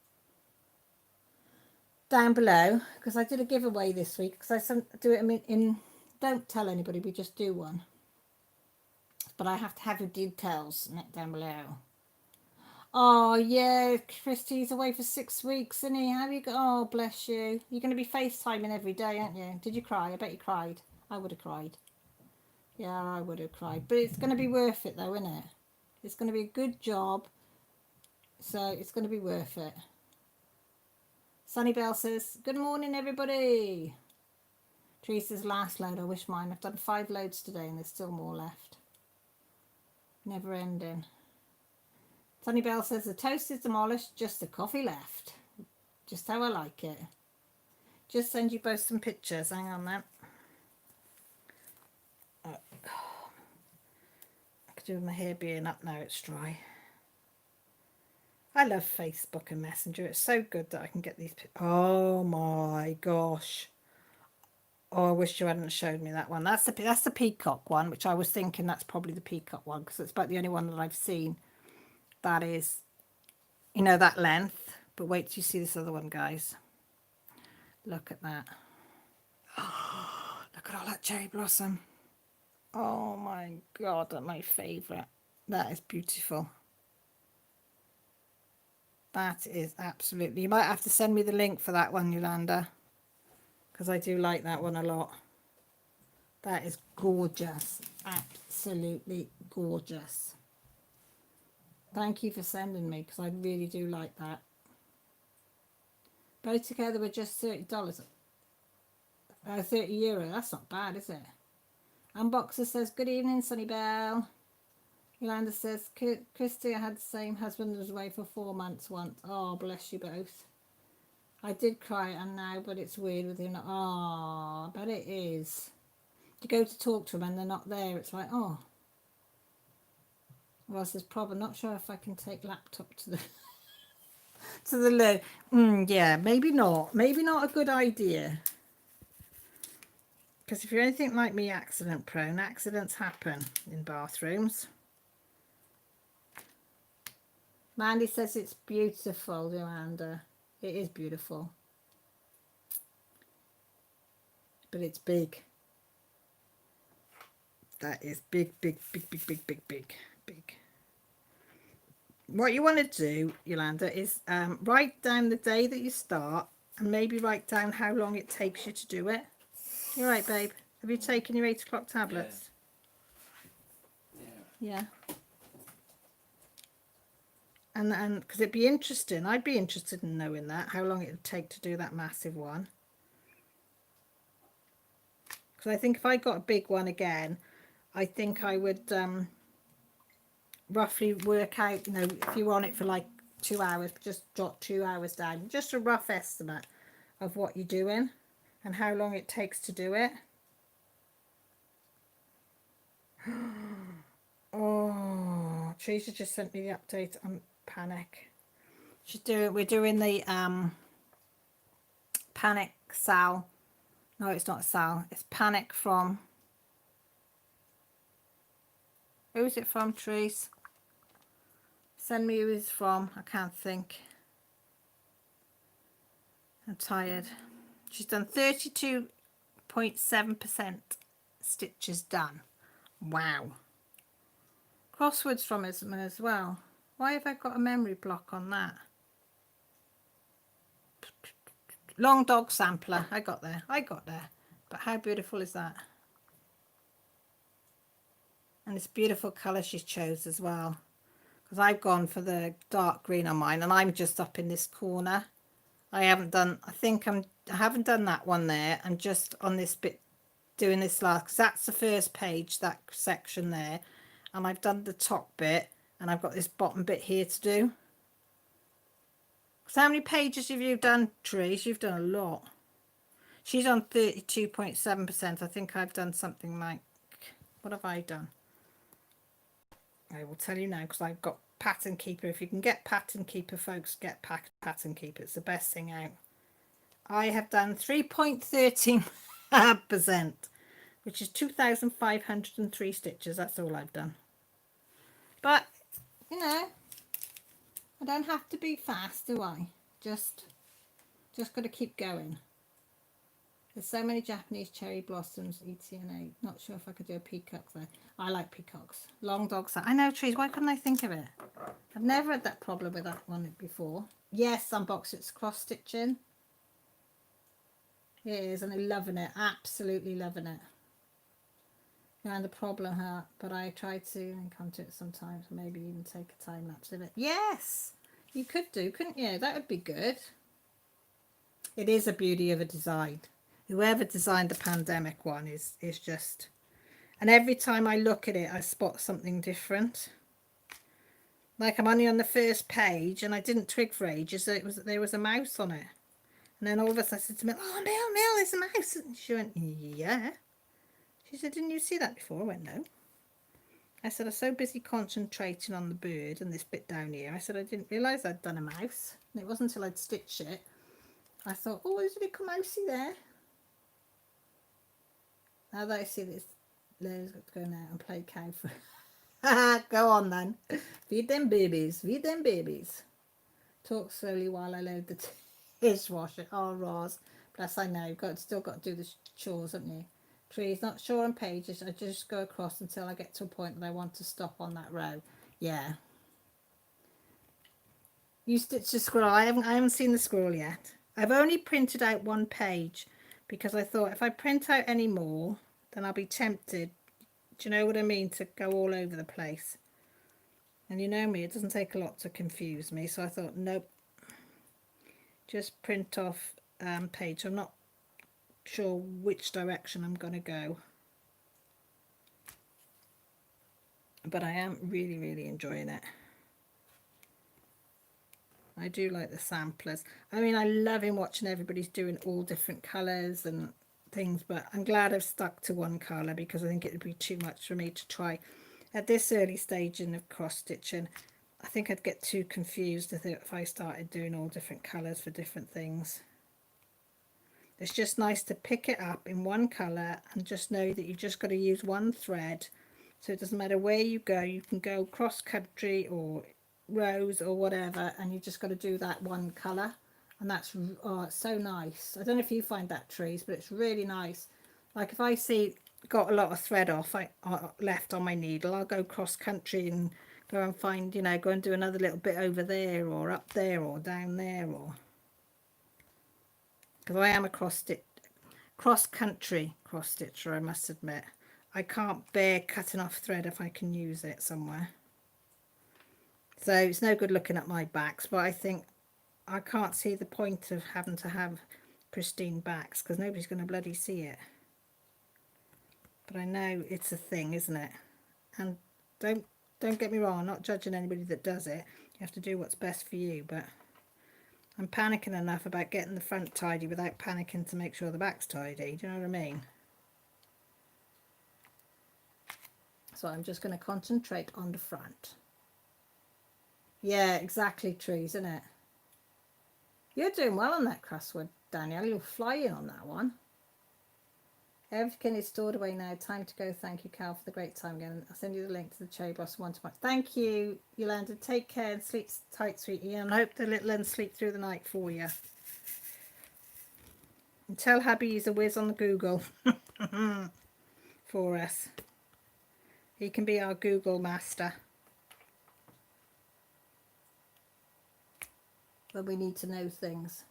down below, because I did a giveaway this week, because I do it in don't tell anybody, we just do one. But I have to have your details down below. Oh, yeah, Christy's away for 6 weeks, isn't he? How you go? Oh, bless you. You're going to be FaceTiming every day, aren't you? Did you cry? I bet you cried. I would have cried. Yeah, I would have cried. But it's going to be worth it, though, isn't it? It's going to be a good job, so it's going to be worth it. Sunny Bell says, good morning, everybody. Teresa's last load. I wish mine. I've done 5 loads today, and there's still more left. Never ending. Sunny Bell says, the toast is demolished, just the coffee left. Just how I like it. Just send you both some pictures. Hang on then. I could do with my hair being up now it's dry. I love Facebook and Messenger. It's so good that I can get these. Oh my gosh. Oh, I wish you hadn't showed me that one. That's the peacock one, which I was thinking that's probably the peacock one because it's about the only one that I've seen that is, you know, that length. But wait till you see this other one, guys. Look at that. Oh, look at all that cherry blossom. Oh my God, that's my favourite. That is beautiful. That is absolutely... You might have to send me the link for that one, Yolanda, because I do like that one a lot. That is gorgeous. Absolutely gorgeous. Thank you for sending me, because I really do like that. Both together were just $30. €30. That's not bad, is it? Unboxer says, good evening, Sunny Bell. Yolanda says, Christy, I had the same husband who was away for 4 months once. Oh, bless you both. I did cry and now, but it's weird with him. Oh, but it is. You go to talk to them and they're not there. It's like, oh. Well, there's problem. Not sure if I can take laptop to the to the loo. Yeah, maybe not. Maybe not a good idea. Because if you're anything like me, accident prone, accidents happen in bathrooms. Mandy says it's beautiful, Yolanda. It is beautiful. But it's big. That is big, big, big, big, big, big, big, big. What you want to do, Yolanda, is write down the day that you start and maybe write down how long it takes you to do it. You're right, babe. Have you taken your 8 o'clock tablets? Yeah. And because it'd be interesting. I'd be interested in knowing that, how long it would take to do that massive one. Because I think if I got a big one again, I think I would roughly work out, you know, if you want it for like 2 hours, just jot 2 hours down. Just a rough estimate of what you're doing and how long it takes to do it. Oh, Teresa just sent me the update on Panic. We're doing the Panic Sal. No, it's not Sal. It's Panic from... Who's it from, Therese? Send me who it's from. I can't think. I'm tired. She's done 32.7% stitches done. Wow. Crosswords from Isma as well. Why have I got a memory block on that? Long dog sampler. I got there. But how beautiful is that? And it's beautiful colour she's chose as well. Because I've gone for the dark green on mine and I'm just up in this corner. I haven't done that one there. I'm just on this bit doing this last, because that's the first page, that section there. And I've done the top bit and I've got this bottom bit here to do. So how many pages have you done, Therese? You've done a lot. She's on 32.7%. I think I've done something like, what have I done? I will tell you now because I've got Pattern Keeper. If you can get Pattern Keeper, folks, get Pattern Keeper. It's the best thing out. I have done 3.13%, which is 2,503 stitches. That's all I've done. But, you know, I don't have to be fast, do I? Just got to keep going. There's so many Japanese cherry blossoms, ETNA. Not sure if I could do a peacock though. I like peacocks. Long dogs. I know, trees. Why couldn't I think of it? I've never had that problem with that one before. Yes, unbox it's cross stitching. It is, and I'm loving it. Absolutely loving it. And the problem, but I try to come to it sometimes. Maybe even take a time lapse of it. Yes, you could do, couldn't you? That would be good. It is a beauty of a design. Whoever designed the pandemic one is just, and every time I look at it I spot something different. Like I'm only on the first page and I didn't twig for ages that there was a mouse on it, and then all of a sudden I said to Mill, "Oh Mill, there's a mouse." And she went, "Yeah." She said, "Didn't you see that before?" I went, "No." I said, "I'm so busy concentrating on the bird and this bit down here." I said, "I didn't realise I'd done a mouse." And it wasn't until I'd stitched it I thought, "Oh, there's a little mousey there." Now that I see this, Leo's got to go now and play cow for. Go on then. Feed them babies. Feed them babies. Talk slowly while I load the dishwasher. Oh, Roz. Bless, I know. You've still got to do the chores, haven't you? Trees, not sure on pages. I just go across until I get to a point that I want to stop on that row. Yeah. You stitched a squirrel. I haven't seen the squirrel yet. I've only printed out one page because I thought if I print out any more, then I'll be tempted, do you know what I mean, to go all over the place. And you know me, it doesn't take a lot to confuse me, so I thought, nope, just print off page. I'm not sure which direction I'm going to go, but I am really enjoying it. I do like the samplers. I mean, I love watching everybody's doing all different colours and things, but I'm glad I've stuck to one colour because I think it would be too much for me to try at this early stage in of cross stitching. I think I'd get too confused if I started doing all different colours for different things. It's just nice to pick it up in one colour and just know that you've just got to use one thread, so it doesn't matter where you go. You can go cross country or rows or whatever, and you just got to do that one colour, and that's it's so nice. I don't know if you find that, trees, but it's really nice. Like if I see got a lot of thread off left on my needle, I'll go cross country and go and find, you know, go and do another little bit over there or up there or down there, or because I am a cross country cross stitcher, I must admit. I can't bear cutting off thread if I can use it somewhere. So it's no good looking at my backs, but I think I can't see the point of having to have pristine backs because nobody's going to bloody see it. But I know it's a thing, isn't it? And don't get me wrong, I'm not judging anybody that does it. You have to do what's best for you, but I'm panicking enough about getting the front tidy without panicking to make sure the back's tidy. Do you know what I mean? So I'm just going to concentrate on the front. Yeah, exactly, trees, isn't it? You're doing well on that crossword, Danielle. You're flying on that one. Everything is stored away now. Time to go. Thank you, Cal, for the great time again. I'll send you the link to the cherry blossom one tomorrow. Thank you, Yolanda. Take care and sleep tight, sweetie. And I hope the little ones sleep through the night for you. And tell hubby he's a whiz on the Google for us. He can be our Google master when we need to know things.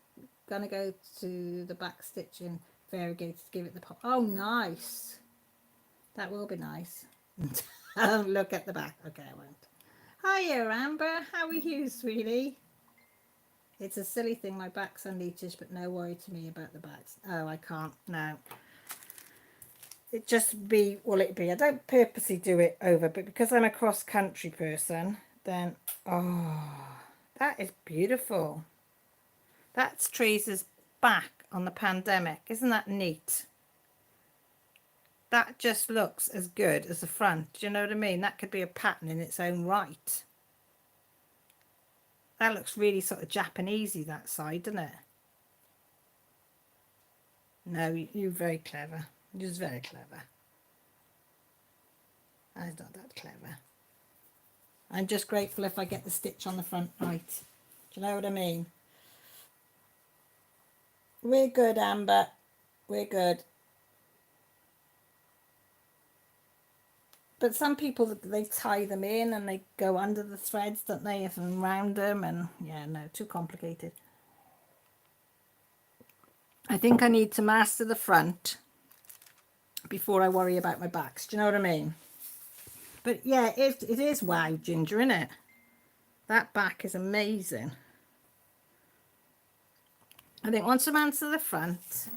Gonna go to the back stitching variegated to give it the pop. Oh, nice. That will be nice. Look at the back. Okay, I won't. Hiya, Amber. How are you, sweetie? It's a silly thing. My back's on leeches, but no worry to me about the backs. Oh, I can't. No. It just be what it be. I don't purposely do it over, but because I'm a cross-country person, then, oh, that is beautiful. That's Teresa's back on the pandemic. Isn't that neat? That just looks as good as the front. Do you know what I mean? That could be a pattern in its own right. That looks really sort of Japanesey, that side, doesn't it? No, you're very clever. You're just very clever. I'm not that clever. I'm just grateful if I get the stitch on the front right. Do you know what I mean? We're good, Amber. We're good. But some people, they tie them in and they go under the threads, don't they, and round them, and yeah, no, too complicated. I think I need to master the front before I worry about my backs. Do you know what I mean? But yeah, it is wow, Ginger, isn't it? That back is amazing. I think once I master the front,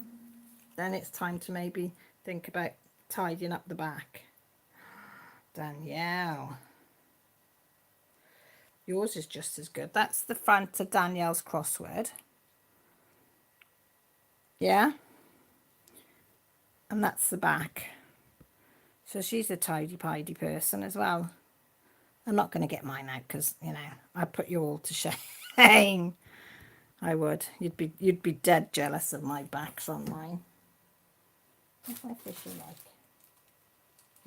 then it's time to maybe think about tidying up the back. Danielle. Yours is just as good. That's the front of Danielle's crossword. Yeah? And that's the back. So she's a tidy-pidey person as well. I'm not going to get mine out because, you know, I'd put you all to shame. I would. You'd be dead jealous of my backs on mine. What's my fishy like?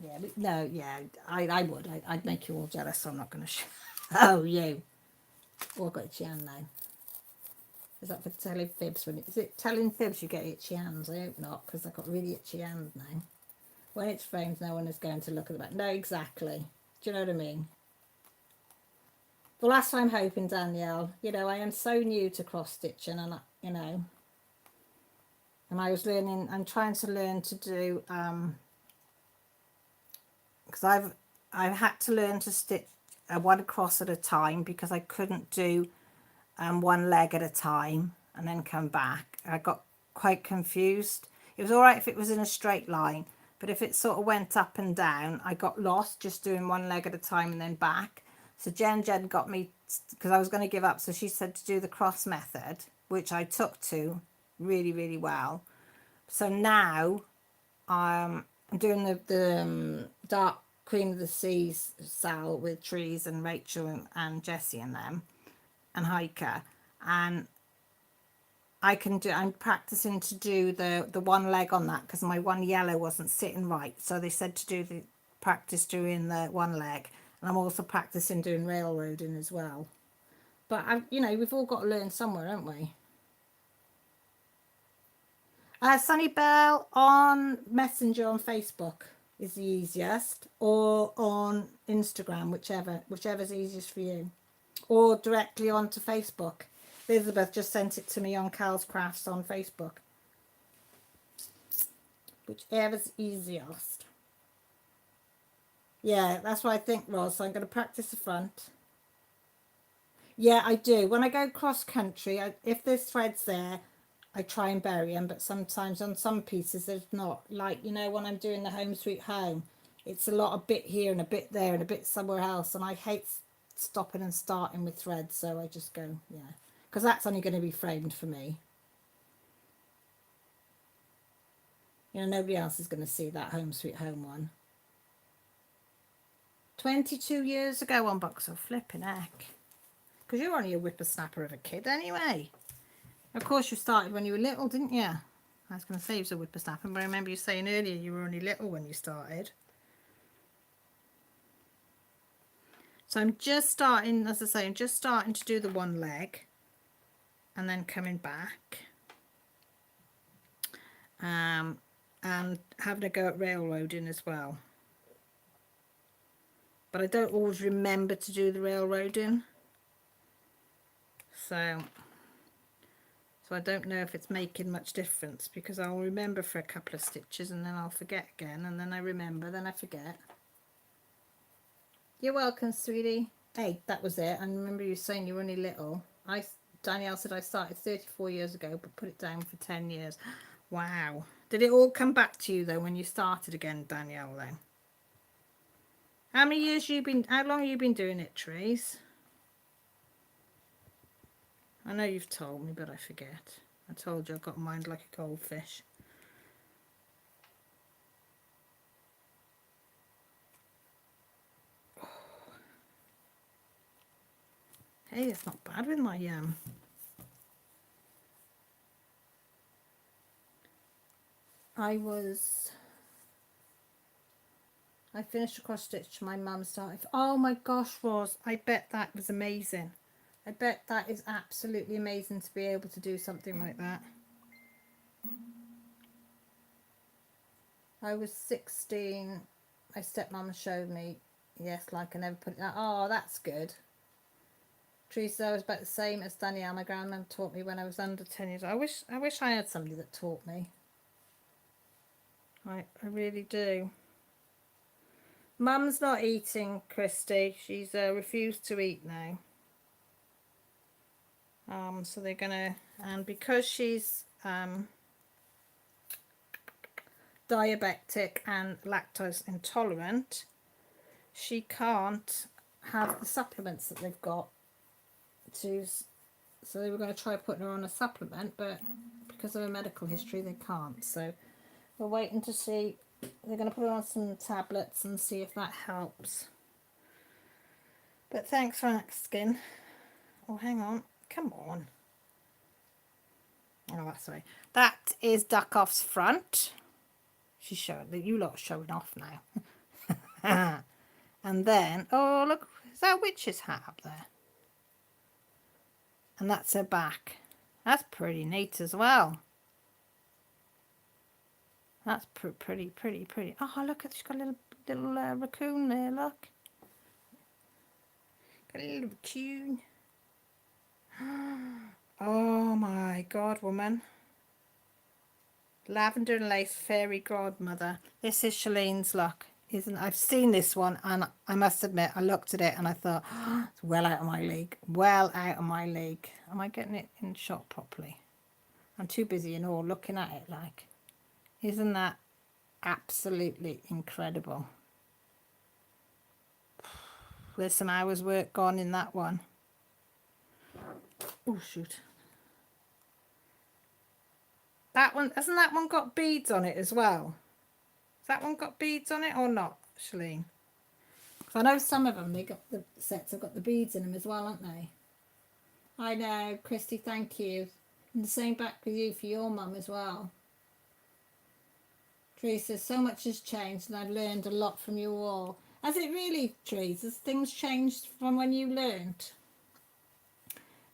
Yeah, but no, yeah, I would. I'd make you all jealous, so I'm not going to show you. Oh, I've got itchy hand now. Is that for telling fibs? Is it telling fibs you get itchy hands? I hope not, because I've got really itchy hands now. When it's framed, no one is going to look at the back. No, exactly. Do you know what I mean? Well, that's what I'm hoping, Danielle. You know, I am so new to cross stitching, and you know, and I was learning. I'm trying to learn to do because I've had to learn to stitch one cross at a time because I couldn't do one leg at a time and then come back. I got quite confused. It was all right if it was in a straight line, but if it sort of went up and down, I got lost just doing one leg at a time and then back. So Jen got me, because I was going to give up, so she said to do the cross method, which I took to really, really well. So now I'm doing the Dark Queen of the Seas Sal with Trees and Rachel and Jessie and them and Hiker, and I'm practicing to do the one leg on that because my one yellow wasn't sitting right, so they said to do the practice doing the one leg, and I'm also practicing doing railroading as well. But you know, we've all got to learn somewhere, haven't we? Sunny Bell on Messenger on Facebook is the easiest, or on Instagram, whichever's easiest for you, or directly onto Facebook. Elizabeth just sent it to me on Cal's Crafts on Facebook. Whichever's easiest. Yeah, that's what I think, Roz. So I'm going to practice the front. Yeah, I do. When I go cross country, if there's threads there, I try and bury them, but sometimes on some pieces there's not. Like, you know, when I'm doing the Home Sweet Home, it's a lot of bit here and a bit there and a bit somewhere else, and I hate stopping and starting with threads, so I just go, yeah, because that's only going to be framed for me. You know, nobody else is going to see that Home Sweet Home one. 22 years ago on Boxer, flipping heck. Because you're only a whippersnapper of a kid anyway. Of course, you started when you were little, didn't you? I was going to say you was a whippersnapper, but I remember you saying earlier you were only little when you started. So I'm just starting, as I say, I'm just starting to do the one leg and then coming back. And having a go at railroading as well. But I don't always remember to do the railroading. So I don't know if it's making much difference, because I'll remember for a couple of stitches and then I'll forget again, and then I remember, then I forget. You're welcome, sweetie. Hey, that was it. I remember you saying you were only little. Danielle said I started 34 years ago, but put it down for 10 years. Wow. Did it all come back to you though when you started again, Danielle, then? How long have you been doing it, Therese? I know you've told me, but I forget. I told you I've got a mind like a goldfish. Hey, it's not bad with my I finished a cross stitch my mum started. Oh my gosh, Roz, I bet that was amazing. I bet that is absolutely amazing to be able to do something like that. I was 16. My stepmom showed me. Yes, like I never put it out. Oh, that's good. Teresa, I was about the same as Danielle. My grandmother taught me when I was under 10 years old. I wish I had somebody that taught me. I really do. Mum's not eating, Christy. She's refused to eat now. So they're gonna, and because she's diabetic and lactose intolerant, she can't have the supplements that they've got to, so they were going to try putting her on a supplement, but because of her medical history they can't. So we're waiting to see. They're going to put her on some tablets and see if that helps. But thanks for asking. Oh, hang on, come on. Oh, that's right. That is Duck Off's front. She's showing that you lot are showing off now. And then, oh look, is that a witch's hat up there? And that's her back. That's pretty neat as well. That's pretty. Oh, look, she's got a little raccoon there, look. Got a little raccoon. Oh my God, woman. Lavender and Lace Fairy Godmother. This is Shalene's look. I've seen this one, and I must admit I looked at it and I thought, oh, it's well out of my league. Well out of my league. Am I getting it in shot properly? I'm too busy in awe looking at it like. Isn't that absolutely incredible? There's some hours work gone in that one. Oh shoot. That one, hasn't that one got beads on it as well? Has that one got beads on it or not, Shalene? I know some of them, they got the sets have got the beads in them as well, aren't they? I know, Christy, thank you. And the same back with you for your mum as well. Teresa, so much has changed and I've learned a lot from you all. Has it really, Teresa? Has things changed from when you learned?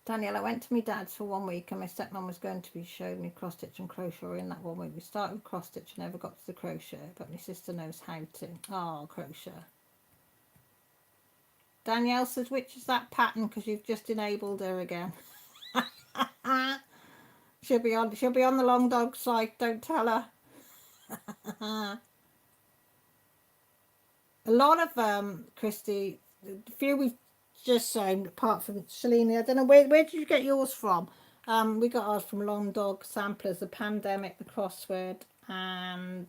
Danielle, I went to my dad's for 1 week and my stepmom was going to be showing me cross stitch and crochet in that 1 week. We started with cross stitch and never got to the crochet, but my sister knows how to. Oh, crochet. Danielle says, which is that pattern? Because you've just enabled her again. She'll be on the long dog side. Don't tell her. A lot of Christy, the few we've just sewn, apart from Shalini, I don't know where did you get yours from? We got ours from Long Dog Samplers, the Pandemic, the Crossword, and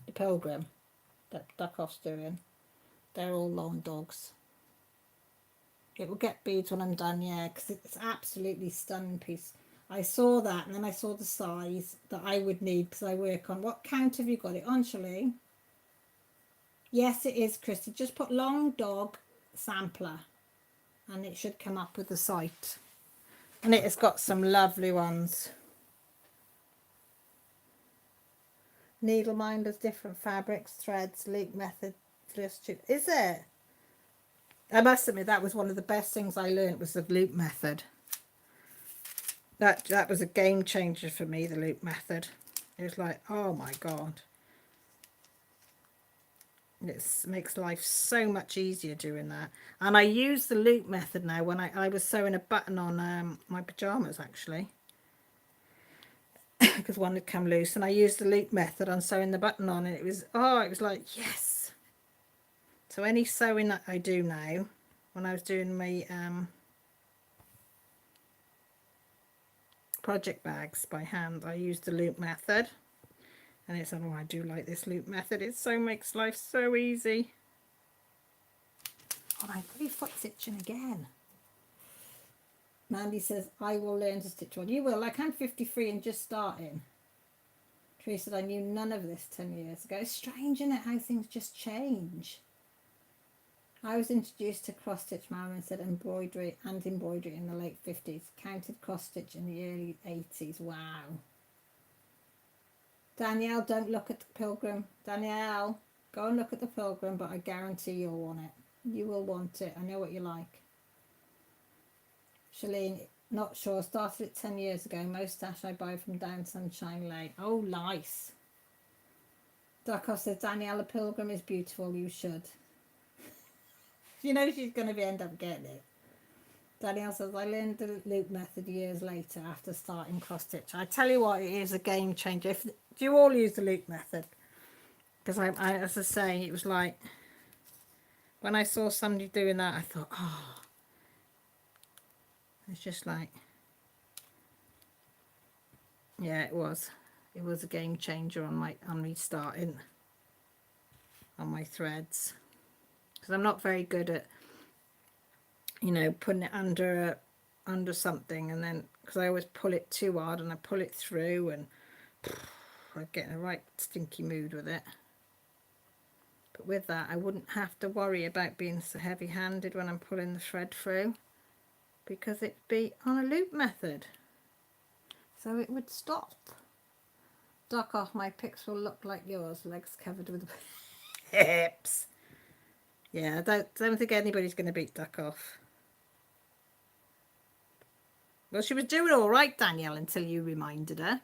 the Pilgrim that Duck Off's doing. They're all long dogs. It will get beads when I'm done, yeah, because it's absolutely stunning piece. I saw that and then I saw the size that I would need because I work on. What count have you got it on, Shalene? Yes, it is, Christy. Just put Long Dog Sampler and it should come up with the site. And it has got some lovely ones. Needle minders, different fabrics, threads, loop method. Is it? I must admit that was one of the best things I learned was the loop method. That was a game changer for me, the loop method. It was like, oh my God. It makes life so much easier doing that. And I use the loop method now when I was sewing a button on my pyjamas actually. Because one had come loose and I used the loop method on sewing the button on and it was like, yes. So any sewing that I do now, when I was doing my project bags by hand, I used the loop method. And it's, oh, I do like this loop method. It makes life so easy. Oh, my bloody foot's itching again. Mandy says, I will learn to stitch one. You will. Like, I'm 53 and just starting. Teresa said, I knew none of this 10 years ago. It's strange, isn't it, how things just change. I was introduced to cross stitch, Mum said embroidery in the late 50s. Counted cross stitch in the early 80s. Wow. Danielle, don't look at the Pilgrim. Danielle, go and look at the Pilgrim, but I guarantee you'll want it. You will want it. I know what you like. Shalene, not sure. Started it 10 years ago. Most stash I buy from Down Sunshine Lane. Oh, nice. Darko says Daniela Pilgrim is beautiful. You should. You know she's going to end up getting it. Danielle says, I learned the loop method years later after starting cross stitch. I tell you what, it is a game changer. Do you all use the loop method? Because I, as I say, it was like, when I saw somebody doing that, I thought, oh, it's just like, yeah, it was a game changer on me starting on my threads. Because I'm not very good at, you know, putting it under something, and then because I always pull it too hard and I pull it through, and I get in a right stinky mood with it. But with that, I wouldn't have to worry about being so heavy-handed when I'm pulling the thread through, because it'd be on a loop method, so it would stop. Duck off, my pics will look like yours, legs covered with hips. Yeah, I don't think anybody's going to beat Duck off. Well, she was doing all right, Danielle, until you reminded her.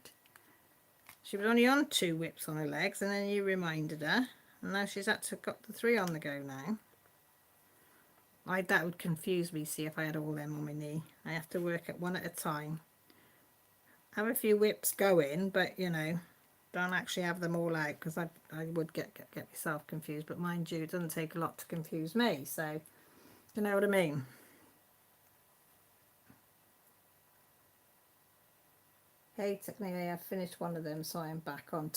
She was only on 2 whips on her legs, and then you reminded her, and now she's got the 3 on the go now. That would confuse me, see, if I had all them on my knee. I have to work at one at a time. Have a few whips going, but, you know, don't actually have them all out, because I would get myself confused. But mind you, it doesn't take a lot to confuse me, so you know what I mean. Hey, technically I've finished one of them, so I'm back on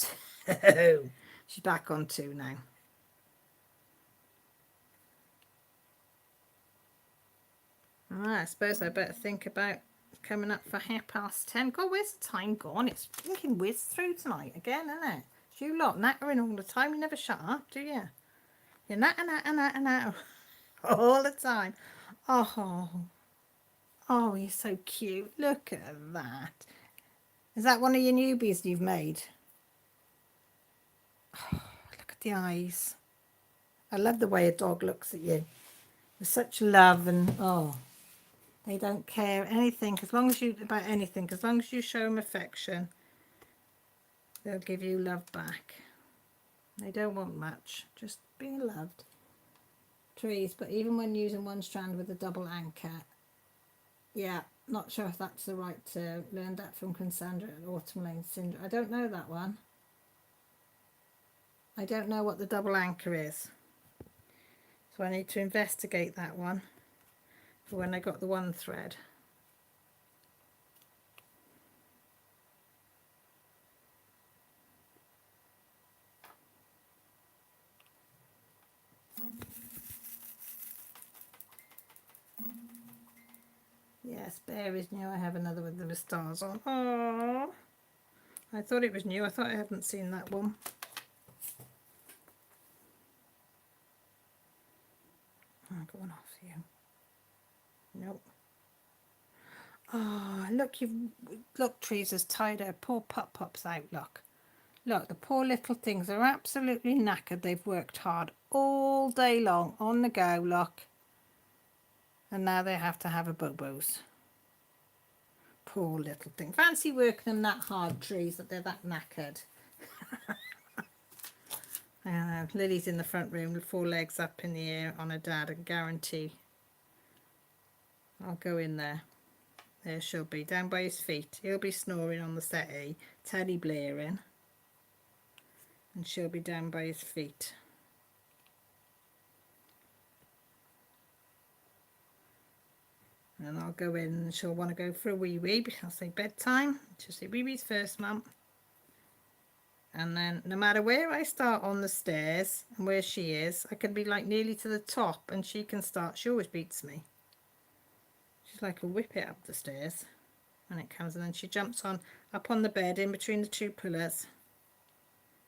2. She's back on 2 now. I suppose I better think about coming up for 10:30. God, where's the time gone? It's thinking whizzed through tonight again, isn't it? It's you lot nattering all the time. You never shut up, do you? You're natter all the time. Oh, you're so cute. Look at that. Is that one of your newbies you've made? Oh, look at the eyes. I love the way a dog looks at you. With such love, and oh, they don't care anything as long as you show them affection, they'll give you love back. They don't want much, just being loved. Trees, but even when using one strand with a double anchor, yeah, not sure if that's the right term. Learned that from Cassandra at Autumn Lane Syndrome. I don't know that one. I don't know what the double anchor is, so I need to investigate that one for when I got the one thread. Yes, Bear is new. I have another with the stars on. Oh, I thought it was new. I thought I hadn't seen that one. I'm going off you. Nope. Oh, look, Trees has tied her poor pups out. Look, the poor little things are absolutely knackered. They've worked hard all day long on the go, look. And now they have to have a bobos. Poor little thing. Fancy working them that hard, Trees, that they're that knackered. Lily's in the front room with 4 legs up in the air on her dad, and guarantee I'll go in there. There she'll be, down by his feet. He'll be snoring on the settee, Teddy blaring, and she'll be down by his feet. And I'll go in, and she'll want to go for a wee-wee, because I'll say bedtime. She'll say wee-wees first, Mum. And then no matter where I start on the stairs and where she is, I can be like nearly to the top, and she can start. She always beats me. She's like a whip it up the stairs when it comes, and then she jumps up on the bed in between the 2 pillars.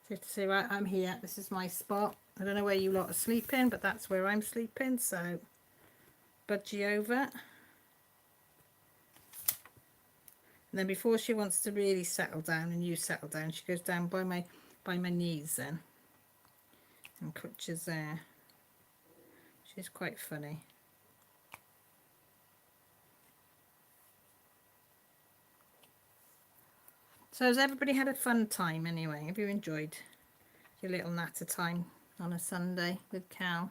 So you have to say, right, I'm here. This is my spot. I don't know where you lot are sleeping, but that's where I'm sleeping. So budgie over. And then before she wants to really settle down and you settle down, she goes down by my knees then and crutches there. She's quite funny. So has everybody had a fun time anyway? Have you enjoyed your little natter time on a Sunday with Cal.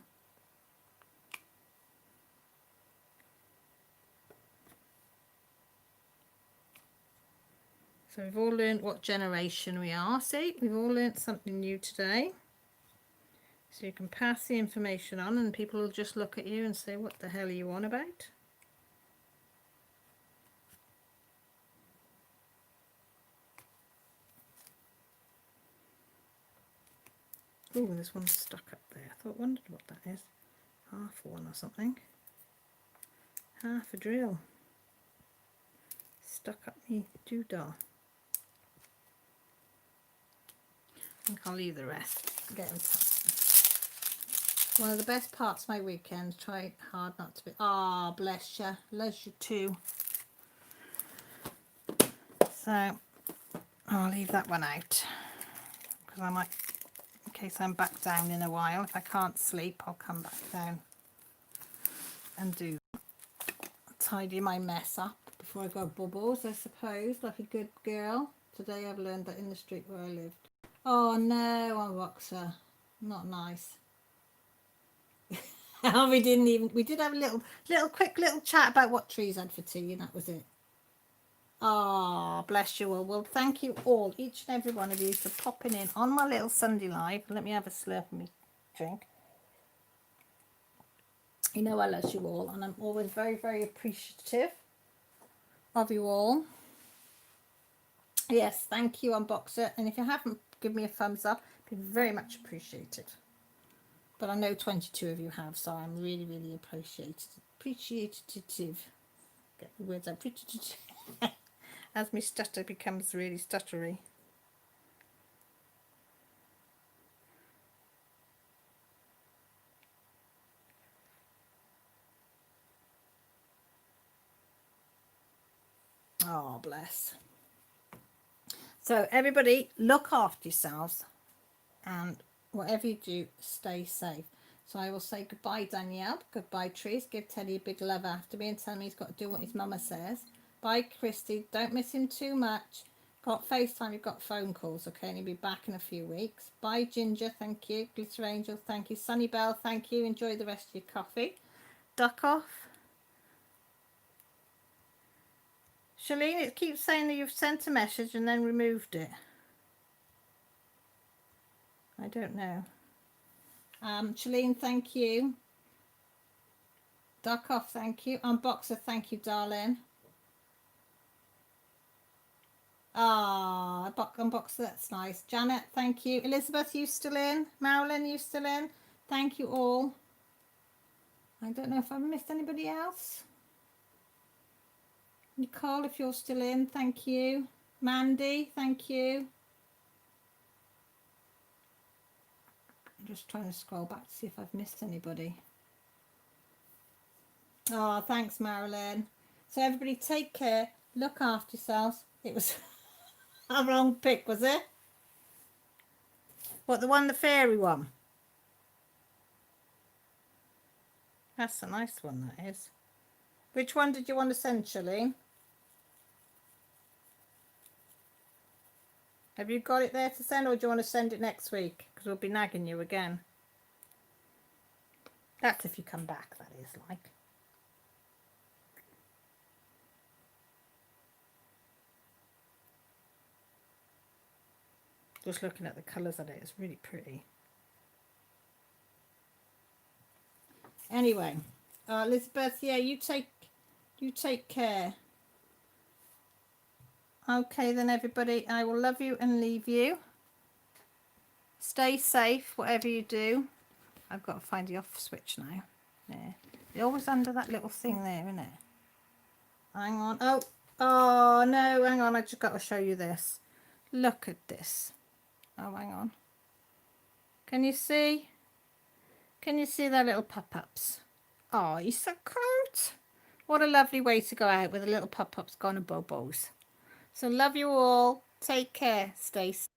So we've all learnt what generation we are. See, we've all learnt something new today. So you can pass the information on and people will just look at you and say, what the hell are you on about? Oh, there's one stuck up there. I wondered what that is. Half one or something. Half a drill. Stuck up me doodah. I think I'll leave the rest. Get them. One of the best parts of my weekend. Try hard not to be. Ah, bless you. Loves you too. So I'll leave that one out because I might, in case I'm back down in a while. If I can't sleep, I'll come back down and do tidy my mess up before I go bubbles, I suppose, like a good girl. Today I've learned that in the street where I lived. Oh no, unboxer. Not nice. We did have a quick little chat about what trees had for tea, and that was it. Oh, bless you all. Well, thank you all, each and every one of you, for popping in on my little Sunday live. Let me have a slurp of me drink. You know I love you all, and I'm always very, very appreciative of you all. Yes, thank you, unboxer. And if you haven't given me a thumbs up, it'd be very much appreciated. But I know 22 of you have, so I'm really, really appreciative. Get the words out. As my stutter becomes really stuttery. Oh, bless. So everybody, look after yourselves, and whatever you do, stay safe. So I will say goodbye, Danielle. Goodbye, Trees. Give Teddy a big love after me and tell him he's got to do what his mama says. Bye, Christy. Don't miss him too much. Got FaceTime, you've got phone calls, okay? And he'll be back in a few weeks. Bye, Ginger. Thank you. Glitter Angel. Thank you. Sunny Bell. Thank you. Enjoy the rest of your coffee. Duck off. Shalene, it keeps saying that you've sent a message and then removed it. I don't know. Shalene, thank you. Duck off, thank you. Unboxer, thank you, darling. Ah, unboxer, that's nice. Janet, thank you. Elizabeth, you still in? Marilyn, you still in? Thank you all. I don't know if I've missed anybody else. Nicole, if you're still in, thank you. Mandy, thank you. I'm just trying to scroll back to see if I've missed anybody. Oh, thanks, Marilyn. So everybody take care. Look after yourselves. It was a wrong pick, was it? What, the fairy one? That's a nice one, that is. Which one did you want to send, Shalene? Have you got it there to send, or do you want to send it next week? Because we'll be nagging you again. That's if you come back, that is, like. Just looking at the colours of it, it's really pretty. Anyway, Elizabeth, yeah, you take care. Okay then, everybody, I will love you and leave you. Stay safe, whatever you do. I've got to find the off switch now. Yeah, it's always under that little thing there, isn't it? Hang on. Oh no, hang on, I just got to show you this. Look at this. Oh, hang on. Can you see? Can you see their little pop-ups? Oh, he's so cute. What a lovely way to go out with the little pop-ups gone and bobos. So love you all. Take care. Stay safe.